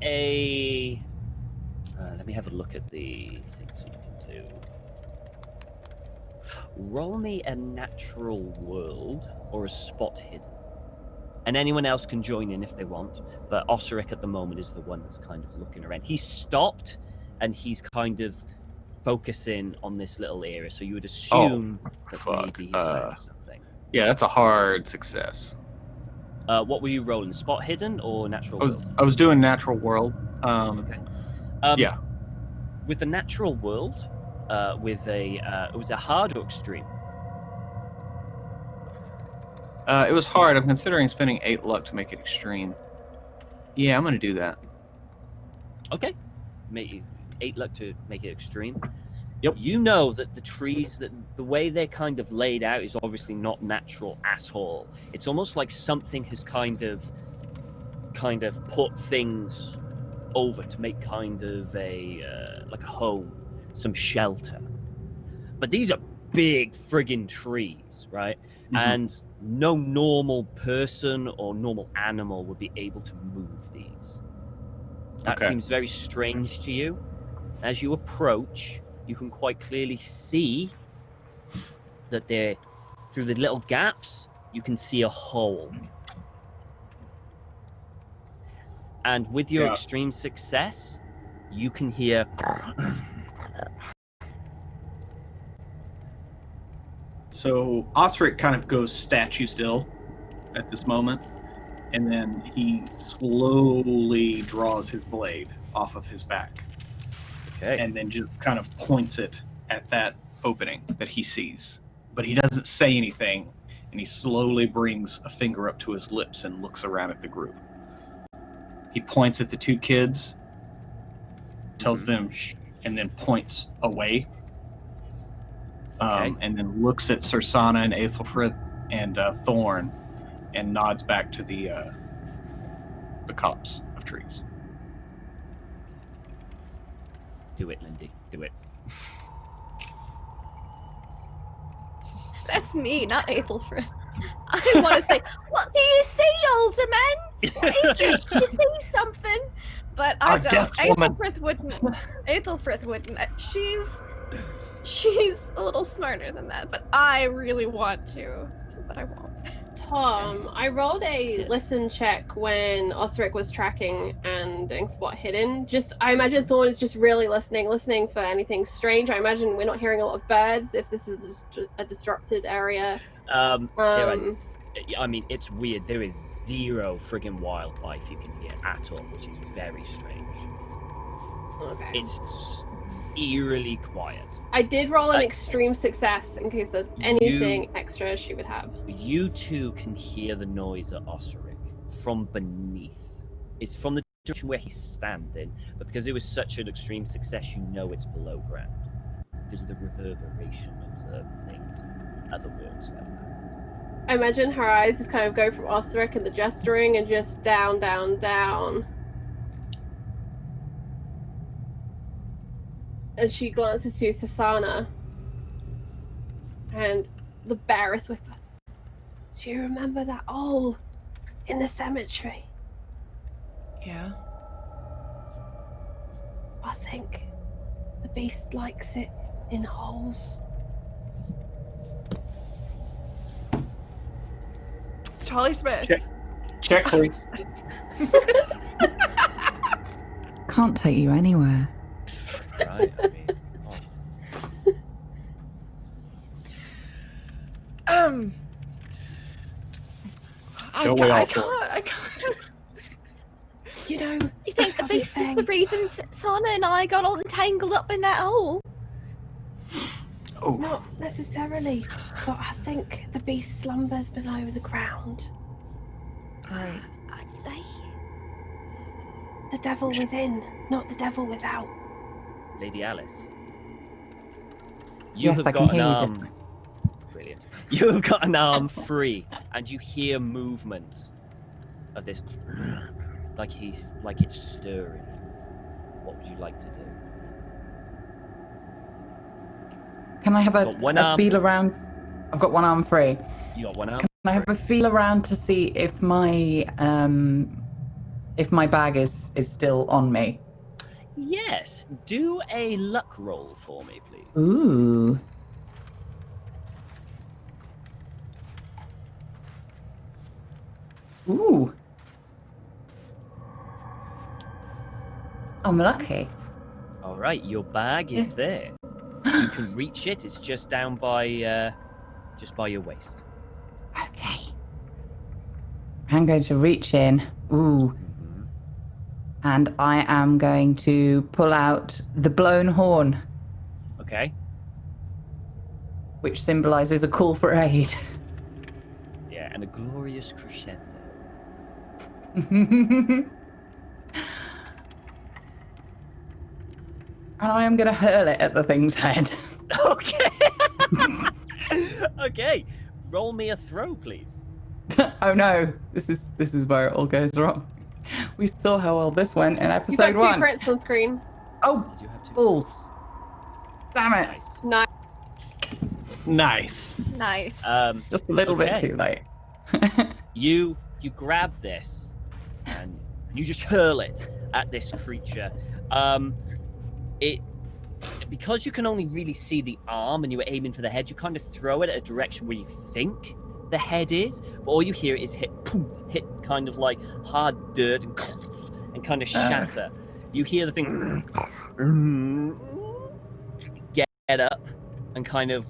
a. Let me have a look at the things you can do. Roll me a natural world or a spot hidden. And anyone else can join in if they want, but Osric at the moment is the one that's kind of looking around. He's stopped, and he's kind of focusing on this little area, so you would assume that maybe he's found something. Yeah, that's a hard success. What were you rolling, spot hidden or natural world? I was doing natural world. Okay. Yeah. With the natural world, it was a hard or extreme? It was hard. I'm considering spending 8 luck to make it extreme. Yeah, I'm gonna do that. Okay. 8 luck to make it extreme. Yep. You know that the trees, that the way they're kind of laid out is obviously not natural at all. It's almost like something has kind of put things over to make kind of like a home, some shelter. But these are big friggin' trees, right? Mm-hmm. And no normal person or normal animal would be able to move these. That seems very strange to you. As you approach, you can quite clearly see that they're, through the little gaps, you can see a hole. And with your extreme success, you can hear... So Osric kind of goes statue still at this moment, and then he slowly draws his blade off of his back. Okay. And then just kind of points it at that opening that he sees. But he doesn't say anything, and he slowly brings a finger up to his lips and looks around at the group. He points at the 2 kids, tells them shh, and then points away. And then looks at Sursana and Aethelfrith and Thorn, and nods back to the copse of trees. Do it, Lindy. Do it. That's me, not Aethelfrith. I want to say, what do you see, older man? What is it? Did you see something? But I don't. Aethelfrith wouldn't. She's a little smarter than that, but I really want to, but I won't. Tom, I rolled a listen check when Osric was tracking and doing spot hidden. I imagine Thorn is just really listening for anything strange. I imagine we're not hearing a lot of birds if this is just a disrupted area. It's weird. There is 0 friggin' wildlife you can hear at all, which is very strange. Okay. It's eerily quiet. I did roll an extreme success in case there's anything extra she would have. You 2 can hear the noise at Osric from beneath. It's from the direction where he's standing, but because it was such an extreme success, you know it's below ground because of the reverberation of the things, other words like that. I imagine her eyes just kind of go from Osric and the gesturing and just down, down, down. And she glances to Sursana. And the barest whisper, do you remember that hole in the cemetery? Yeah. I think the beast likes it in holes. Charlie Smith. Check, please. Can't take you anywhere. Right, I mean, I can't. You know, You think the beast is the reason Sana and I got all entangled up in that hole? Oh, not necessarily, but I think the beast slumbers below the ground. Right. I'd say. The devil within, not the devil without. Lady Alice. You Yes, have I can got an hear you this arm. time. Brilliant. You have got an arm free, and you hear movement of this, like it's stirring. What would you like to do? Can I have Got one a arm. feel around? I've got one arm free. You got one arm. Can I have a feel around to see if my bag is still on me? Yes. Do a luck roll for me, please. Ooh. Ooh. I'm lucky. All right, your bag is there. You can reach it. It's just down by your waist. Okay. I'm going to reach in. Ooh. Mm-hmm. And I am going to pull out the blown horn, Okay. which symbolizes a call for aid. Yeah, and a glorious crescendo. And I am going to hurl it at the thing's head. Okay. Okay. Roll me a throw, please. Oh no, this is where it all goes wrong. We saw how well this went in You episode got 2 1. crits on screen. Oh, Did you have to? balls. Damn it. Nice. No. nice. Nice. Just a little bit Okay. too late. You grab this and you just hurl it at this creature. It because you can only really see the arm and you were aiming for the head, you kind of throw it at a direction where you think the head is, but all you hear is hit kind of like hard dirt and kind of shatter. You hear the thing get up and kind of,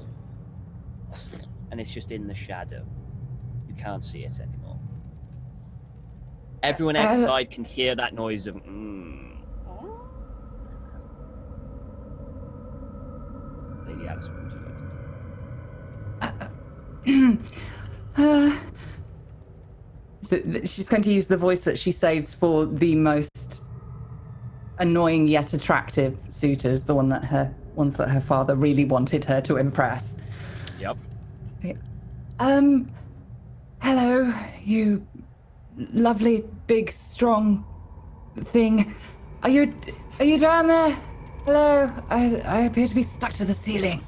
and it's just in the shadow. You can't see it anymore. Everyone outside can hear that noise of Lady Alice, what would you like to do? So she's going to use the voice that she saves for the most annoying yet attractive suitors, the ones that her father really wanted her to impress. Yep. Hello, you lovely, big, strong thing. Are you down there? Hello, I appear to be stuck to the ceiling.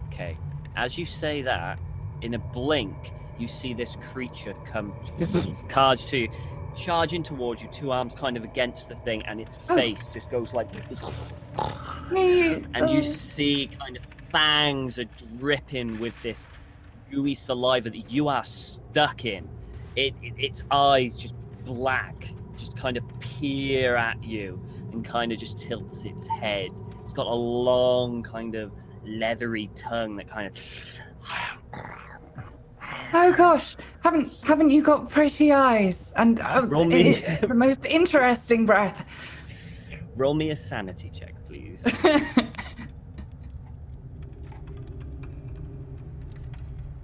Okay. As you say that, in a blink, you see this creature come charging towards you, 2 arms kind of against the thing, and its face just goes like this. And you see kind of fangs are dripping with this gooey saliva that you are stuck in. Its eyes just black, just kind of peer at you and kind of just tilts its head. It's got a long kind of leathery tongue that kind of... Oh gosh, haven't you got pretty eyes and Roll me. the most interesting breath? Roll me a sanity check, please.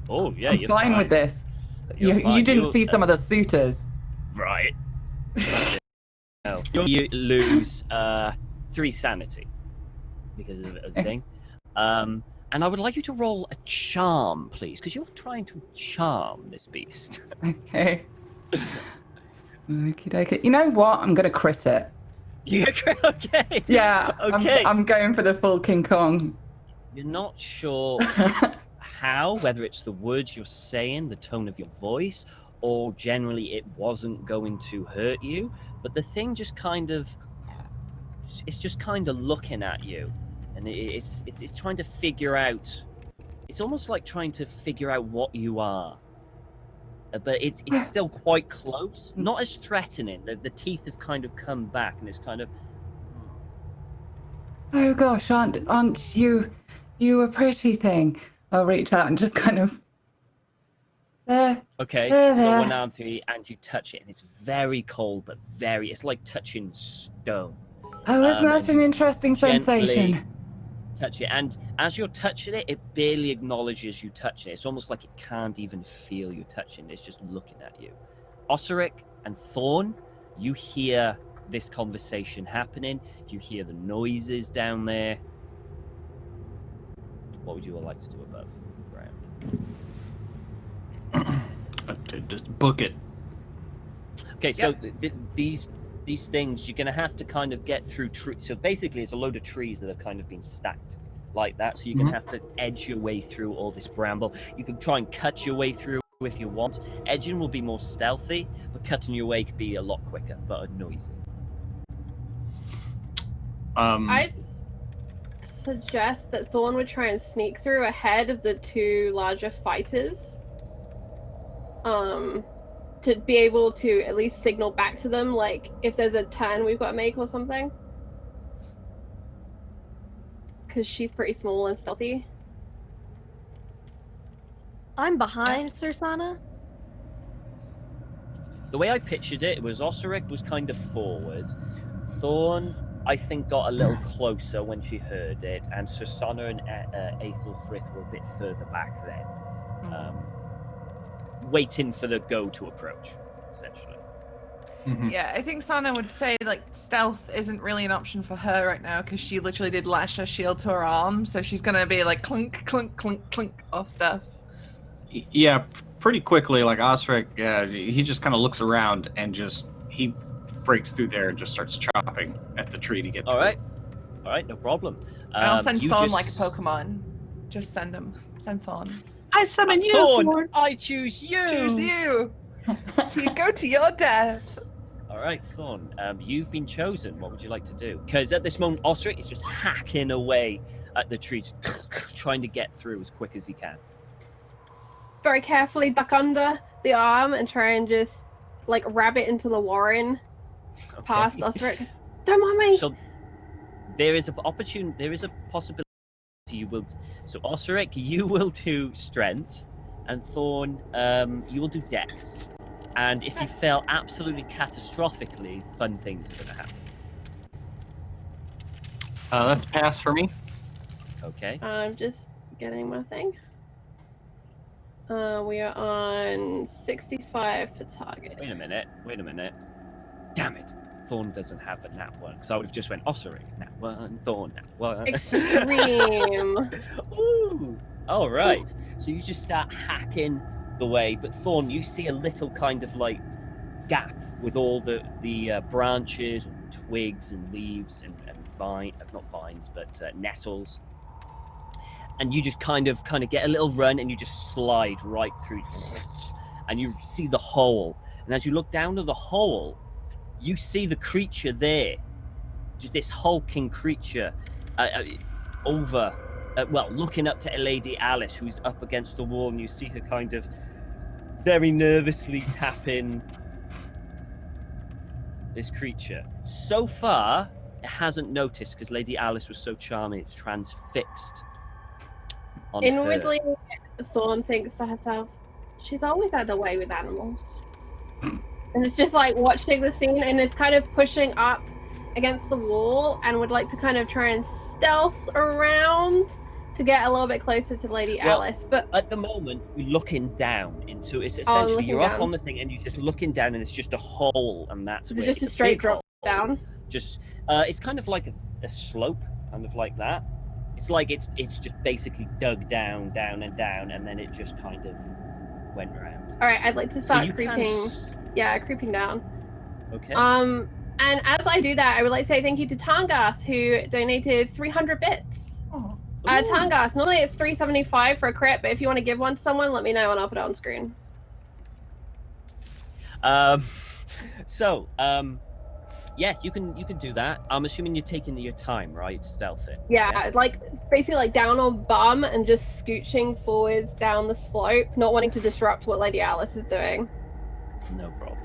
Oh, yeah, I'm you're fine with this. You're You fine. didn't see some of the suitors. Right. No. You lose 3 sanity because of a thing. And I would like you to roll a charm, please, because you're trying to charm this beast. Okay. Okie dokie. You know what? I'm gonna crit it. You okay? Yeah. Okay. I'm going for the full King Kong. You're not sure how, whether it's the words you're saying, the tone of your voice, or generally it wasn't going to hurt you, but the thing just kind of, it's just kind of looking at you, and it's trying to figure out, it's almost like trying to figure out what you are. But it's still quite close, not as threatening. The teeth have kind of come back, and it's kind of. Oh gosh, aren't you a pretty thing? I'll reach out and just kind of. There. Okay. There. Got one arm through, and you touch it, and it's very cold, but very. It's like touching stone. Oh, isn't that an interesting sensation? Touch it, and as you're touching it, it barely acknowledges you touching it. It's almost like it can't even feel you touching it. It's just looking at you. Osiric and Thorn, you hear this conversation happening. You hear the noises down there. What would you all like to do above ground? Just book it. Okay, so these things, you're going to have to kind of get through trees. So basically, it's a load of trees that have kind of been stacked like that. So you're going to have to edge your way through all this bramble. You can try and cut your way through if you want. Edging will be more stealthy, but cutting your way could be a lot quicker, but noisy. I'd suggest that Thorn would try and sneak through ahead of the two larger fighters. To be able to at least signal back to them, like, if there's a turn we've got to make or something. Because she's pretty small and stealthy. I'm behind Sursana. The way I pictured it was Osiric was kind of forward. Thorn, I think, got a little closer when she heard it, and Sursana and Aethelfrith were a bit further back then. Waiting for the go to approach, essentially. Yeah, I think Sana would say, like, stealth isn't really an option for her right now, because she literally did lash her shield to her arm, so she's gonna be like clunk, clunk, clunk, clunk off stuff. Yeah, pretty quickly, like Osric, he just kind of looks around and he breaks through there and just starts chopping at the tree to get through. All right, no problem. I'll send Thorn like a Pokemon. Just send him. Send Thorn. I summon you, Thorn. I choose you. Choose you. To go to your death. All right, Thorn. You've been chosen. What would you like to do? Because at this moment, Osric is just hacking away at the tree, just trying to get through as quick as he can. Very carefully duck under the arm and try and just, like, wrap it into the warren past Osric. Don't mind me. So there is an opportunity. There is a possibility. You will. So Osiric, you will do strength, and Thorn, you will do dex. And if you fail absolutely catastrophically, fun things are going to happen. That's pass for me. Okay. I'm just getting my thing. We are on 65 for target. Wait a minute. Damn it. Thorn doesn't have a nat 1, so I would have just went Osiric, nat 1, Thorn, nat 1. Extreme. Ooh. All right. So you just start hacking the way, but Thorn, you see a little kind of like gap with all the branches, and twigs, and leaves, and not vines, but nettles. And you just kind of get a little run, and you just slide right through, and you see the hole. And as you look down to the hole, you see the creature there, just this hulking creature, looking up to Lady Alice, who's up against the wall, and you see her kind of very nervously tapping this creature. So far, it hasn't noticed, because Lady Alice was so charming, it's transfixed on Inwardly, her. Thorn thinks to herself, she's always had a way with animals. And it's just like watching the scene, and it's kind of pushing up against the wall and would like to kind of try and stealth around to get a little bit closer to Lady Alice. But at the moment, you're looking down into it's essentially you're up on the thing and you're just looking down, and it's just a hole, and that's is it just a straight drop down? Just it's kind of like a slope, kind of like that. It's like it's just basically dug down, down, and down, and then it just kind of went around. All right, I'd like to start creeping. Yeah, creeping down. Okay. And as I do that, I would like to say thank you to Tangath, who donated 300 bits. Tangas, normally it's 375 for a crit, but if you want to give one to someone, let me know and I'll put it on screen. Yeah, you can do that. I'm assuming you're taking your time, right? Stealthing. Yeah, like basically like down on bum and just scooching forwards down the slope, not wanting to disrupt what Lady Alice is doing. No problem.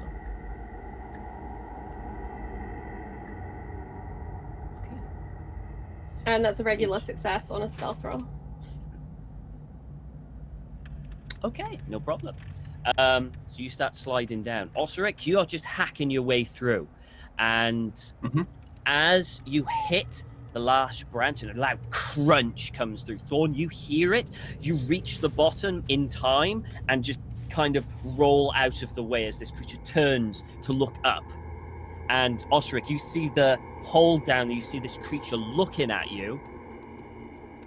Okay. And that's a regular success on a stealth roll. Okay, no problem. So you start sliding down. Osric, you are just hacking your way through. And as you hit the last branch and a loud crunch comes through, Thorn, you hear it. You reach the bottom in time and just kind of roll out of the way as this creature turns to look up. And Osric, you see the hole down there. You see this creature looking at you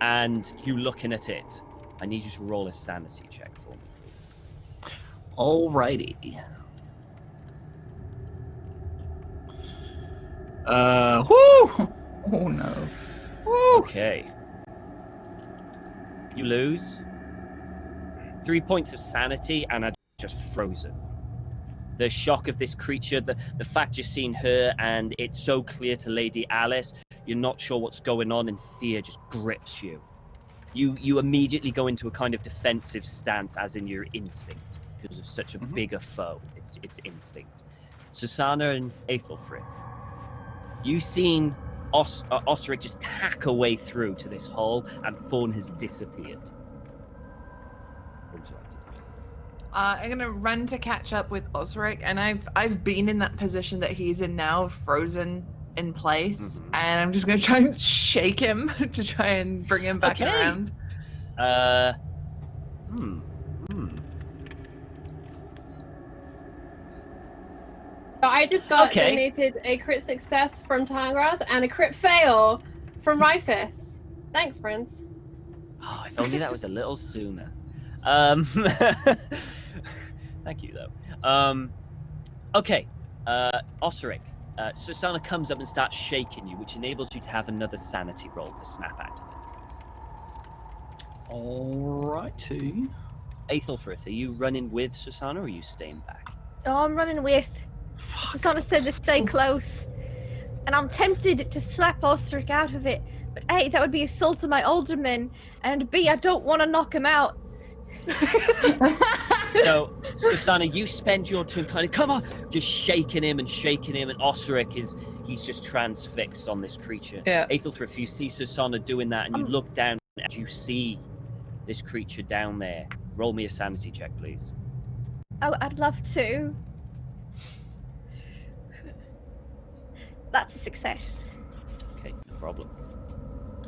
and you looking at it. I need you to roll a sanity check for me, please. Alrighty. Whoo! Oh no. Woo! Okay. You lose 3 points of sanity and are just frozen. The shock of this creature, the fact you've seen her and it's so clear to Lady Alice, you're not sure what's going on and fear just grips you. You immediately go into a kind of defensive stance as in your instinct because of such a bigger foe. It's instinct. Susanna and Aethelfrith, you've seen Osric just hack away through to this hole and Thorn has disappeared. What would you like to do? I'm gonna run to catch up with Osric, and I've been in that position that he's in now, frozen in place, and I'm just gonna try and shake him to try and bring him back around. So I just got donated a crit success from Tangrath and a crit fail from Rifus. Thanks, friends. Oh, if only that was a little sooner. Thank you, though. Okay, Osric. Susanna comes up and starts shaking you, which enables you to have another sanity roll to snap out of it. Alrighty. Aethelfrith, are you running with Susanna or are you staying back? Oh, I'm running with. Susanna said to stay close. And I'm tempted to slap Osric out of it. But A, that would be assault to my alderman. And B, I don't want to knock him out. So, Susanna, you spend your turn kind of, come on, just shaking him, and Osric he's just transfixed on this creature. Yeah. Aethelfrith, you see Susanna doing that, and you look down and you see this creature down there. Roll me a sanity check, please. Oh, I'd love to. That's a success. Okay, no problem.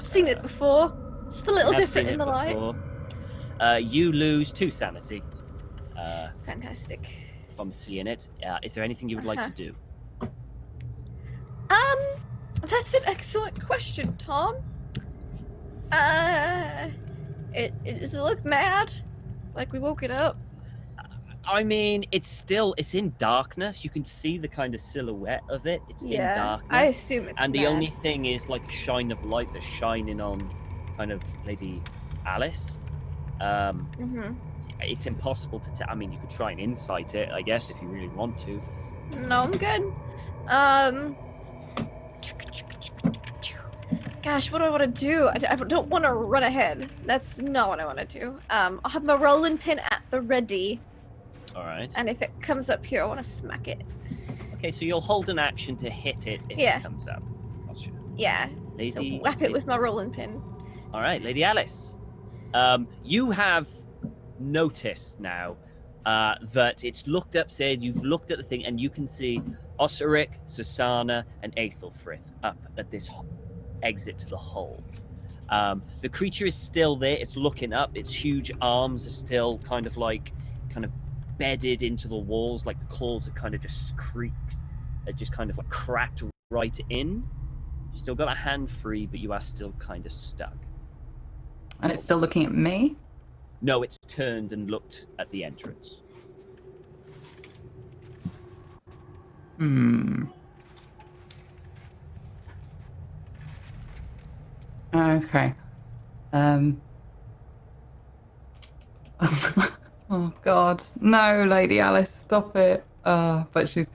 I've seen it before. It's just a little different in the light. You lose 2 sanity. Fantastic. If I'm seeing it. Is there anything you would like to do? That's an excellent question, Tom. Does it look mad? Like we woke it up? I mean, it's in darkness. You can see the kind of silhouette of it. It's in darkness. I assume it's And the mad. only thing is like a shine of light that's shining on kind of Lady Alice. It's impossible to tell. I mean, you could try and insight it, I guess, if you really want to. No, I'm good. Gosh, what do I want to do? I don't want to run ahead. That's not what I want to do. I'll have my rolling pin at the ready. All right. And if it comes up here, I want to smack it. Okay, so you'll hold an action to hit it if it comes up. Gotcha. Yeah. Lady, so whap it with my rolling pin. All right, Lady Alice. You have noticed now that it's looked up, said you've looked at the thing, and you can see Osric, Susanna, and Aethelfrith up at this exit to the hole. The creature is still there. It's looking up. Its huge arms are still kind of bedded into the walls, like the claws have kind of just creaked, just kind of like cracked right in. You still got a hand free, but you are still kind of stuck. And it's still looking at me? No, it's turned and looked at the entrance. Okay. Oh God, no, Lady Alice, stop it. But she's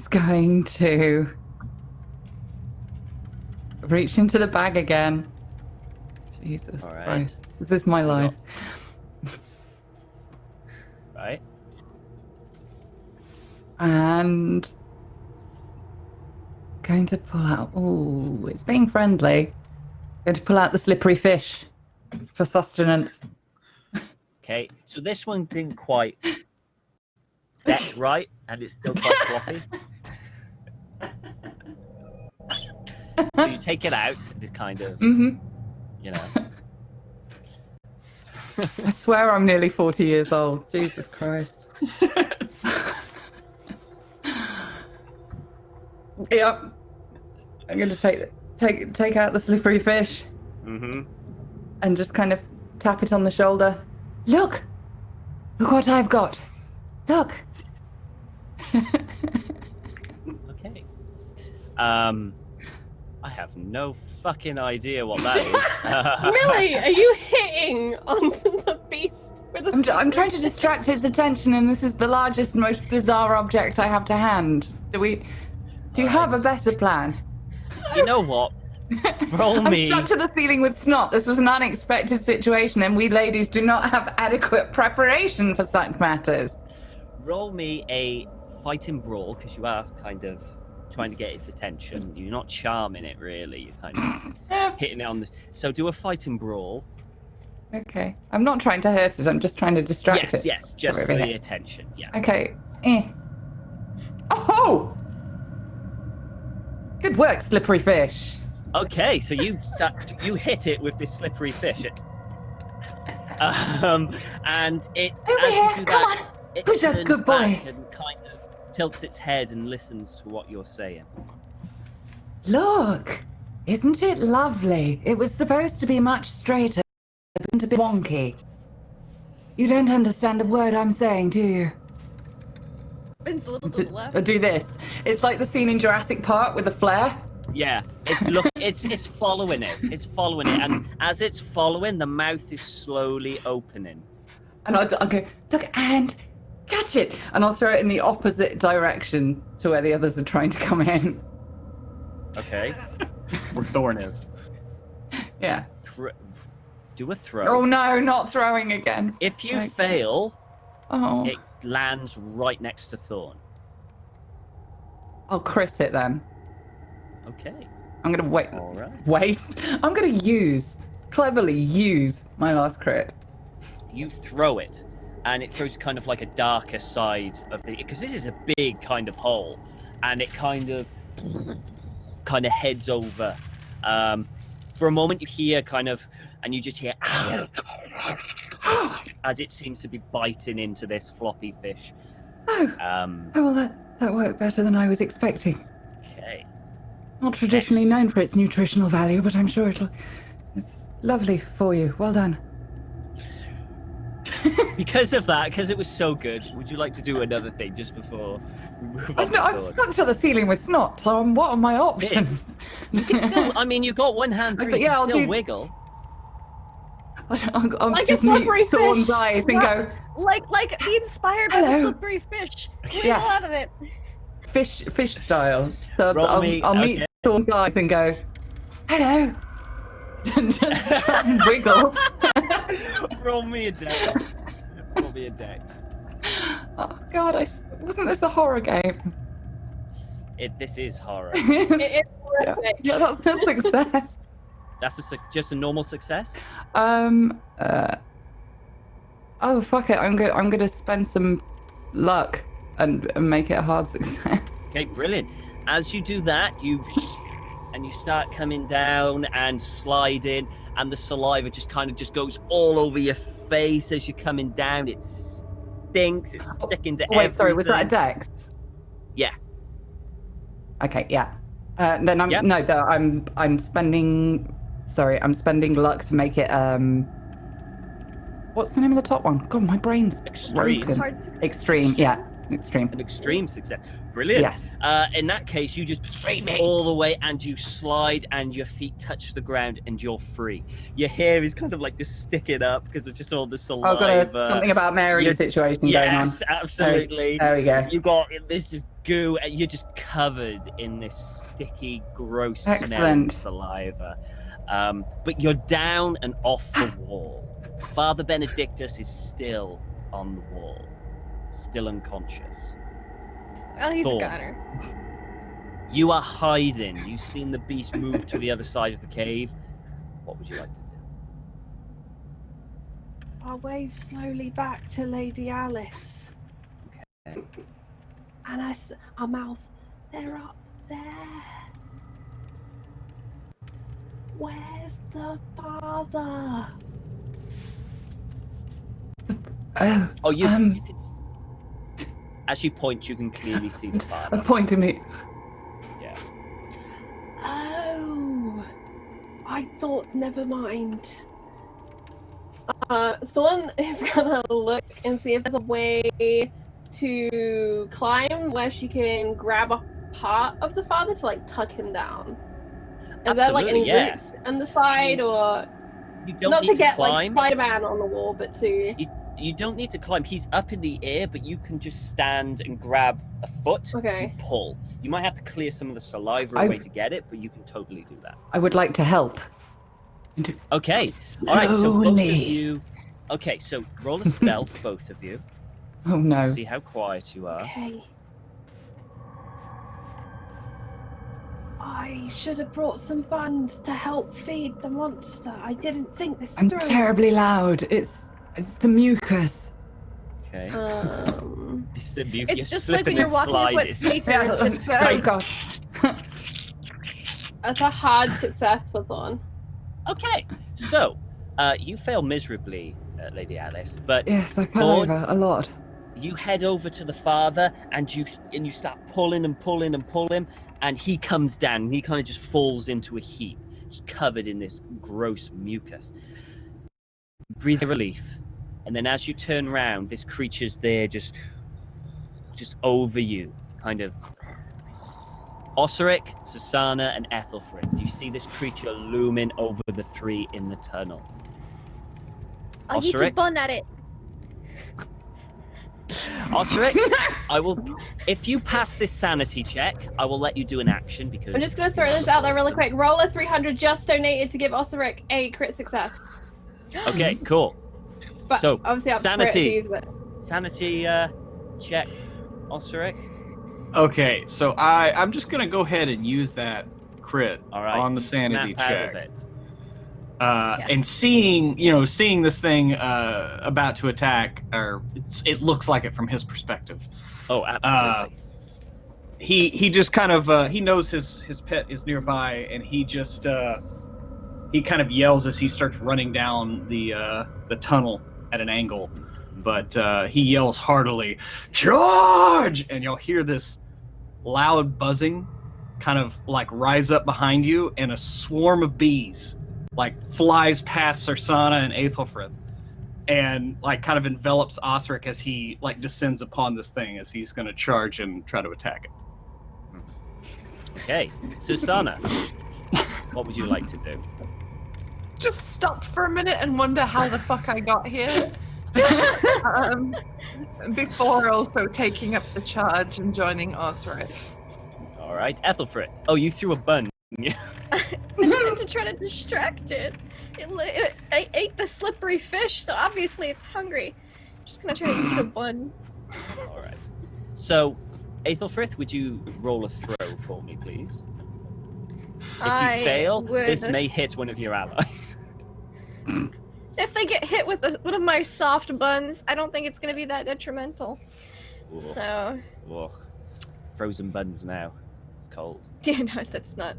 going to reach into the bag again. Jesus Christ, this is my life. Right. And going to pull out. Oh, it's being friendly. Going to pull out the slippery fish for sustenance. Okay, so this one didn't quite set right, and it's still quite floppy. So you take it out, and it kind of, you know. I swear I'm nearly 40 years old. Jesus Christ. Yep. I'm going to take out the slippery fish. And just kind of tap it on the shoulder. Look what I've got. Look. Okay. I have no fucking idea what that is. Really? Are you hitting on the beast with a I'm trying to distract its attention, and this is the largest, most bizarre object I have to hand. Do you have a better plan? You know what? Roll me. I'm stuck to the ceiling with snot. This was an unexpected situation, and we ladies do not have adequate preparation for such matters. Roll me a fighting brawl, because you are kind of trying to get its attention. You're not charming it, really. You're kind of hitting it on the... So do a fighting brawl. Okay. I'm not trying to hurt it. I'm just trying to distract it. Yes, just for the attention. Yeah. Okay. Oh! Good work, slippery fish. Okay, so you hit it with this slippery fish. And it, Over as here, you do come that, on. it Who's a turns good boy? back and kind of tilts its head and listens to what you're saying. Look, isn't it lovely? It was supposed to be much straighter, but a bit wonky. You don't understand a word I'm saying, do you? Bends a little to the left. Do this. It's like the scene in Jurassic Park with the flare. Yeah, it's following it. It's following it, and as it's following, the mouth is slowly opening. And I'll go, look, and catch it. And I'll throw it in the opposite direction to where the others are trying to come in. Okay. Where Thorn is. Yeah. Do a throw. Oh no, not throwing again. If you fail, it lands right next to Thorn. I'll crit it then. Okay. I'm gonna wait. All right. Waste. I'm gonna cleverly use my last crit. You throw it, and it throws kind of like a darker side of the, because this is a big kind of hole, and it kind of heads over. For a moment, you hear and you just hear as it seems to be biting into this floppy fish. Well, that worked better than I was expecting. Okay. Not traditionally known for its nutritional value, but I'm sure it's lovely for you. Well done. Because of that, because it was so good, would you like to do another thing just before we move on? I'm stuck to the ceiling with snot, so what are my options? You can still, you've got one hand free, you can still wiggle. I'll like just a meet slippery Thorn's fish. eyes and go, Like be inspired by the slippery fish. Wiggle out of it. fish style. So I'll meet Thorn's eyes and go, hello. And just try and wiggle. Roll me a dex. Roll me a dex. Oh God, wasn't this a horror game? This is horror. It is horrific. Yeah, that's a success. That's just a normal success? Oh fuck it, I'm gonna spend some luck and make it a hard success. Okay, brilliant. As you do that, you start coming down and sliding, and the saliva just goes all over your face as you're coming down. It stinks. It's sticking to everything. Wait, sorry, was that a dex? Yeah. Okay, yeah. Then I'm spending. Sorry, I'm spending luck to make it. What's the name of the top one? God, my brain's Extreme. broken. Extreme, yeah. It's an extreme. An extreme success. Brilliant. Yes. In that case, you just all the way and you slide and your feet touch the ground and you're free. Your hair is kind of like just sticking up because it's just all the saliva. I've got something about Mary's situation going on. Yes, absolutely. There we go. You got this just goo and you're just covered in this sticky, gross smelling saliva. But you're down and off the wall. Father Benedictus is still on the wall, still unconscious. Well, he's Thorn. a goner. You are hiding. You've seen the beast move to the other side of the cave. What would you like to do? I'll wave slowly back to Lady Alice. Okay. And our mouth, they're up there. Where's the father? Oh, you can. As you point, you can clearly see the father. Point to me. Yeah. Oh, I thought. Never mind. Thorn is gonna look and see if there's a way to climb where she can grab a part of the father to like tuck him down. Is there like any roots on the side, or you don't not need to get climb. like Spider-Man on the wall, but to You don't need to climb. He's up in the air, but you can just stand and grab a foot and pull. You might have to clear some of the saliva away to get it, but you can totally do that. I would like to help. Okay. All right, so both of you... Okay, so roll a stealth, both of you. Oh, no. See how quiet you are. Okay. I should have brought some buns to help feed the monster. I didn't think this I'm through. terribly loud. It's the mucus. Okay. It's the mucus. It's just like when you're walking with wet sneakers. Oh, gosh. That's a hard success for Thorn. Okay, so you fail miserably, Lady Alice, but yes, I fell over a lot. You head over to the father and you start pulling and pulling and pulling, and he comes down and he kind of just falls into a heap. He's covered in this gross mucus. Breathe a relief, and then as you turn around, this creature's there just over you, kind of. Osric, Susanna, and Ethelfrid. You see this creature looming over the three in the tunnel. I'll eat a bun at it. Osric, I will. If you pass this sanity check, I will let you do an action because. I'm just gonna throw this out there really quick. Roll a 300 just donated to give Osric a crit success. Okay, cool. But so obviously sanity check, Osric. Okay, so I'm just gonna go ahead and use that crit on the sanity check. And seeing this thing about to attack, or it looks like it from his perspective. Oh, absolutely. He just kind of he knows his pet is nearby, and he just he kind of yells as he starts running down the tunnel at an angle, but he yells heartily, "Charge!" And you'll hear this loud buzzing kind of like rise up behind you, and a swarm of bees like flies past Sursana and Aethelfrith and like kind of envelops Osric as he like descends upon this thing as he's going to charge and try to attack it. Okay, Susanna, what would you like to do? Just stop for a minute and wonder how the fuck I got here. Before also taking up the charge and joining Osric. All right, Ethelfrith. Oh, you threw a bun. To try to distract it. I ate the slippery fish, so obviously it's hungry. I'm just gonna try to eat a bun. All right. So, Aethelfrith, would you roll a throw for me, please? If you fail, this may hit one of your allies. If they get hit with one of my soft buns, I don't think it's going to be that detrimental. Ooh. So. Ooh. Frozen buns now. It's cold. Yeah, no, that's not.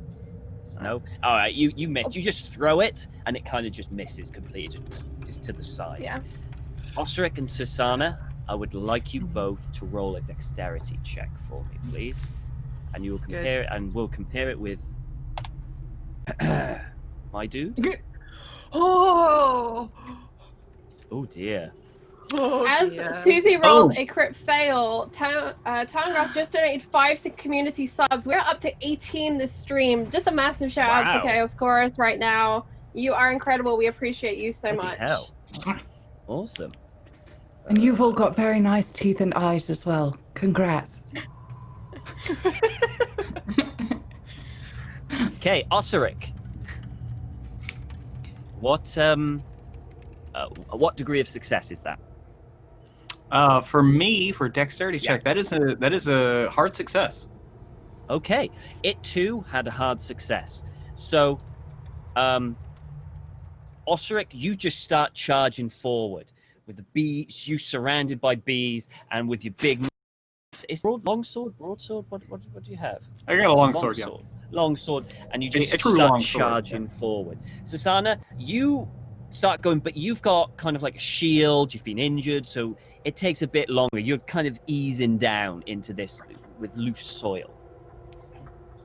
No? All right, you missed. You just throw it, and it kind of just misses completely, just to the side. Yeah. Osric and Susanna, I would like you both to roll a dexterity check for me, please. And you will compare it, and we'll compare it with my dude. Oh dear. Oh, As dear. Susie rolls a crit fail, Tangrass just donated 5 community subs. We're up to 18 this stream. Just a massive shout out to the Chaos Chorus right now. You are incredible. We appreciate you so much. Hell. Awesome. And you've all got very nice teeth and eyes as well. Congrats. Okay, Osiric. What degree of success is that? For me, for dexterity check, that is a hard success. Okay, it too had a hard success. So, Osiric, you just start charging forward with the bees. You surrounded by bees, and with your big. It's longsword, broadsword. What do you have? I got a longsword. Yeah. Longsword, and you just A true start longsword, charging forward. Susanna, you start going, but you've got kind of like a shield. You've been injured, so it takes a bit longer. You're kind of easing down into this with loose soil.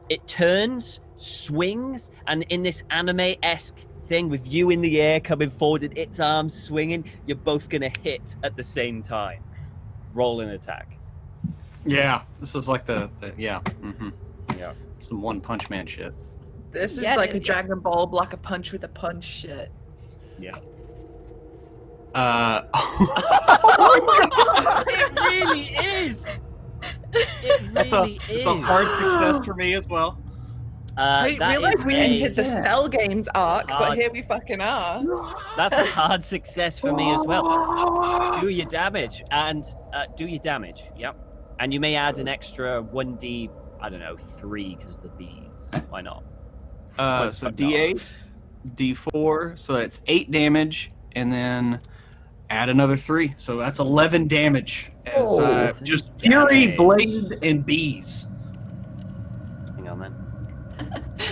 It turns, swings, and in this anime-esque thing with you in the air coming forward and its arms swinging, you're both gonna hit at the same time. Roll an attack. Yeah, this is like the yeah. Mm-hmm. Yeah. Some One Punch Man shit. This is like a Dragon Ball block a punch with a punch shit. Yeah. It really is. It really is. It's a hard success for me as well. I realized we entered the Cell Games arc, but here we fucking are. That's a hard success for me as well. Do your damage and Yep. And you may add an extra 1d, I don't know, 3 because of the beads. Why not? So D8, D4, so that's 8 damage, and then add another 3, so that's 11 damage. As just fury, blade, and bees. Hang on then.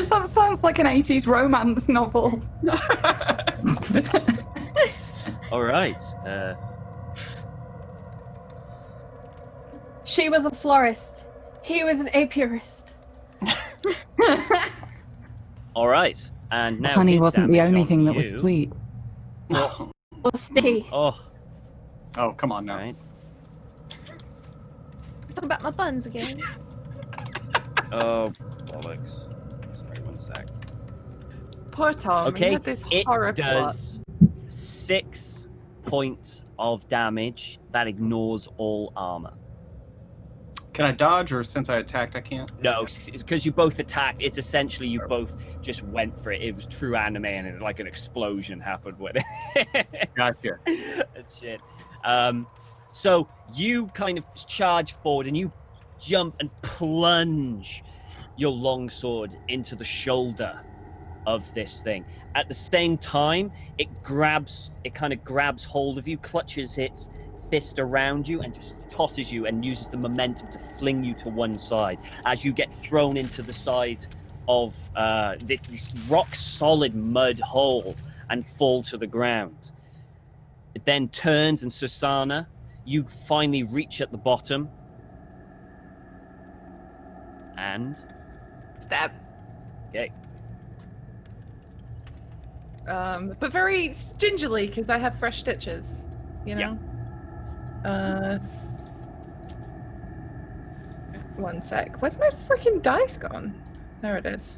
That sounds like an 80s romance novel. All right. She was a florist. He was an apiarist. All right. And now Honey his wasn't the damage only on thing that was you. sweet. Or sticky. Oh. Oh, come on now. Right. Talk about my buns again. Oh, bollocks. Sorry, 1 sec. Poor Tom. He Okay, had this it horror does 6 points of damage. That ignores all armor. Can I dodge, or since I attacked, I can't? No, because you both attacked. It's essentially you both just went for it. It was true anime, and like an explosion happened with it. Gotcha. Shit. So you kind of charge forward, and you jump and plunge your longsword into the shoulder of this thing. At the same time, it kind of grabs hold of you, clutches its fist around you, and just tosses you and uses the momentum to fling you to one side as you get thrown into the side of this rock solid mud hole and fall to the ground. It then turns, and Susanna, you finally reach at the bottom and Stab. Okay. But very gingerly, because I have fresh stitches, you know? Yeah. 1 sec. Where's my freaking dice gone? There it is.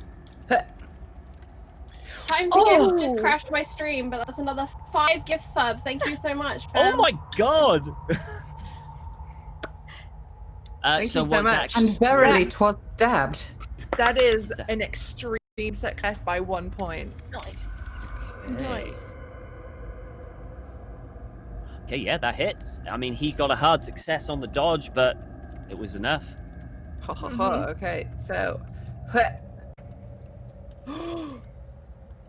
Time for gifts just crashed my stream, but that's another 5 gift subs. Thank you so much, fam. Oh my god! Thank you so much. And verily 'twas stabbed. That is an extreme success by 1 point. Nice. Okay. Nice. Okay, yeah, that hits. I mean, he got a hard success on the dodge, but it was enough. Ha ha ha. Okay, so.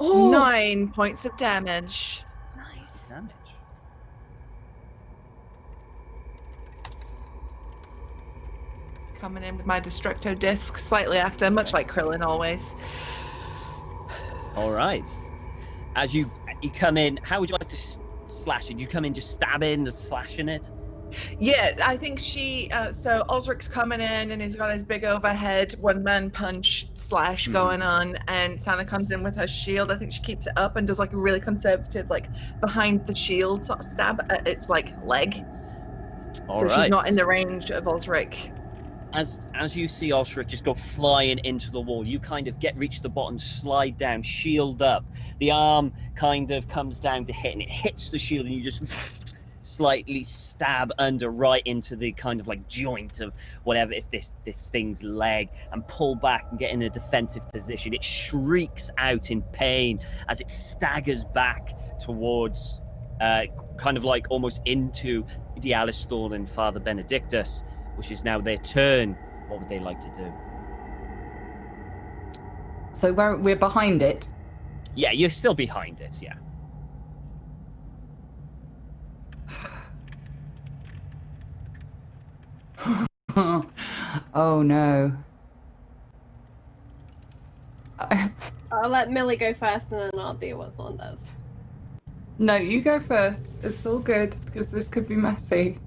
9 points of damage. Nice. Damage. Coming in with my Destructo disc slightly after, much like Krillin always. All right. As you come in, how would you like to slash it? You come in just stabbing, just slashing it? Yeah, I think she. So Osric's coming in, and he's got his big overhead one-man punch slash going on, and Santa comes in with her shield. I think she keeps it up and does like a really conservative, like behind the shield sort of stab at its like leg. So she's not in the range of Osric. As you see Osric just go flying into the wall, you kind of reach the bottom, slide down, shield up. The arm kind of comes down to hit, and it hits the shield, and you just slightly stab under right into the kind of like joint of whatever, if this thing's leg, and pull back and get in a defensive position. It shrieks out in pain as it staggers back towards, kind of like almost into Dialis Thorn and Father Benedictus, which is now their turn. What would they like to do? So we're behind it? Yeah, you're still behind it, yeah. Oh no. I'll let Millie go first and then I'll deal with what Thorn does. No, you go first. It's all good, because this could be messy.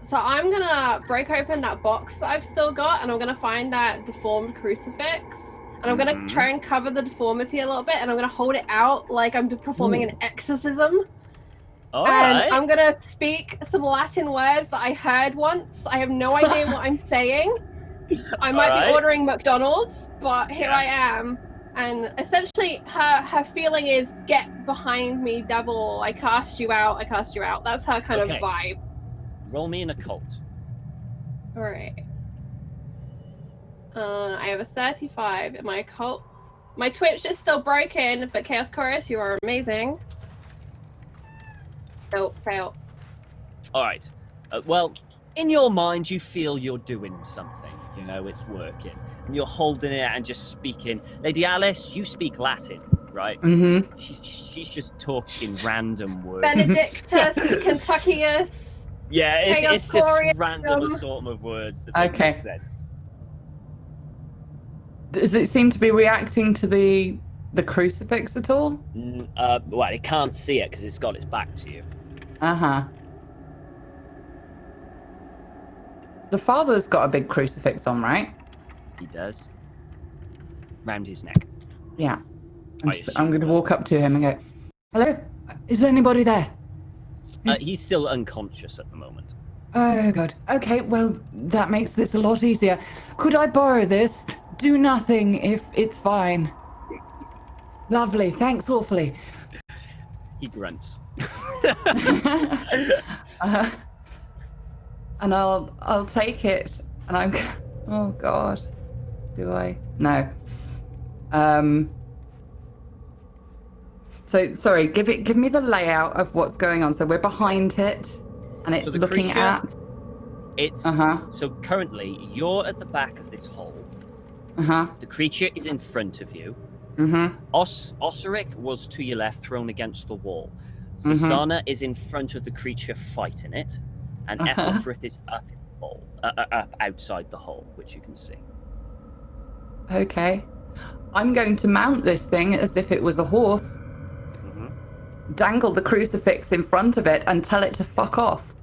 So I'm gonna break open that box that I've still got, and I'm gonna find that deformed crucifix, and I'm gonna try and cover the deformity a little bit, and I'm gonna hold it out like I'm performing an exorcism. I'm gonna speak some Latin words that I heard once. I have no idea what I'm saying. I might be ordering McDonald's, but here I am. And essentially, her feeling is, get behind me, devil. I cast you out. I cast you out. That's her kind of vibe. Roll me an occult. All right. I have a 35 in my occult. My Twitch is still broken, but Chaos Chorus, you are amazing. Nope, fail. All right. Well, in your mind, you feel you're doing something. You know, it's working. And you're holding it and just speaking. Lady Alice, you speak Latin, right? Mm-hmm. She's just talking random words. Benedictus, Kentuckius. Yeah, it's just random assortment of words that don't make sense. Does it seem to be reacting to the crucifix at all? Well, it can't see it because it's got its back to you. Uh-huh. The father's got a big crucifix on, right? He does. Round his neck. Yeah. I'm going to walk up to him and go, hello? Is there anybody there? He's still unconscious at the moment. Oh, God. Okay, well, that makes this a lot easier. Could I borrow this? Do nothing if it's fine. Lovely. Thanks awfully. He grunts. And I'll take it. And I'm... Oh, God. Do I? No. So, sorry, give me the layout of what's going on. So we're behind it, and it's looking creature, at... It's... So currently, you're at the back of this hole. The creature is in front of you. Osric was to your left, thrown against the wall. Susanna is in front of the creature, fighting it. And Ethelfrith is up in the hole, up outside the hole, which you can see. Okay. I'm going to mount this thing as if it was a horse. Dangle the crucifix in front of it and tell it to fuck off.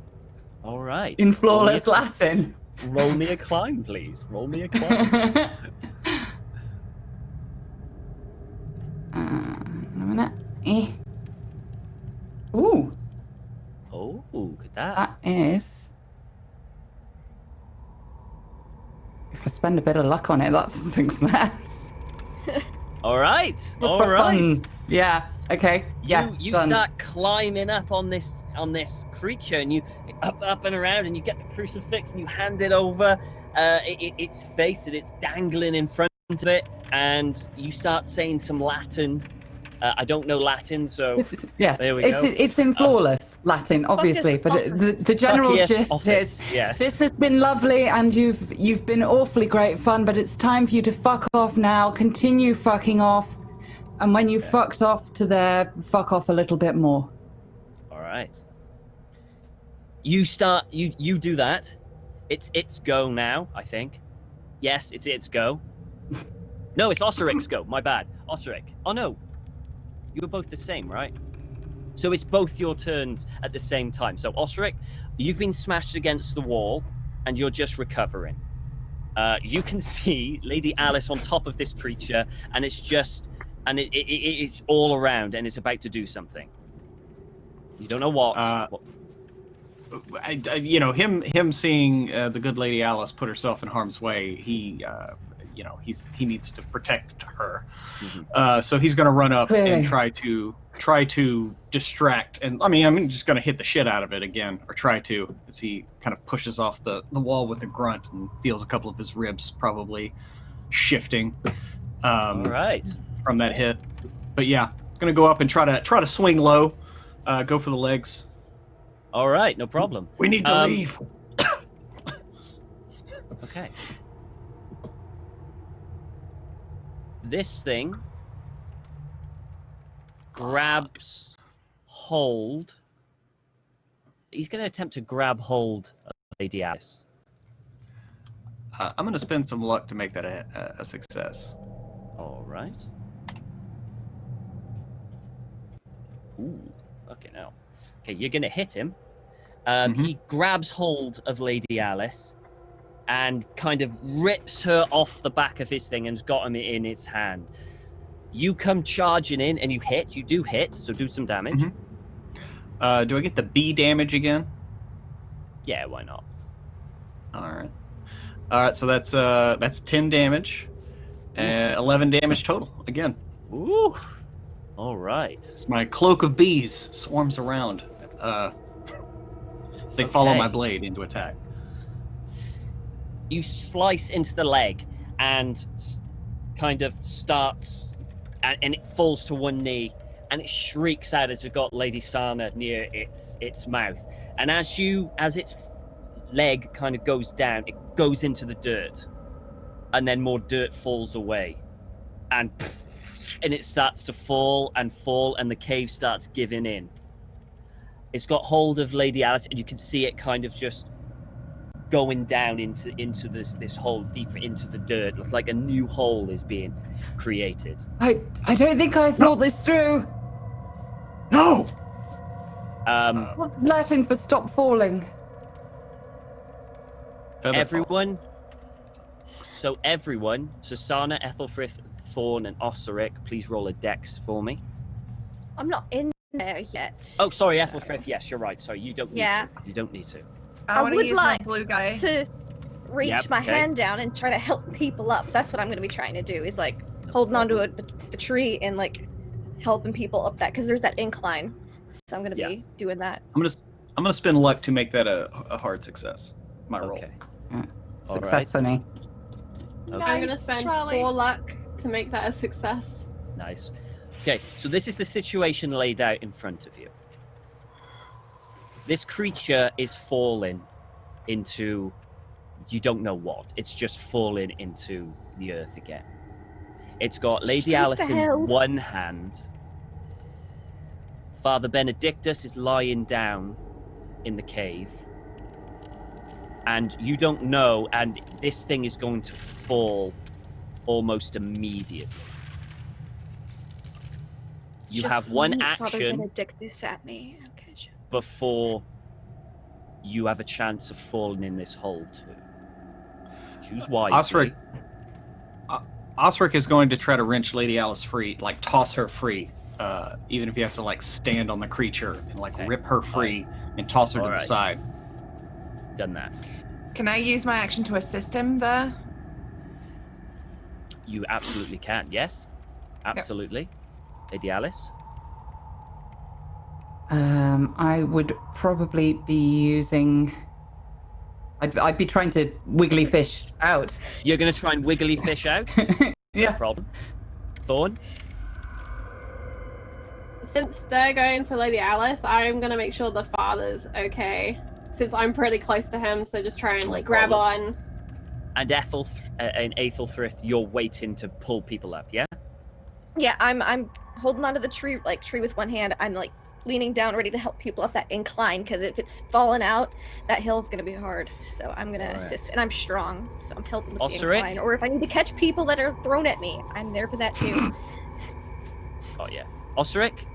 All right. In flawless Latin. Roll me a climb, please. Roll me a climb. A minute. Ooh. Oh, look at that. That is... If I spend a bit of luck on it, that's a success. All right. All right. Yeah. Okay. Yes. You done. start climbing up on this creature, and you up and around, and you get the crucifix, and you hand it over its face, and it's dangling in front of it, and you start saying some Latin. I don't know Latin, so yes, there we go. It's in flawless Latin, obviously, but the general gist is this has been lovely, and you've been awfully great fun, but it's time for you to fuck off now. Continue fucking off, and when you fucked off to there, fuck off a little bit more. All right. You do that. It's go now, I think. Yes, it's go. No, it's Osric's go. My bad. Osric. Oh no. You were both the same, right? So it's both your turns at the same time. So Osric, you've been smashed against the wall, and you're just recovering. You can see Lady Alice on top of this creature, and it's all around, and it's about to do something. You don't know what. Him seeing the good Lady Alice put herself in harm's way, he needs to protect her. Mm-hmm. So he's going to run up and try to distract. And I'm just going to hit the shit out of it again, or try to, as he kind of pushes off the wall with a grunt and feels a couple of his ribs probably shifting. All right. From that hit. But yeah, going to go up and try to swing low, go for the legs. All right, no problem. We need to leave. Okay. This thing grabs hold. He's going to attempt to grab hold of Lady Alice. I'm going to spend some luck to make that a success. All right. Ooh, okay now. Okay, you're going to hit him. He grabs hold of Lady Alice and kind of rips her off the back of his thing and's got him in his hand. You come charging in and you hit. You do hit, so do some damage. Mm-hmm. Do I get the B damage again? Yeah, why not? All right. So that's 10 damage, 11 damage total again. Ooh. All right. It's my cloak of bees swarms around. So they follow my blade into attack. You slice into the leg and kind of starts, and it falls to one knee, and it shrieks out as you've got Lady Sana near its mouth. And as its leg kind of goes down, it goes into the dirt, and then more dirt falls away, and it starts to fall, and the cave starts giving in. It's got hold of Lady Alice, and you can see it kind of just going down into this hole, deeper into the dirt. Looks like a new hole is being created. I don't think I thought this through. No! What's Latin for stop falling? Everyone, Sana, Ethelfrith, Thorn, and Osric, please roll a dex for me. I'm not in there yet. Oh, sorry, Ethelfrith. Yes, you're right. Sorry, you don't need to. You don't need to. I would use like my blue guy to reach my hand down and try to help people up. That's what I'm going to be trying to do, is like holding onto the tree and like helping people up that, because there's that incline. So I'm going to be doing that. I'm gonna spend luck to make that a hard success. My roll. Okay. Success for me. Okay. I'm going to spend 4 luck to make that a success. Nice. Okay, so this is the situation laid out in front of you. This creature is falling into, you don't know what. It's just falling into the earth again. It's got Lady Alice in one hand. Father Benedictus is lying down in the cave. And you don't know, and this thing is going to fall almost immediately. You Just have one Father action Benedictus at me. Okay, sure. before you have a chance of falling in this hole too. Choose wisely. Osric is going to try to wrench Lady Alice free, like toss her free, even if he has to like stand on the creature and like rip her free and toss her to the side. Done that. Can I use my action to assist him there? You absolutely can. Yes, absolutely. Yep. Lady Alice. I would probably be using. I'd be trying to wiggly fish out. You're going to try and wiggly fish out? Yes. No problem. Thorn? Since they're going for Lady Alice, I'm going to make sure the father's okay. Since I'm pretty close to him, so just try and like grab on. And Ethelfrith, you're waiting to pull people up, yeah? Yeah, I'm holding onto the tree with one hand. I'm like leaning down, ready to help people up that incline, because if it's falling out, that hill's gonna be hard. So I'm gonna assist, and I'm strong, so I'm helping with the incline. Or if I need to catch people that are thrown at me, I'm there for that too. Oh yeah, Osric.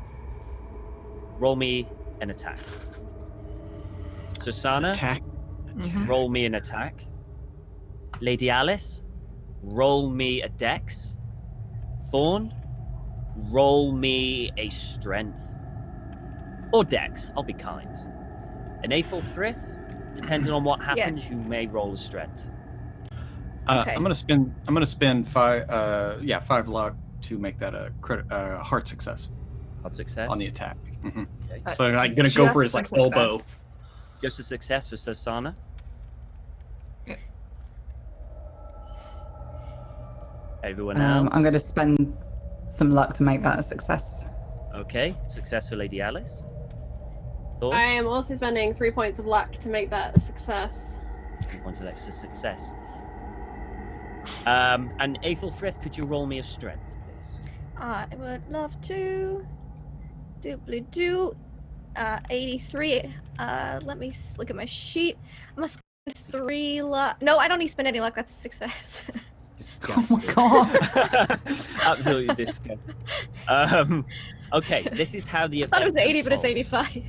roll me an attack. Susanna, Attack. roll me an attack. Lady Alice, roll me a dex. Thorn, roll me a strength. Or dex, I'll be kind. An Aethelfrith, depending on what happens, you may roll a strength. Okay. I'm gonna spend 5 luck to make that a hard success Hard success. on the attack. Mm-hmm. Okay. So I'm gonna go for his Just elbow. success. Just a success for Susanna. Yeah. Everyone else. I'm going to spend some luck to make that a success. Okay, success for Lady Alice. Thorn? I am also spending 3 points of luck to make that a success. 3 points of extra success. And Aethelfrith, could you roll me a strength, please? I would love to. Doobly do. 83. Let me look at my sheet. I must spend 3 luck. No, I don't need to spend any luck. That's a success. Disgusting. Oh my god. Absolutely disgusting. Okay, this is how the I thought it was effects 80, but it's unfold. 85.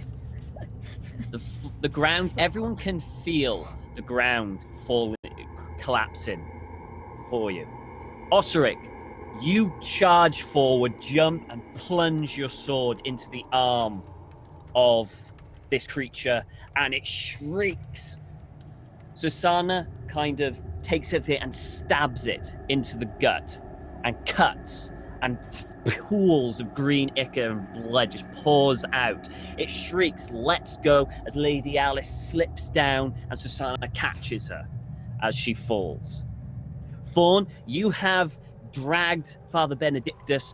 The ground, everyone can feel the ground falling, collapsing for you. Osric, you charge forward, jump, and plunge your sword into the arm of this creature, and it shrieks. Susanna kind of takes it there and stabs it into the gut and cuts, and pools of green ichor and blood just pours out. It shrieks, lets go as Lady Alice slips down and Susanna catches her as she falls. Thorn, you have dragged Father Benedictus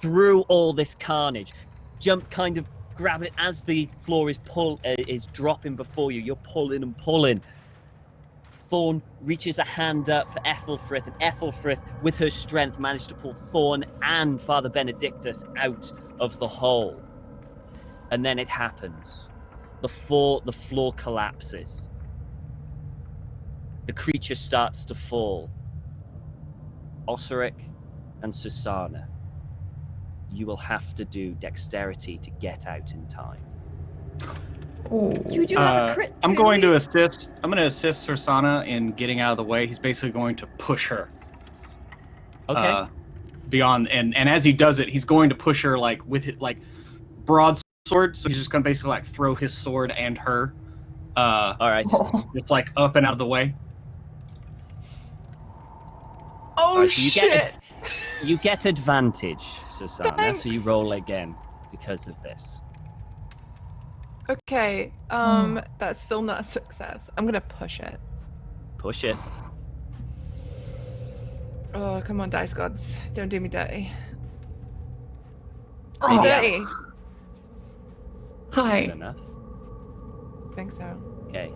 through all this carnage. Jump, kind of grab it as the floor is dropping before you. You're pulling and pulling. Thorn reaches a hand up for Aethelfrith, and Aethelfrith, with her strength, managed to pull Thorn and Father Benedictus out of the hole. And then it happens. The floor collapses. The creature starts to fall. Osric and Susanna, you will have to do dexterity to get out in time. You do have a crit. I'm going to assist. I'm going to assist Susanna in getting out of the way. He's basically going to push her. Okay. Beyond, and as he does it, he's going to push her with it broadsword. So he's just going to basically throw his sword and her. All right. It's up and out of the way. Oh, So shit! You get advantage, Susanna, Thanks. so you roll again because of this. Okay, that's still not a success. I'm gonna push it. Push it. Oh, come on, dice gods. Don't do me dirty. Oh, 30. Hi. Good enough. I think so. Okay.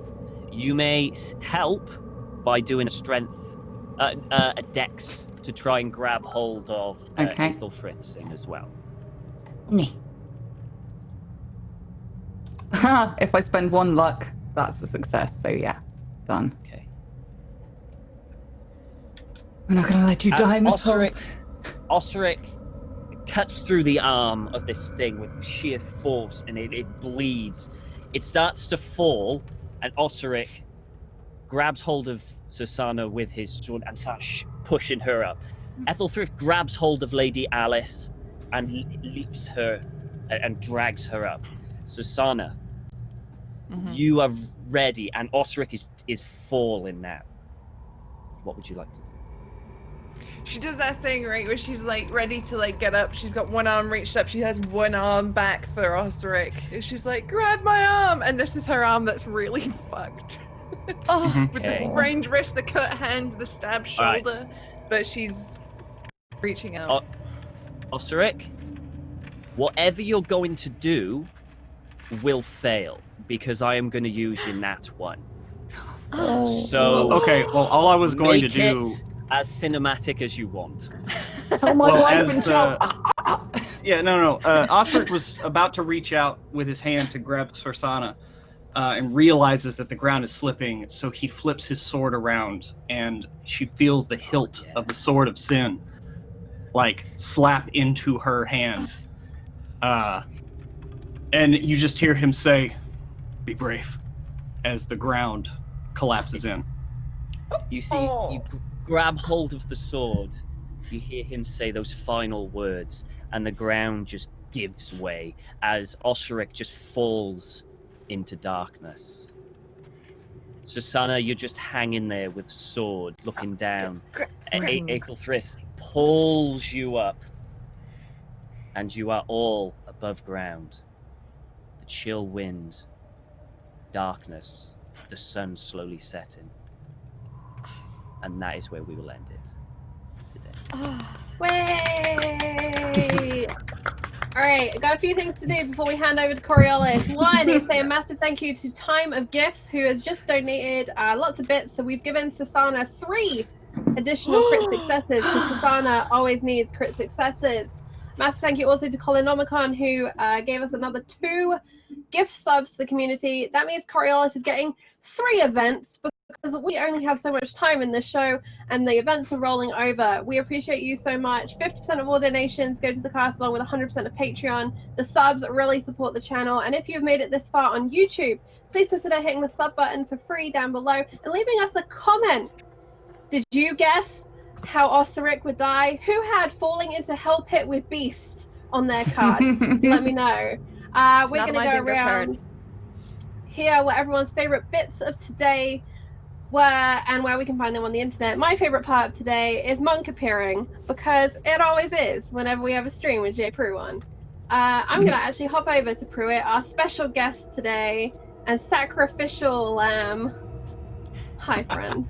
You may help by doing a strength, a dex to try and grab hold of Okay. Aethelfrith's thing as well. Me. If I spend 1 luck, that's a success. So yeah, done. Okay. I'm not gonna let you die in this hole. Osric cuts through the arm of this thing with sheer force, and it bleeds. It starts to fall, and Osric grabs hold of Susanna with his sword and starts pushing her up. Aethelfrith grabs hold of Lady Alice and leaps her and drags her up. Susanna, you are ready, and Osric is falling now. What would you like to do? She does that thing, right, where she's ready to get up. She's got one arm reached up. She has one arm back for Osric. And she's like, grab my arm! And this is her arm that's really fucked. With the sprained wrist, the cut hand, the stabbed shoulder. Right. But she's reaching out. Osric, whatever you're going to do will fail, because I am going to use your nat 1. So Okay, well, all I was going to make do... it as cinematic as you want. Tell my wife and child. Yeah, no. Osric was about to reach out with his hand to grab Susanna, and realizes that the ground is slipping, so he flips his sword around, and she feels the hilt of the sword of sin, slap into her hand. And you just hear him say, "Be brave," as the ground collapses in. You see, you grab hold of the sword. You hear him say those final words, and the ground just gives way as Osric just falls into darkness. Susanna, you're just hanging there with sword, looking down. Aethelfrith pulls you up, and you are all above ground. The chill wind, darkness, the sun slowly setting. And that is where we will end it today. Way! Alright, I got a few things to do before we hand over to Coriolis. One is say a massive thank you to Time of Gifts, who has just donated lots of bits. So we've given Susanna 3 additional crit successes, because Susanna always needs crit successes. Massive thank you also to Colonomicon, who gave us another 2 gift subs to the community. That means Coriolis is getting 3 events, because we only have so much time in this show and the events are rolling over. We appreciate you so much. 50% of all donations go to the cast, along with 100% of Patreon. The subs really support the channel, and if you've made it this far on YouTube, please consider hitting the sub button for free down below and leaving us a comment. Did you guess how Osric would die? Who had falling into Hell Pit with Beast on their card? Let me know. We're going to go around here what everyone's favorite bits of today were and where we can find them on the internet. My favorite part of today is Monk appearing, because it always is whenever we have a stream with J. Pruitt. I'm going to actually hop over to Pruitt, our special guest today, and sacrificial lamb. Hi, friend.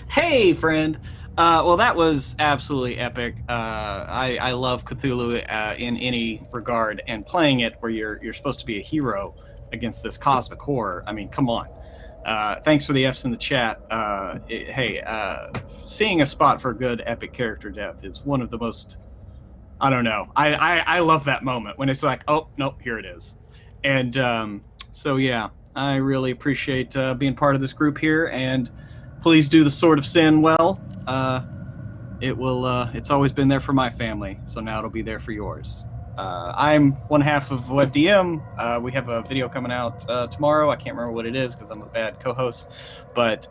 Hey, friend. Well, that was absolutely epic. I love Cthulhu in any regard, and playing it where you're supposed to be a hero against this cosmic horror. I mean, come on. Thanks for the Fs in the chat. Seeing a spot for a good epic character death is one of the most, I don't know. I love that moment when it's like, oh, nope, here it is. And so, yeah, I really appreciate being part of this group here, and please do the Sword of Sin well. It's always been there for my family, so now it'll be there for yours. I'm one half of WebDM. We have a video coming out tomorrow. I can't remember what it is because I'm a bad co-host, but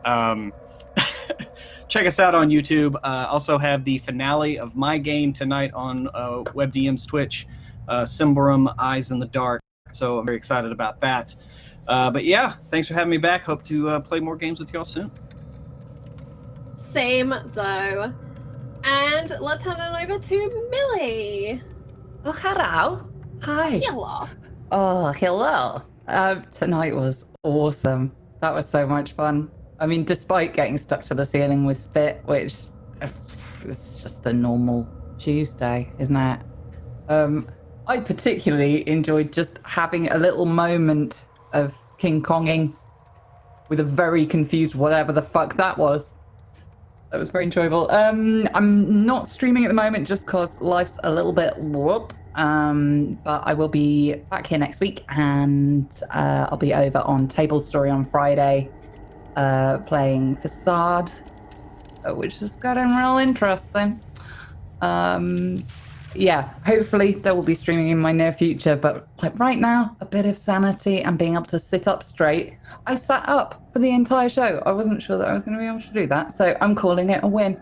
check us out on YouTube. Also have the finale of my game tonight on WebDM's Twitch, Symborum Eyes in the Dark. So I'm very excited about that. But yeah, thanks for having me back. Hope to play more games with y'all soon. Same though. And let's hand it over to Millie. Oh, hello. Hi. Hello. Oh, hello. Tonight was awesome. That was so much fun. I mean, despite getting stuck to the ceiling with spit, which is just a normal Tuesday, isn't it? I particularly enjoyed just having a little moment of King Konging with a very confused whatever the fuck that was. That was very enjoyable. I'm not streaming at the moment just because life's a little bit whoop. But I will be back here next week, and I'll be over on Table Story on Friday, playing Facade, which is getting real interesting. Yeah, hopefully there will be streaming in my near future, but like right now, a bit of sanity and being able to sit up straight. I sat up for the entire show. I wasn't sure that I was going to be able to do that, so I'm calling it a win.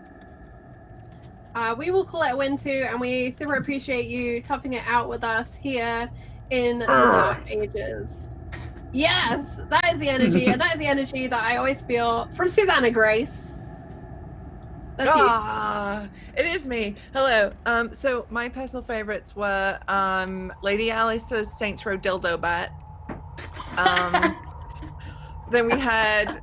We will call it a win too, and we super appreciate you toughing it out with us here in the Dark Ages. Yes, that is the energy, and that is the energy that I always feel from Susanna Grace. That's it is me. Hello. So my personal favorites were Lady Alice's Saints Row dildo bat. Then we had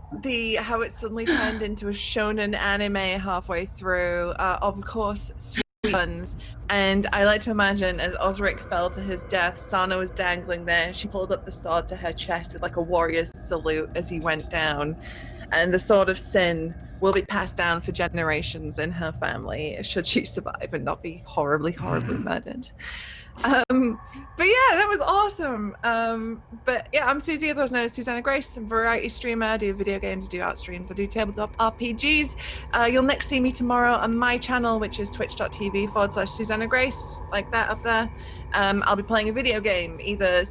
how it suddenly turned into a shonen anime halfway through. Of course, Sweet Buns. And I like to imagine as Osric fell to his death, Sana was dangling there. She pulled up the sword to her chest with like a warrior's salute as he went down. And the Sword of Sin will be passed down for generations in her family should she survive and not be horribly, horribly murdered. But yeah, that was awesome. But yeah, I'm Susie, otherwise known as Susanna Grace. I'm a variety streamer. I do video games, I do art streams, I do tabletop RPGs. You'll next see me tomorrow on my channel, which is twitch.tv/Susanna Grace, like that up there. I'll be playing a video game, either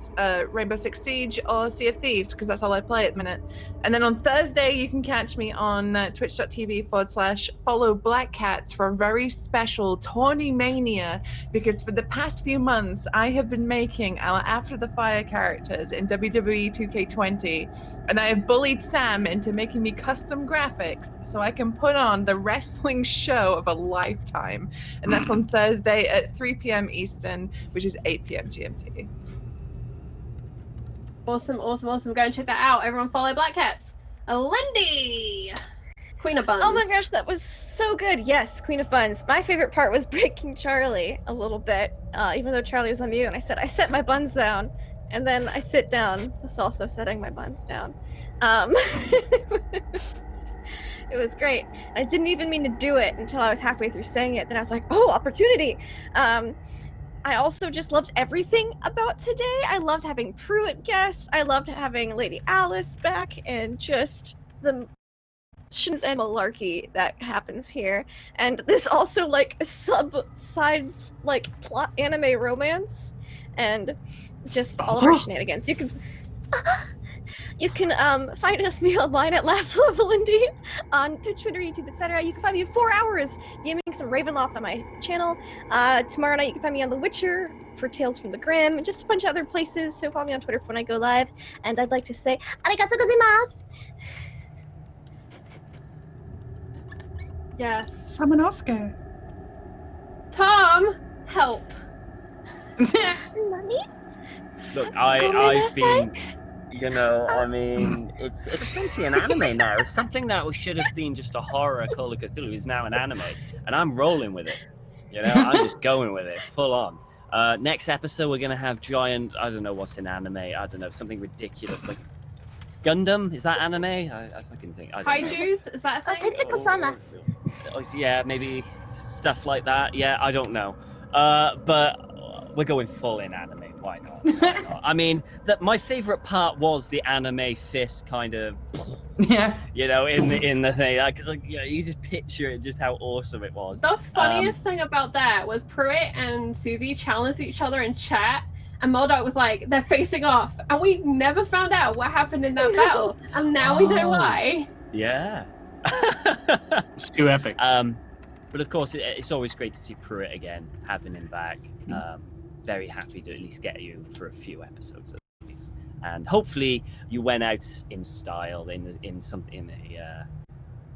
Rainbow Six Siege or Sea of Thieves, because that's all I play at the minute. And then on Thursday, you can catch me on twitch.tv/follow Black Cats for a very special Tawny Mania, because for the past few months, I have been making our After the Fire characters in WWE 2K20, and I have bullied Sam into making me custom graphics so I can put on the wrestling show of a lifetime. And that's on Thursday at 3 p.m. Eastern, which is 8 p.m. GMT. Awesome. Go and check that out. Everyone follow Black Cats. Lindy! Queen of Buns. Oh my gosh, that was so good. Yes, Queen of Buns. My favorite part was breaking Charlie a little bit, even though Charlie was on mute, and I said, I set my buns down, and then I sit down. That's also setting my buns down. It was great. I didn't even mean to do it until I was halfway through saying it. Then I was like, oh, opportunity. I also just loved everything about today. I loved having Pruitt guests. I loved having Lady Alice back, and just the and malarkey that happens here, and this also like side like plot anime romance, and just all of our shenanigans. You can find me online at LaughLoveLindy on Twitch, Twitter, YouTube, etc. You can find me in 4 hours gaming some Ravenloft on my channel. Tomorrow night you can find me on The Witcher for Tales from the Grim, and just a bunch of other places. So follow me on Twitter for when I go live. And I'd like to say arigatou gozaimasu. Yes. Samanosuke. Tom, help. Mommy? Look, I've been, you know, I mean, it's essentially an anime now. Something that should have been just a horror Call of Cthulhu is now an anime, and I'm rolling with it. You know, I'm just going with it, full on. Next episode, we're gonna have giant, I don't know what's in anime, I don't know, something ridiculous, like Gundam, is that anime? I fucking think. Kaijus, is that a thing? Tentacle-sama. Yeah, maybe stuff like that. Yeah, I don't know. But we're going full in anime. Why not? Why not? I mean, my favorite part was the anime fist kind of, Yeah. you know, in the thing, because like, yeah, you just picture it, just how awesome it was. The funniest thing about that was Pruitt and Susie challenged each other in chat, and Moldog was like, they're facing off, and we never found out what happened in that battle, and now we know why. Yeah. It's too epic. But of course, it's always great to see Pruitt again, having him back. Very happy to at least get you for a few episodes at least, and hopefully you went out in style, in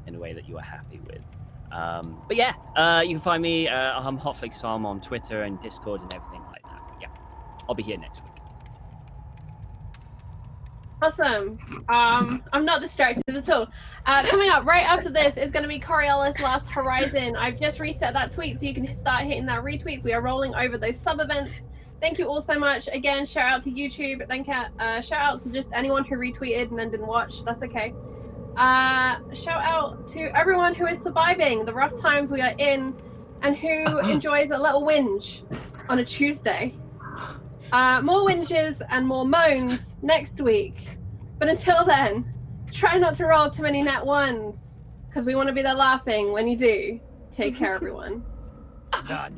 a way that you were happy with. But yeah, you can find me. I'm Hotflake Psalm on Twitter and Discord and everything like that. But yeah, I'll be here next week. Awesome. I'm not distracted at all. Coming up right after this is going to be Coriolis Last Horizon. I've just reset that tweet so you can start hitting that retweets. We are rolling over those sub events. Thank you all so much. Again, shout out to YouTube. Thank shout out to just anyone who retweeted and then didn't watch. That's okay. Shout out to everyone who is surviving the rough times we are in and who enjoys a little whinge on a Tuesday. More whinges and more moans next week. But until then, try not to roll too many nat ones, because we want to be there laughing when you do. Take care, everyone. God.